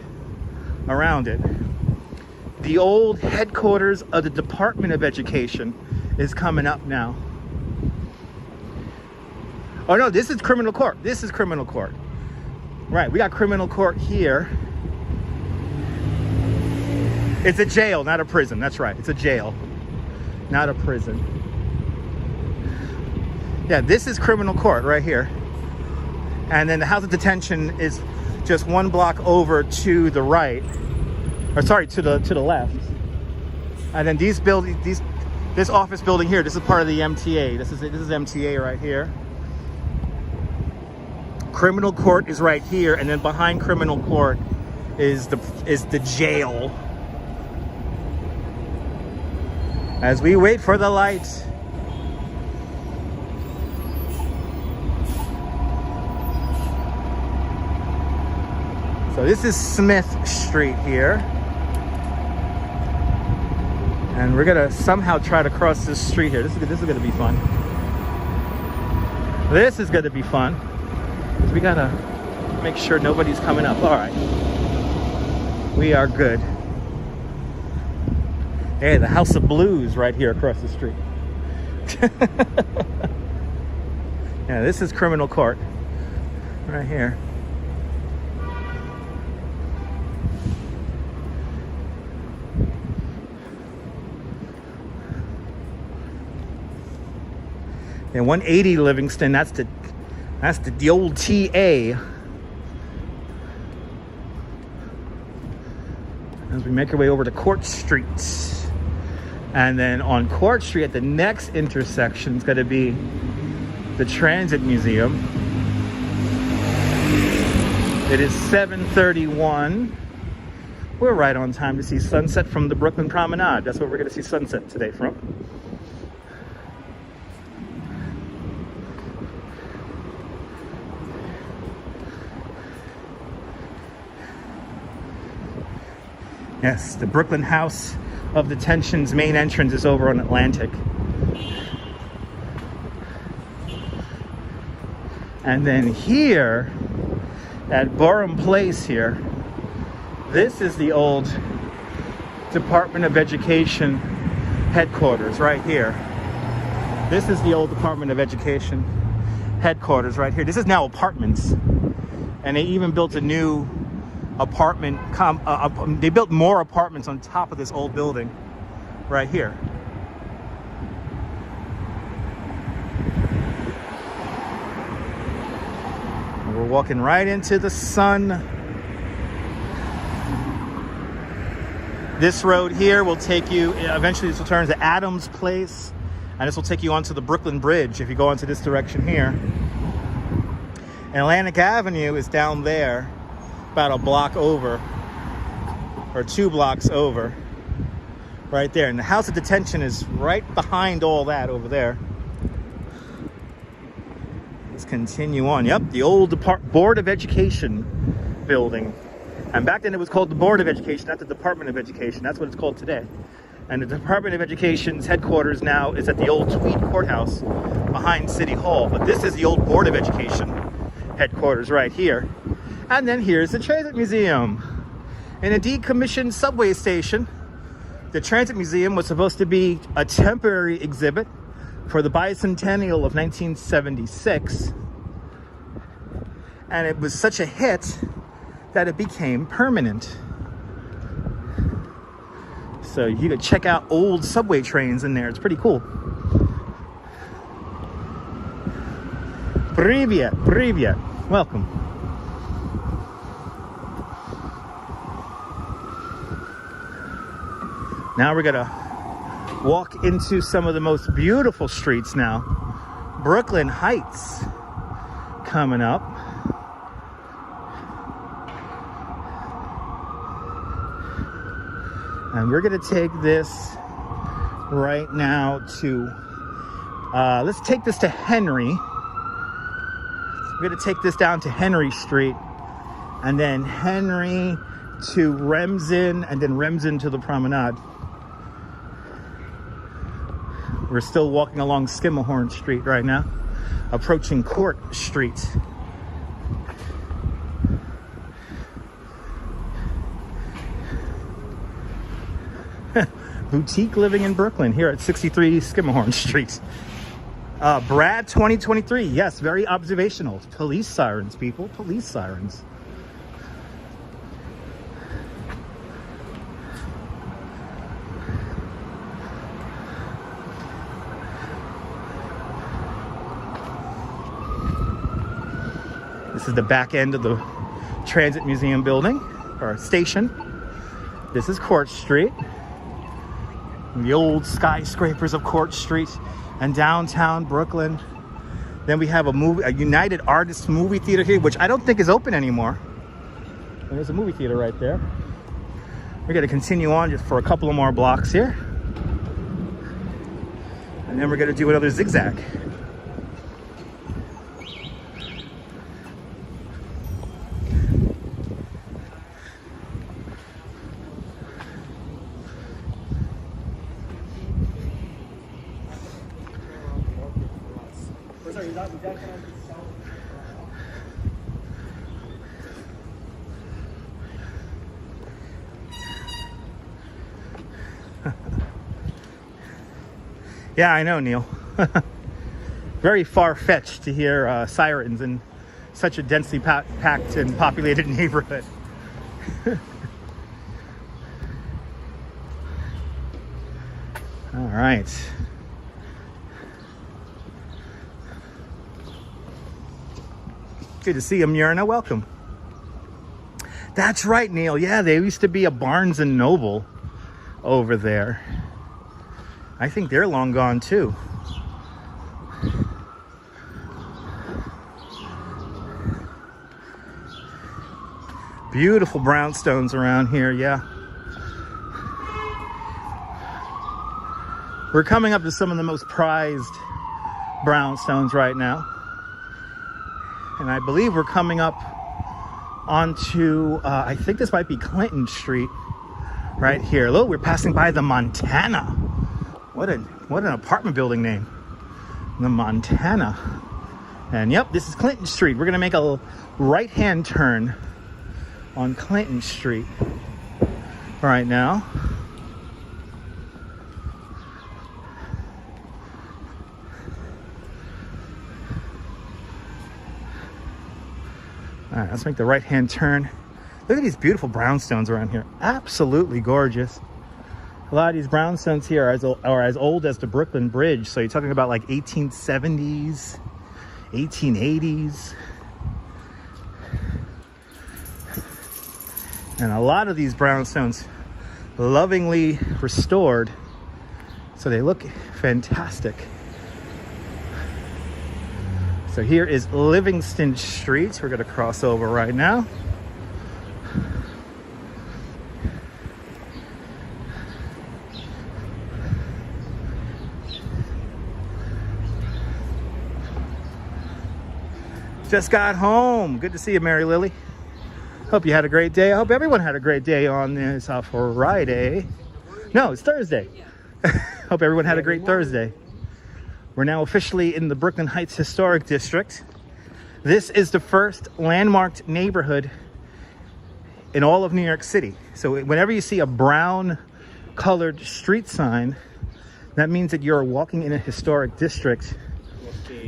around it. The old headquarters of the Department of Education is coming up now. Oh no, this is criminal court. This is criminal court. Right, we got criminal court here. It's a jail, not a prison. That's right, it's a jail, not a prison. Yeah, this is criminal court right here. And then the house of detention is just one block over to the right. Or sorry, to the left. And then this office building here, this is part of the MTA. This is MTA right here. Criminal court is right here, and then behind criminal court is the jail. As we wait for the light. So this is Smith Street here. And we're gonna somehow try to cross this street here. This is gonna be fun. This is gonna be fun. We gotta make sure nobody's coming up. All right, we are good. Hey, the House of Blues right here across the street. Yeah, this is criminal court right here. And 180 Livingston, that's the old TA. As we make our way over to Court Street. And then on Court Street at the next intersection is going to be the Transit Museum. It is 7:31. We're right on time to see sunset from the Brooklyn Promenade. That's where we're going to see sunset today from. Yes, the Brooklyn House of Detention's main entrance is over on Atlantic. And then here at Borum Place here, this is the old Department of Education headquarters right here. This is the old Department of Education headquarters right here. This is now apartments. And they even built a new apartment, they built more apartments on top of this old building right here. And we're walking right into the sun. This road here will take you, eventually this will turn to Adams Place, and this will take you onto the Brooklyn Bridge if you go into this direction here. And Atlantic Avenue is down there, about a block over, or 2 blocks over, right there. And the House of Detention is right behind all that over there. Let's continue on. Yep, the old Board of Education building. And back then it was called the Board of Education, not the Department of Education. That's what it's called today. And the Department of Education's headquarters now is at the old Tweed Courthouse behind City Hall. But this is the old Board of Education headquarters right here. And then here's the Transit Museum. In a decommissioned subway station, the Transit Museum was supposed to be a temporary exhibit for the bicentennial of 1976. And it was such a hit that it became permanent. So you could check out old subway trains in there. It's pretty cool. But Привет, привет. Welcome. Now we're gonna walk into some of the most beautiful streets now. Brooklyn Heights coming up. And we're gonna take this right now to, let's take this to Henry. We're gonna take this down to Henry Street, and then Henry to Remsen, and then Remsen to the Promenade. We're still walking along Skimmelhorn Street right now, approaching Court Street. Boutique living in Brooklyn here at 63 Skimmelhorn Street. Brad 2023, yes, very observational. Police sirens, people, police sirens. This is the back end of the Transit Museum building, or station. This is Court Street. The old skyscrapers of Court Street and downtown Brooklyn. Then we have a United Artists movie theater here, which I don't think is open anymore. And there's a movie theater right there. We're gonna continue on just for a couple of more blocks here. And then we're gonna do another zigzag. Yeah, I know, Neil. Very far-fetched to hear sirens in such a densely packed and populated neighborhood. All right. Good to see you, Myrna. Welcome. That's right, Neil. Yeah, there used to be a Barnes and Noble over there. I think they're long gone too. Beautiful brownstones around here, yeah. We're coming up to some of the most prized brownstones right now. And I believe we're coming up onto, I think this might be Clinton Street right here. Look, we're passing by the Montana. What an apartment building name. The Montana. And yep, this is Clinton Street. We're gonna make a right-hand turn on Clinton Street right now. All right, let's make the right-hand turn. Look at these beautiful brownstones around here. Absolutely gorgeous. A lot of these brownstones here are as old as the Brooklyn Bridge. So you're talking about like 1870s, 1880s. And a lot of these brownstones lovingly restored. So they look fantastic. So here is Livingston Street. We're gonna cross over right now. Just got home. Good to see you, Mary Lily. Hope you had a great day. I hope everyone had a great day on this Friday. No, it's Thursday. Hope everyone had a great Thursday. We're now officially in the Brooklyn Heights Historic District. This is the first landmarked neighborhood in all of New York City. So whenever you see a brown colored street sign, that means that you're walking in a historic district.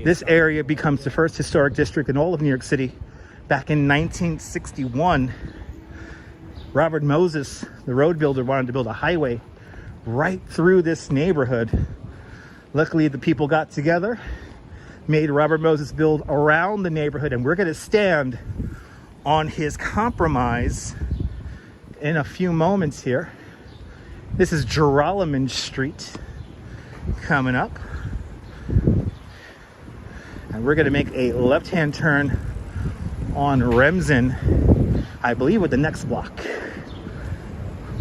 This area becomes the first historic district in all of New York City. Back in 1961, Robert Moses, the road builder, wanted to build a highway right through this neighborhood. Luckily, the people got together, made Robert Moses build around the neighborhood, and we're going to stand on his compromise in a few moments here. This is Gerolman Street coming up, and we're going to make a left-hand turn on Remsen, I believe, with the next block.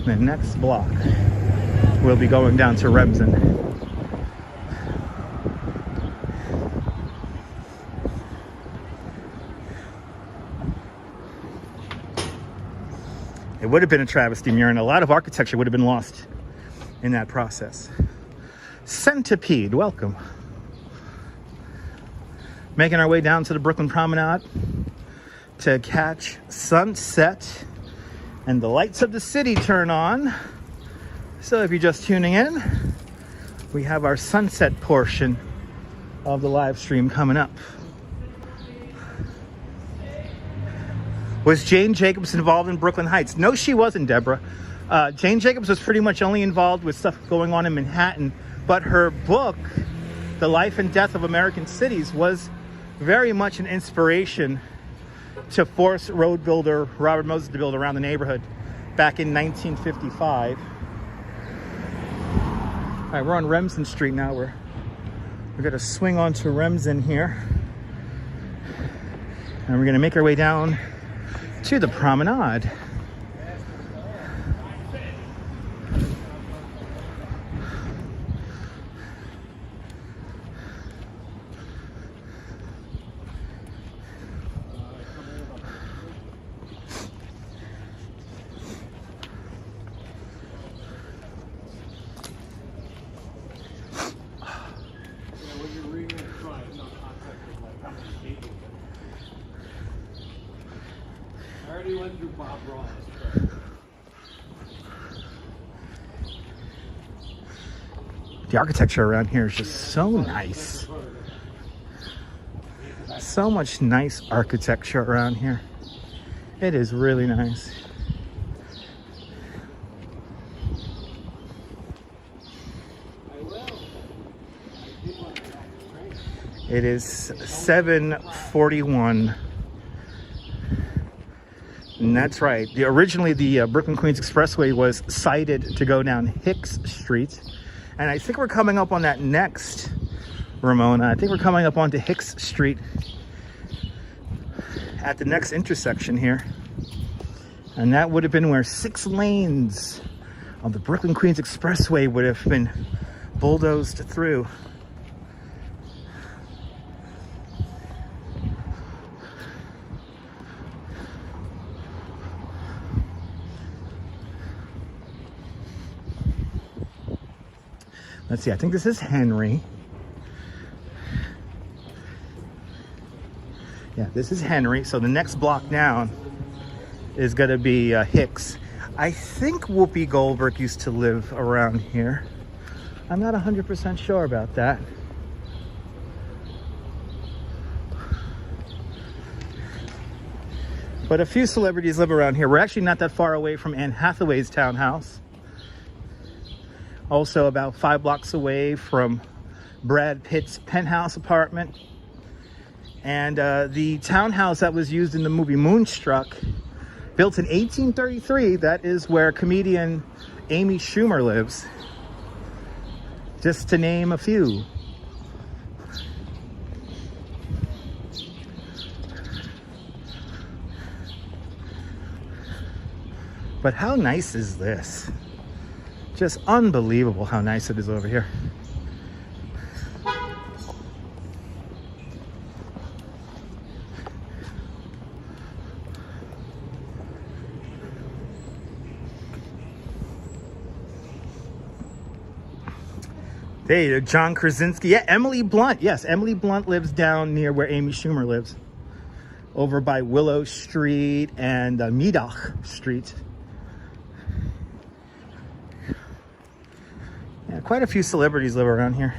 The next block we'll be going down to Remsen. It would have been a travesty, Murin. A lot of architecture would have been lost in that process. Centipede, welcome. Making our way down to the Brooklyn Promenade to catch sunset, and the lights of the city turn on. So if you're just tuning in, we have our sunset portion of the live stream coming up. Was Jane Jacobs involved in Brooklyn Heights? No, she wasn't, Deborah. Jane Jacobs was pretty much only involved with stuff going on in Manhattan, but her book, The Life and Death of American Cities, was very much an inspiration to force road builder Robert Moses to build around the neighborhood back in 1955. All right, we're on Remsen Street now. We're going to swing onto Remsen here, and we're going to make our way down to the Promenade. The architecture around here is just so nice. So much nice architecture around here. It is really nice. It is 7:41. And that's right. Originally, the Brooklyn Queens Expressway was sited to go down Hicks Street. And I think we're coming up on that next, Ramona. I think we're coming up onto Hicks Street at the next intersection here. And that would have been where 6 lanes of the Brooklyn Queens Expressway would have been bulldozed through. Let's see, I think this is Henry. Yeah, this is Henry. So the next block down is going to be Hicks. I think Whoopi Goldberg used to live around here. I'm not 100% sure about that. But a few celebrities live around here. We're actually not that far away from Anne Hathaway's townhouse. Also about 5 blocks away from Brad Pitt's penthouse apartment. And the townhouse that was used in the movie Moonstruck, built in 1833, that is where comedian Amy Schumer lives. Just to name a few. But how nice is this? Just unbelievable how nice it is over here. There you go, John Krasinski. Yeah, Emily Blunt. Yes, Emily Blunt lives down near where Amy Schumer lives. Over by Willow Street and Meadoch Street. Yeah, quite a few celebrities live around here.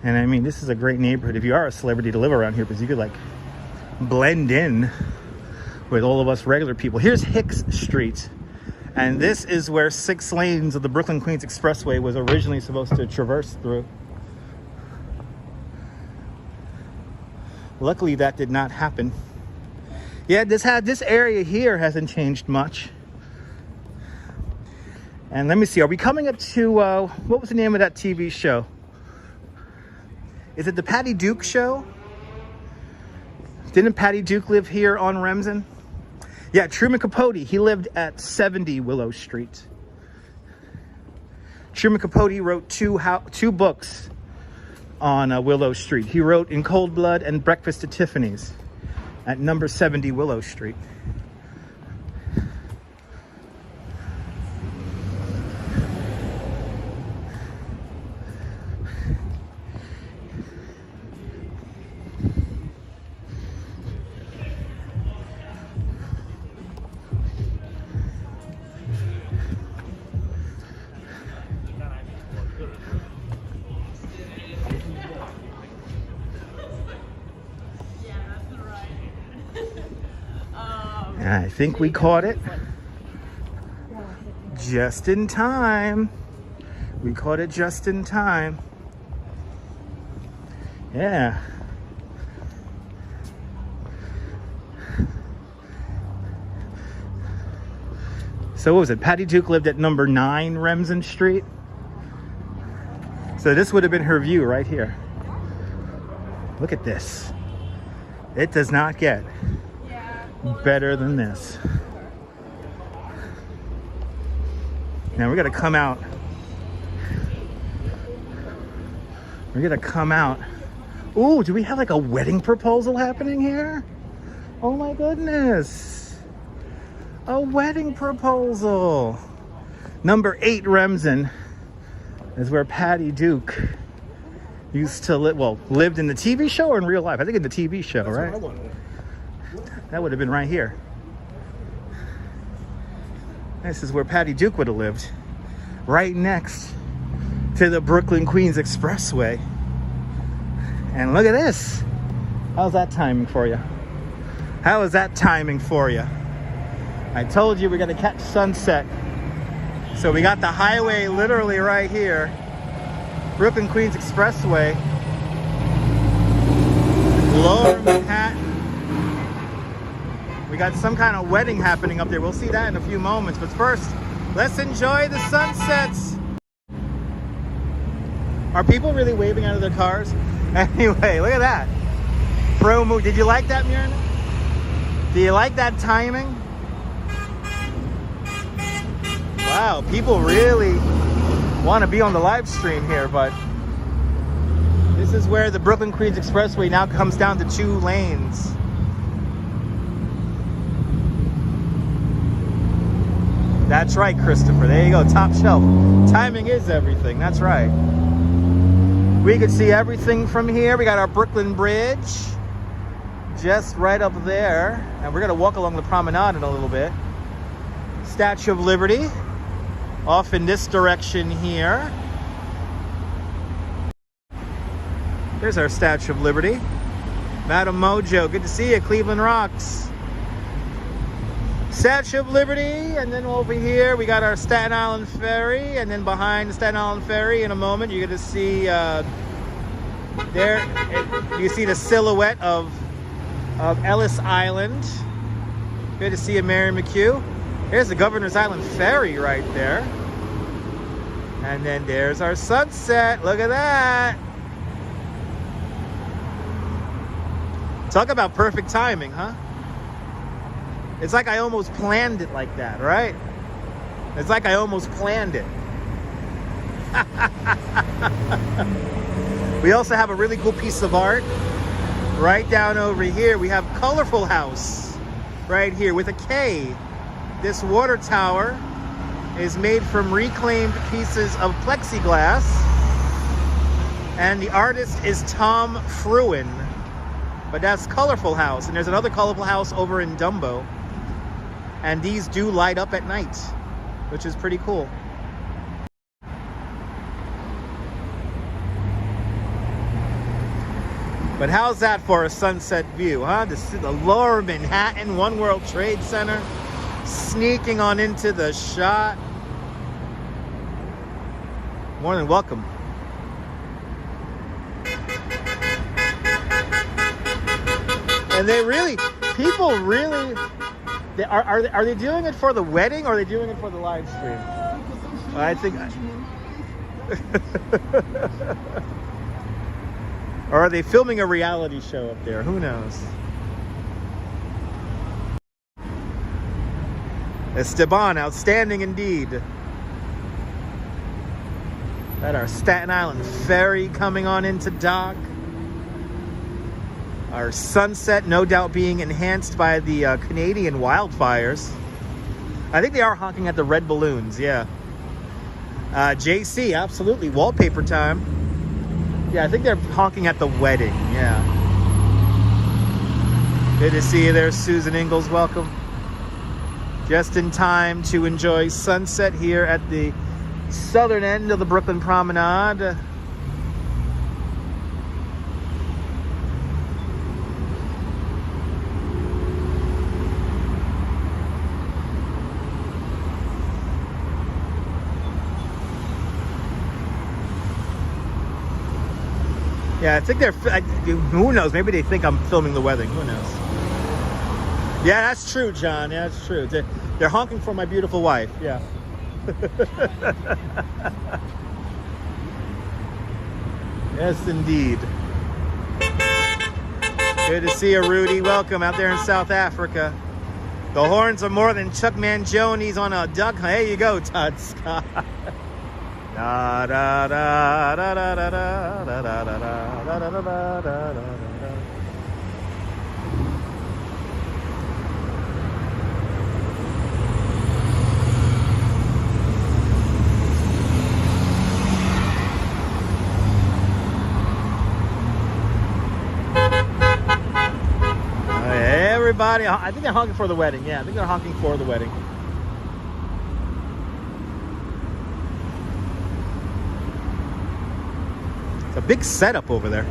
And I mean, this is a great neighborhood if you are a celebrity to live around here, because you could like blend in with all of us regular people. Here's Hicks Street. And this is where 6 lanes of the Brooklyn Queens Expressway was originally supposed to traverse through. Luckily, that did not happen. Yeah, this area here hasn't changed much. And let me see, are we coming up to, what was the name of that TV show? Is it the Patty Duke show? Didn't Patty Duke live here on Remsen? Yeah, Truman Capote, he lived at 70 Willow Street. Truman Capote wrote two books on Willow Street. He wrote In Cold Blood and Breakfast at Tiffany's at number 70 Willow Street. I think we caught it just in time. We caught it just in time. Yeah. So what was it? Patty Duke lived at number 9 Remsen Street. So this would have been her view right here. Look at this. It does not get better than this. Now we gotta come out. We're gonna come out. Ooh, do we have like a wedding proposal happening here? Oh my goodness. A wedding proposal. Number 8 Remsen is where Patty Duke used to live. Well, lived in the TV show or in real life? I think in the TV show, right? That would have been right here. This is where Patty Duke would have lived. Right next to the Brooklyn Queens Expressway. And look at this. How's that timing for you? How is that timing for you? I told you we're gonna catch sunset. So we got the highway literally right here. Brooklyn Queens Expressway. Lower Manhattan. We got some kind of wedding happening up there. We'll see that in a few moments. But first, let's enjoy the sunsets. Are people really waving out of their cars? Anyway, look at that. Pro move. Did you like that, Myrna? Do you like that timing? Wow, people really want to be on the live stream here, but this is where the Brooklyn Queens Expressway now comes down to 2 lanes. That's right, Christopher. There you go, top shelf. Timing is everything, that's right. We can see everything from here. We got our Brooklyn Bridge just right up there. And we're gonna walk along the Promenade in a little bit. Statue of Liberty off in this direction here. There's our Statue of Liberty. Madam Mojo, good to see you, Cleveland Rocks. Statue of Liberty, and then over here we got our Staten Island Ferry, and then behind the Staten Island Ferry in a moment you're going to see you see the silhouette of Ellis Island. Good to see you, Mary McHugh. Here's the Governor's Island Ferry right there. And then there's our sunset. Look at that. Talk about perfect timing, huh? It's like I almost planned it like that, right? It's like I almost planned it. We also have a really cool piece of art right down over here. We have Colorful House right here with a K. This water tower is made from reclaimed pieces of plexiglass, and the artist is Tom Fruin. But that's Colorful House, and there's another Colorful House over in Dumbo. And these do light up at night, which is pretty cool. But how's that for a sunset view, huh? This is the Lower Manhattan One World Trade Center. sneaking on into the shot. More than welcome. And they really, people really, are they doing it for the wedding or are they doing it for the live stream? I think. Or are they filming a reality show up there? Who knows? Esteban, outstanding indeed. Got our Staten Island ferry coming on into dock. Our sunset, no doubt being enhanced by the Canadian wildfires. I think they are honking at the red balloons, yeah. JC, absolutely, wallpaper time. Yeah, I think they're honking at the wedding, yeah. Good to see you there, Susan Ingalls, welcome. Just in time to enjoy sunset here at the southern end of the Brooklyn Promenade. Yeah, I think they're, who knows, maybe they think I'm filming the wedding, who knows. Yeah, that's true, John, yeah, that's true. They're honking for my beautiful wife, yeah. Yes, indeed. Good to see you, Rudy. Welcome out there in South Africa. The horns are more than Chuck Mangioni's on a duck. There you go, Todd Scott. Da da da da da da da da da da da da da da da. Everybody, I think they're honking for the wedding. Yeah, I think they're honking for the wedding. It's a big setup over there.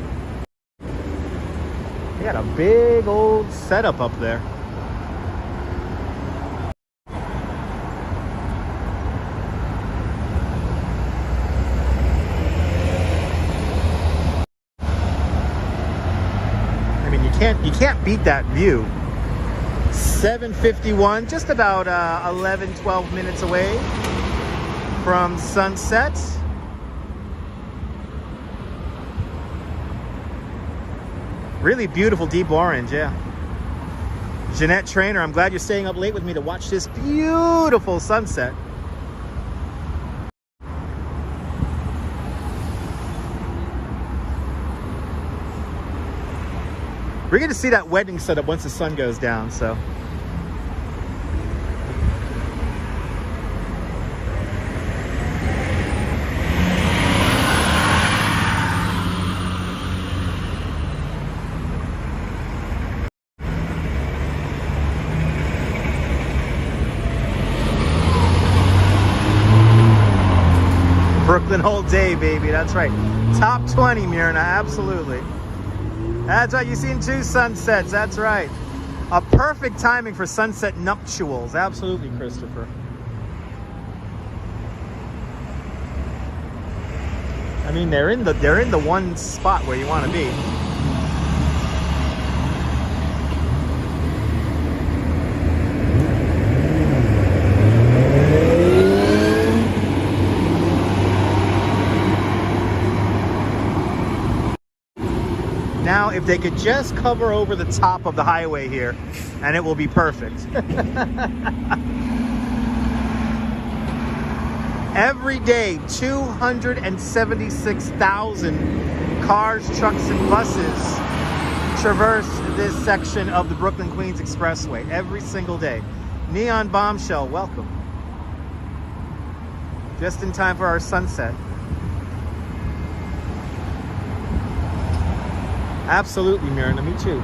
They got a big old setup up there. I mean, you can't beat that view. 7:51, just about 11-12 minutes away from sunset. Really beautiful deep orange, yeah. Jeanette Trainer, I'm glad you're staying up late with me to watch this beautiful sunset. We're going to see that wedding setup once the sun goes down, so. Brooklyn whole day, baby, that's right. Top 20, Myrna, absolutely. That's right, you've seen 2 sunsets, that's right. A perfect timing for sunset nuptials, absolutely, Christopher. I mean, they're in the one spot where you want to be. Now, if they could just cover over the top of the highway here, and it will be perfect. Every day, 276,000 cars, trucks, and buses traverse this section of the Brooklyn-Queens Expressway every single day. Neon Bombshell, welcome. Just in time for our sunset. Absolutely, Myrna, me too.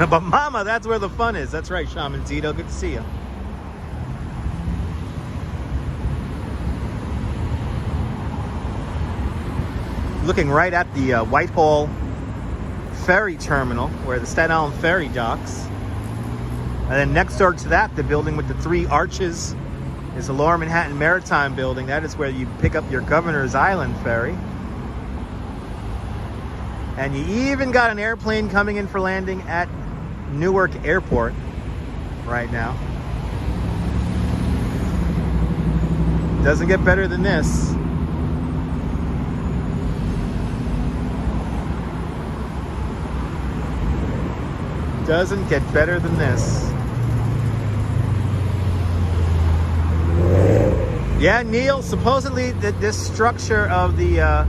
But mama, that's where the fun is. That's right, Shaman Zito. Good to see you. looking right at the Whitehall ferry terminal where the Staten Island ferry docks. And then next door to that, the building with the 3 arches is the Lower Manhattan Maritime Building. That is where you pick up your Governor's Island ferry. And you even got an airplane coming in for landing at Newark Airport right now. Doesn't get better than this. Doesn't get better than this. Yeah, Neil, supposedly this structure of the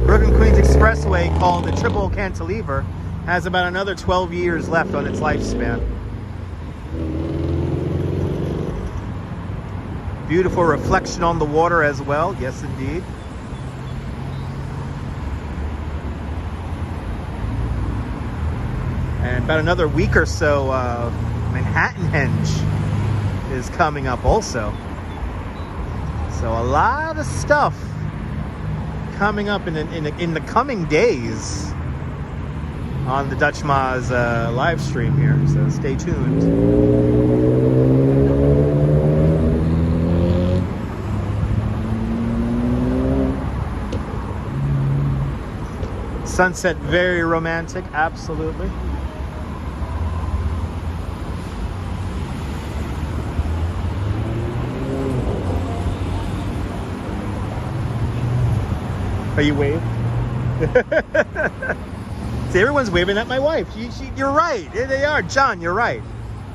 Brooklyn Queens Expressway called the Triple Cantilever has about another 12 years left on its lifespan. Beautiful reflection on the water as well. Yes, indeed. And about another week or so, Manhattanhenge is coming up also. So a lot of stuff coming up in the coming days on the Dutch Ma's live stream here. So stay tuned. Sunset, very romantic, absolutely. Are you wave? See, everyone's waving at my wife. You're right. They are. John, you're right.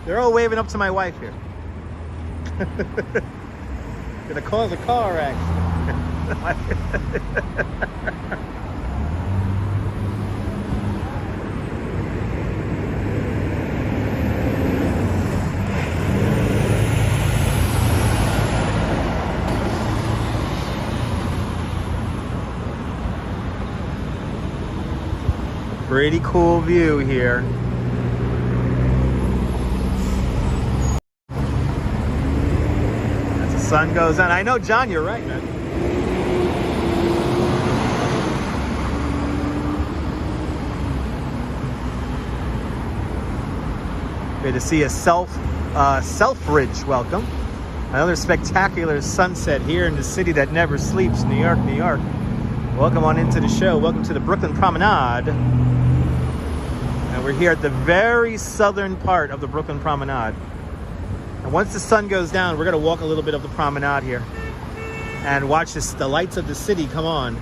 They're all waving up to my wife here. Gonna cause a car accident. Pretty cool view here. As the sun goes down. I know, John, you're right, man. Good to see a Selfridge welcome. Another spectacular sunset here in the city that never sleeps, New York, New York. Welcome on into the show. Welcome to the Brooklyn Promenade. And we're here at the very southern part of the Brooklyn Promenade. And once the sun goes down, we're going to walk a little bit of the promenade here and watch the lights of the city come on.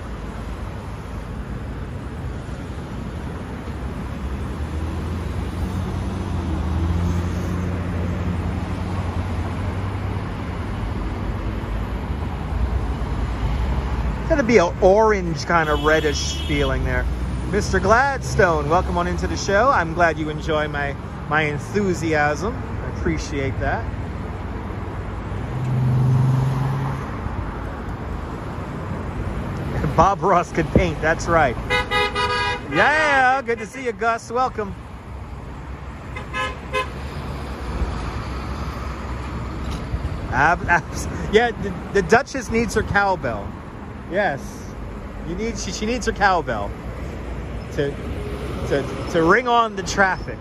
It's going to be an orange kind of reddish feeling there. Mr. Gladstone, welcome on into the show. I'm glad you enjoy my enthusiasm. I appreciate that. Bob Ross could paint, that's right. Yeah, good to see you, Gus. Welcome. Yeah, the Duchess needs her cowbell. Yes, she needs her cowbell to ring on the traffic.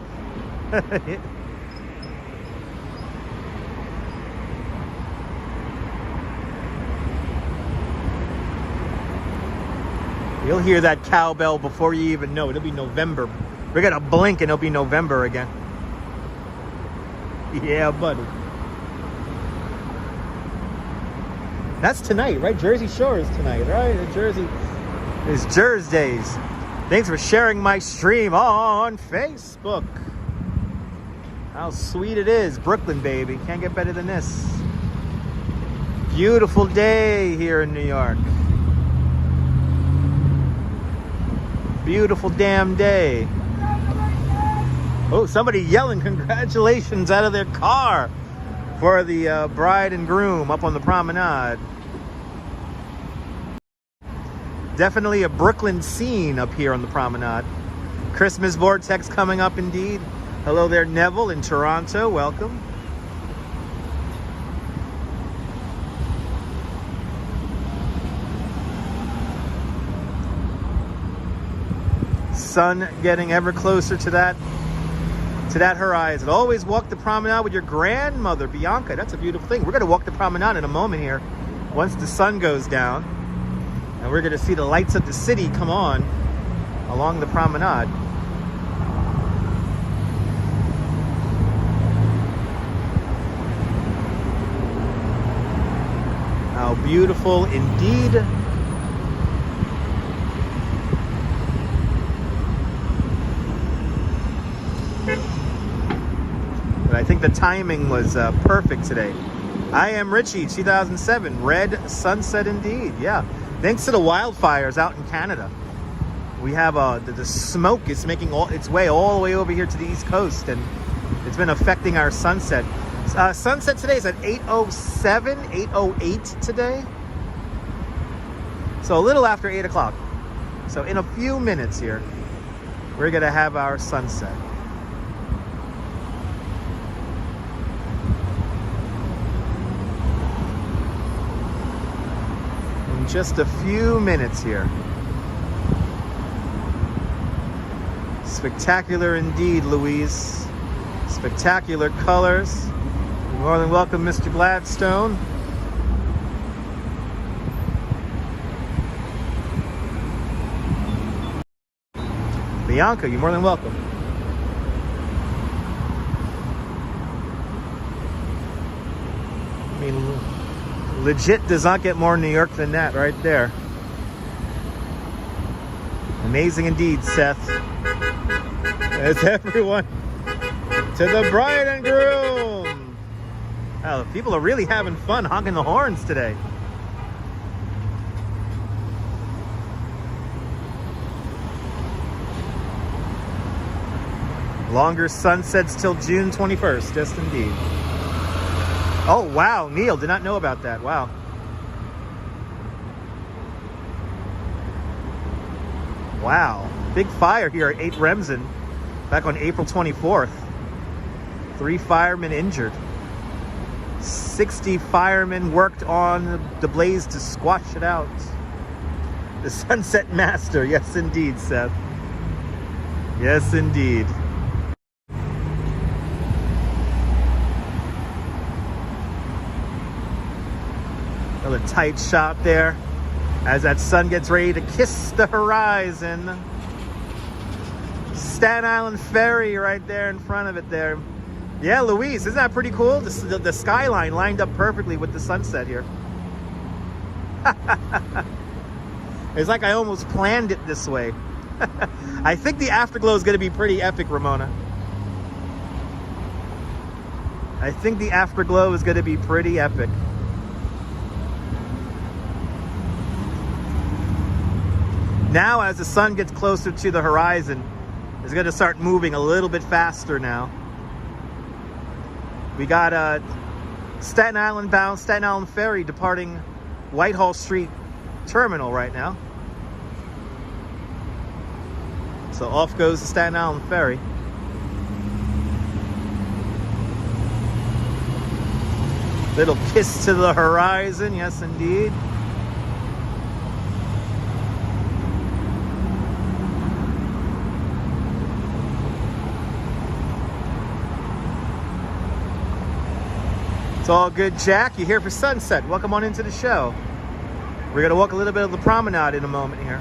You'll hear that cowbell before you even know it. It'll be November. We're gonna blink and it'll be November again. Yeah, buddy. That's tonight, right? Jersey Shore is tonight, right? Jersey is Jersey's. Thanks for sharing my stream on Facebook. How sweet it is. Brooklyn, baby. Can't get better than this. Beautiful day here in New York. Beautiful damn day. Oh, somebody yelling congratulations out of their car for the bride and groom up on the promenade. Definitely a Brooklyn scene up here on the promenade. Christmas vortex coming up indeed. Hello there, Neville in Toronto. Welcome. sun getting ever closer to that horizon. Always walk the promenade with your grandmother, Bianca. That's a beautiful thing. We're going to walk the promenade in a moment here once the sun goes down. And we're going to see the lights of the city come on along the promenade. How beautiful indeed. But I think the timing was perfect today. I am Richie, 2007, red sunset indeed. Yeah, thanks to the wildfires out in Canada. We have the smoke is making its way all the way over here to the East Coast, and it's been affecting our sunset. Sunset today is at 8:07, 8:08 today. So a little after 8 o'clock. So in a few minutes here, we're gonna have our sunset. In just a few minutes here. Spectacular indeed, Louise. Spectacular colors. You're more than welcome, Mr. Gladstone. Bianca, you're more than welcome. I mean, legit does not get more New York than that right there. Amazing indeed, Seth. As everyone to the bride and groom. Oh, people are really having fun honking the horns today. Longer sunsets till June 21st, yes indeed. Oh wow, Neil, did not know about that. Wow. Wow, big fire here at 8 Remsen back on April 24th. 3 firemen injured. 60 firemen worked on the blaze to squash it out. The Sunset Master, yes indeed, Seth. Yes indeed. Another tight shot there as that sun gets ready to kiss the horizon. Staten Island Ferry right there in front of it there. Yeah, Louise, isn't that pretty cool? The skyline lined up perfectly with the sunset here. It's like I almost planned it this way. I think the afterglow is going to be pretty epic, Ramona. I think the afterglow is going to be pretty epic. Now, as the sun gets closer to the horizon, it's going to start moving a little bit faster now. We got Staten Island bound Staten Island Ferry departing Whitehall Street Terminal right now. So off goes the Staten Island Ferry. Little kiss to the horizon, yes indeed. It's all good, Jack. You're here for sunset. Welcome on into the show. We're going to walk a little bit of the promenade in a moment here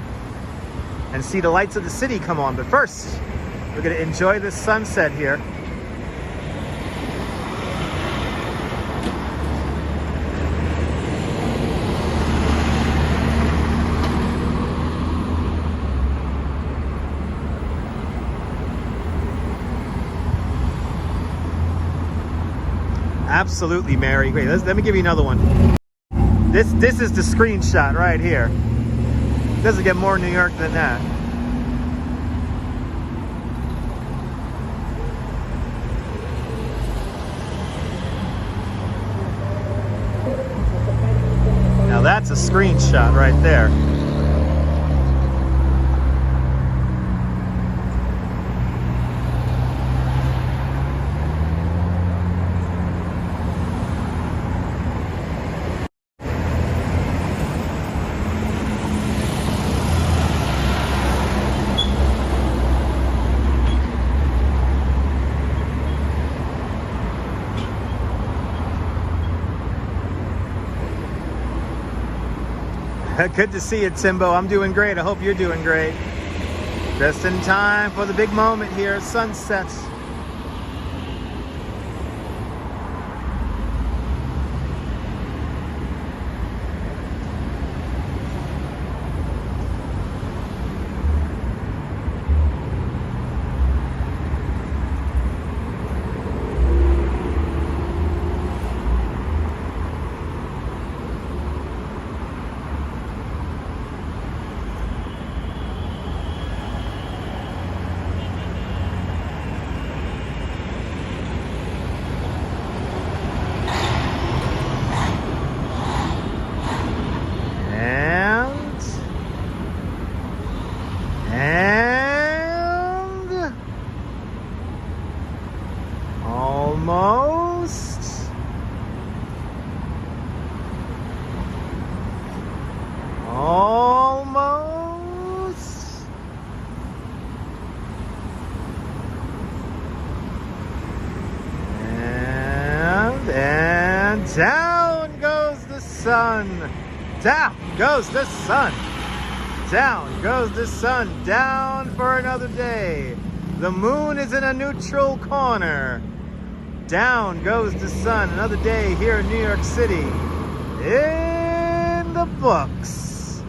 and see the lights of the city come on. But first, we're going to enjoy this sunset here. Absolutely, Mary. Wait, let me give you another one. This is the screenshot right here. Doesn't get more New York than that. Now that's a screenshot right there. Good to see you, Timbo. I'm doing great. I hope you're doing great. Just in time for the big moment here, sunset. Almost. And down goes the sun. Down goes the sun. Down goes the sun. Down for another day. The moon is in a neutral corner. Down goes the sun. Another day here in New York City. In the books.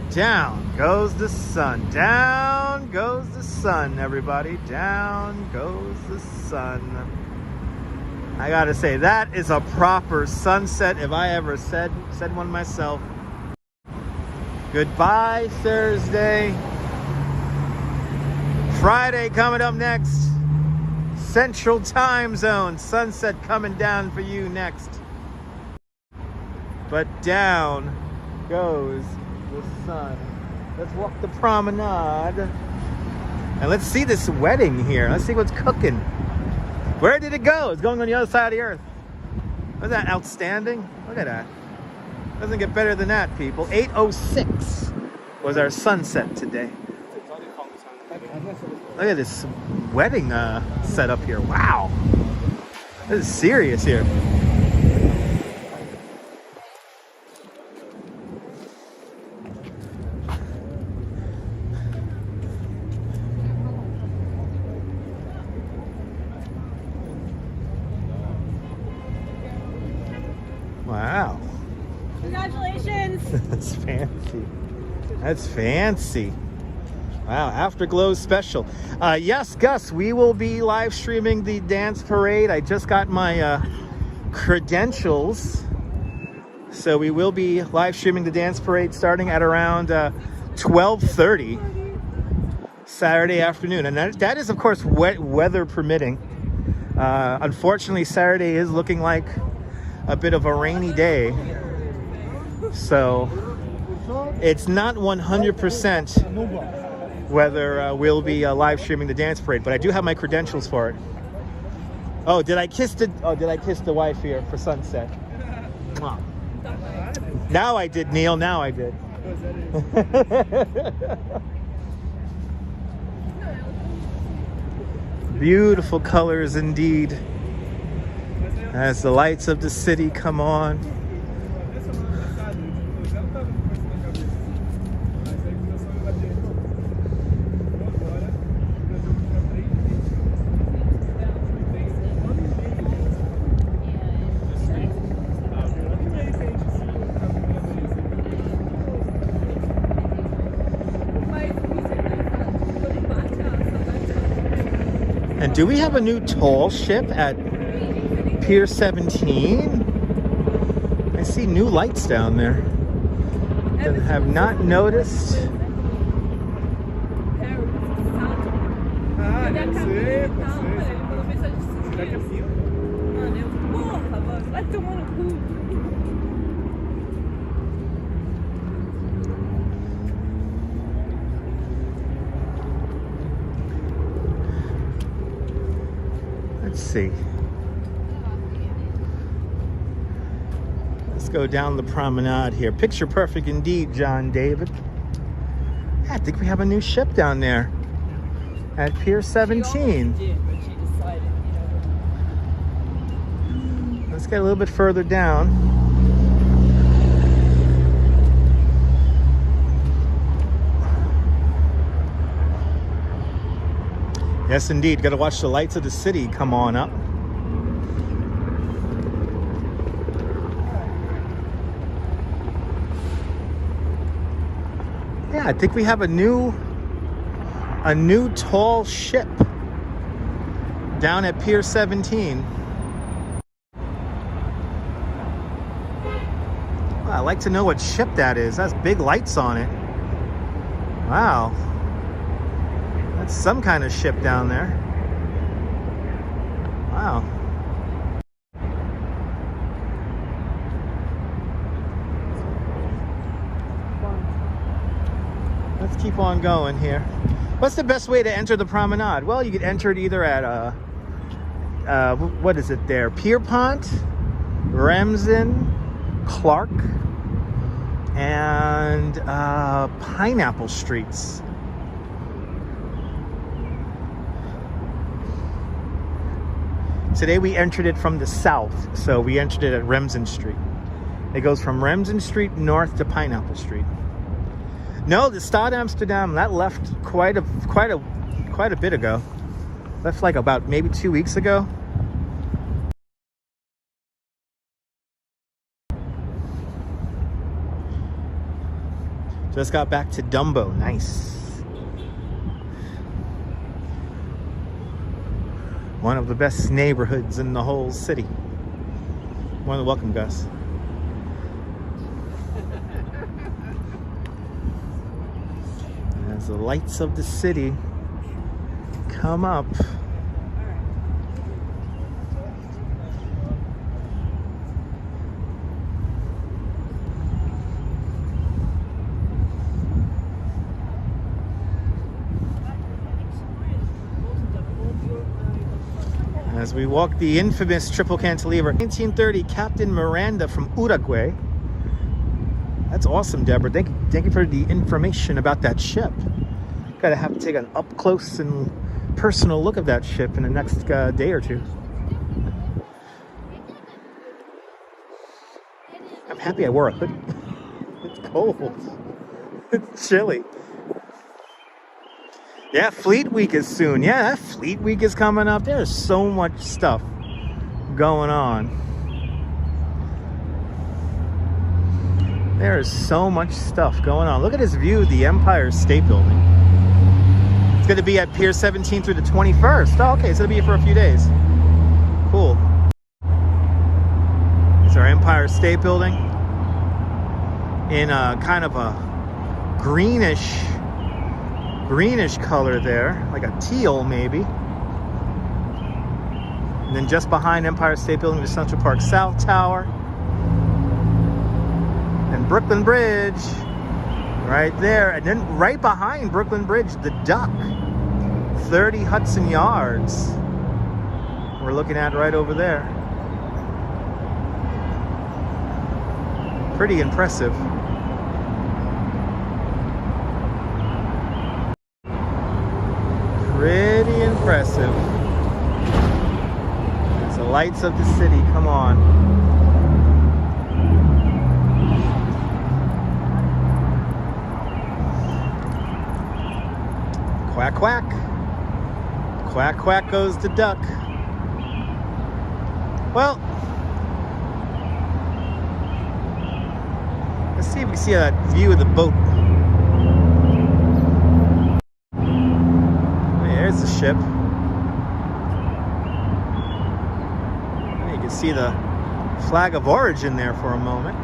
Down goes the sun. Down goes the sun, everybody. Down goes the sun. I gotta say, that is a proper sunset if I ever said one myself. Goodbye, Thursday. Friday coming up next. Central Time Zone. Sunset coming down for you next. But down goes the sun. Let's walk the promenade. And let's see this wedding here. Let's see what's cooking. Where did it go? It's going on the other side of the earth. Wasn't that outstanding? Look at that. Doesn't get better than that, people. 8:06 was our sunset today. Look at this wedding setup here. Wow. This is serious here. Wow. Congratulations. That's fancy. That's fancy. Wow, Afterglow special. Yes, Gus, we will be live streaming the dance parade. I just got my credentials. So we will be live streaming the dance parade starting at around 12:30 Saturday afternoon. And that is, of course, weather permitting. Unfortunately, Saturday is looking like a bit of a rainy day. So it's not 100% whether we'll be live streaming the dance parade, but I do have my credentials for it. Oh, did I kiss the wife here for sunset? Mwah. Now I did, Neil. Now I did. Beautiful colors indeed, as the lights of the city come on. And do we have a new tall ship at Pier 17? I see new lights down there that I have not noticed. Let's see. Let's go down the promenade here. Picture perfect indeed, John David. I think we have a new ship down there at Pier 17. Let's get a little bit further down. Yes, indeed. Got to watch the lights of the city come on up. Yeah, I think we have a new tall ship down at Pier 17. Well, I'd like to know what ship that is. That's big lights on it. Wow. That's some kind of ship down there. Wow. Let's keep on going here. What's the best way to enter the promenade? Well, you could enter it either at what is it there? Pierpont, Ramsden, Clark, and Pineapple Streets. Today we entered it from the south, so we entered it at Remsen Street. It goes from Remsen Street north to Pineapple Street. No, the Stad Amsterdam, that left quite a bit ago. Left like about maybe 2 weeks ago. Just got back to Dumbo. Nice. One of the best neighborhoods in the whole city. Welcome, Gus. As the lights of the city come up. As we walk the infamous triple cantilever. 1930, Captain Miranda from Uruguay. That's awesome, Deborah. Thank you for the information about that ship. Gotta have to take an up close and personal look of that ship in the next day or two. I'm happy I wore a hoodie. It's cold. It's chilly. Yeah, Fleet Week is soon. Yeah, Fleet Week is coming up. There's so much stuff going on. There is so much stuff going on. Look at this view of the Empire State Building. It's going to be at Pier 17 through the 21st. Oh, okay, so it'll be here for a few days. Cool. It's our Empire State Building in a kind of a greenish color there, like a teal maybe. And then just behind Empire State Building, the Central Park South Tower. And Brooklyn Bridge right there. And then right behind Brooklyn Bridge, the Duck. 30 Hudson Yards. We're looking at right over there. Pretty impressive. Pretty impressive. It's the lights of the city. Come on. Quack, quack. Quack, quack goes the duck. Well, let's see if we see a view of the boat. There's the ship. And you can see the flag of origin there for a moment.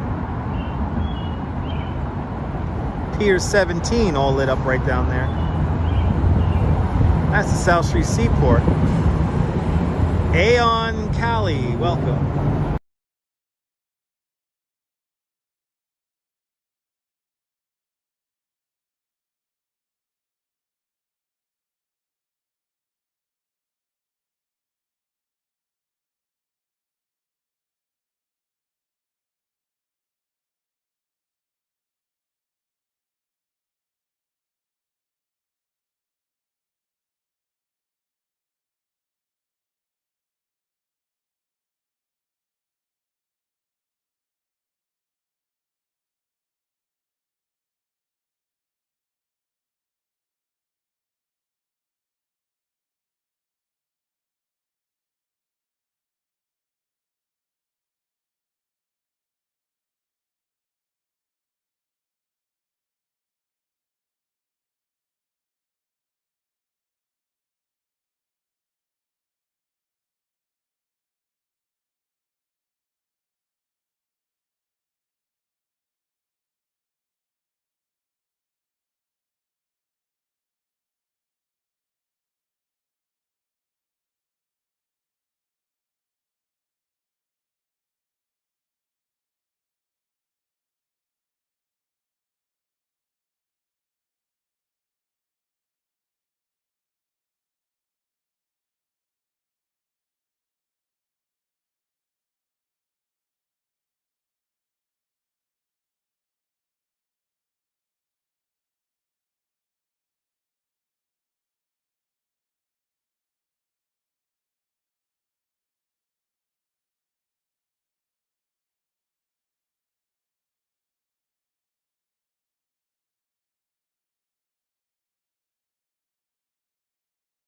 Pier 17 all lit up right down there. That's the South Street Seaport. Aeon Cali, welcome.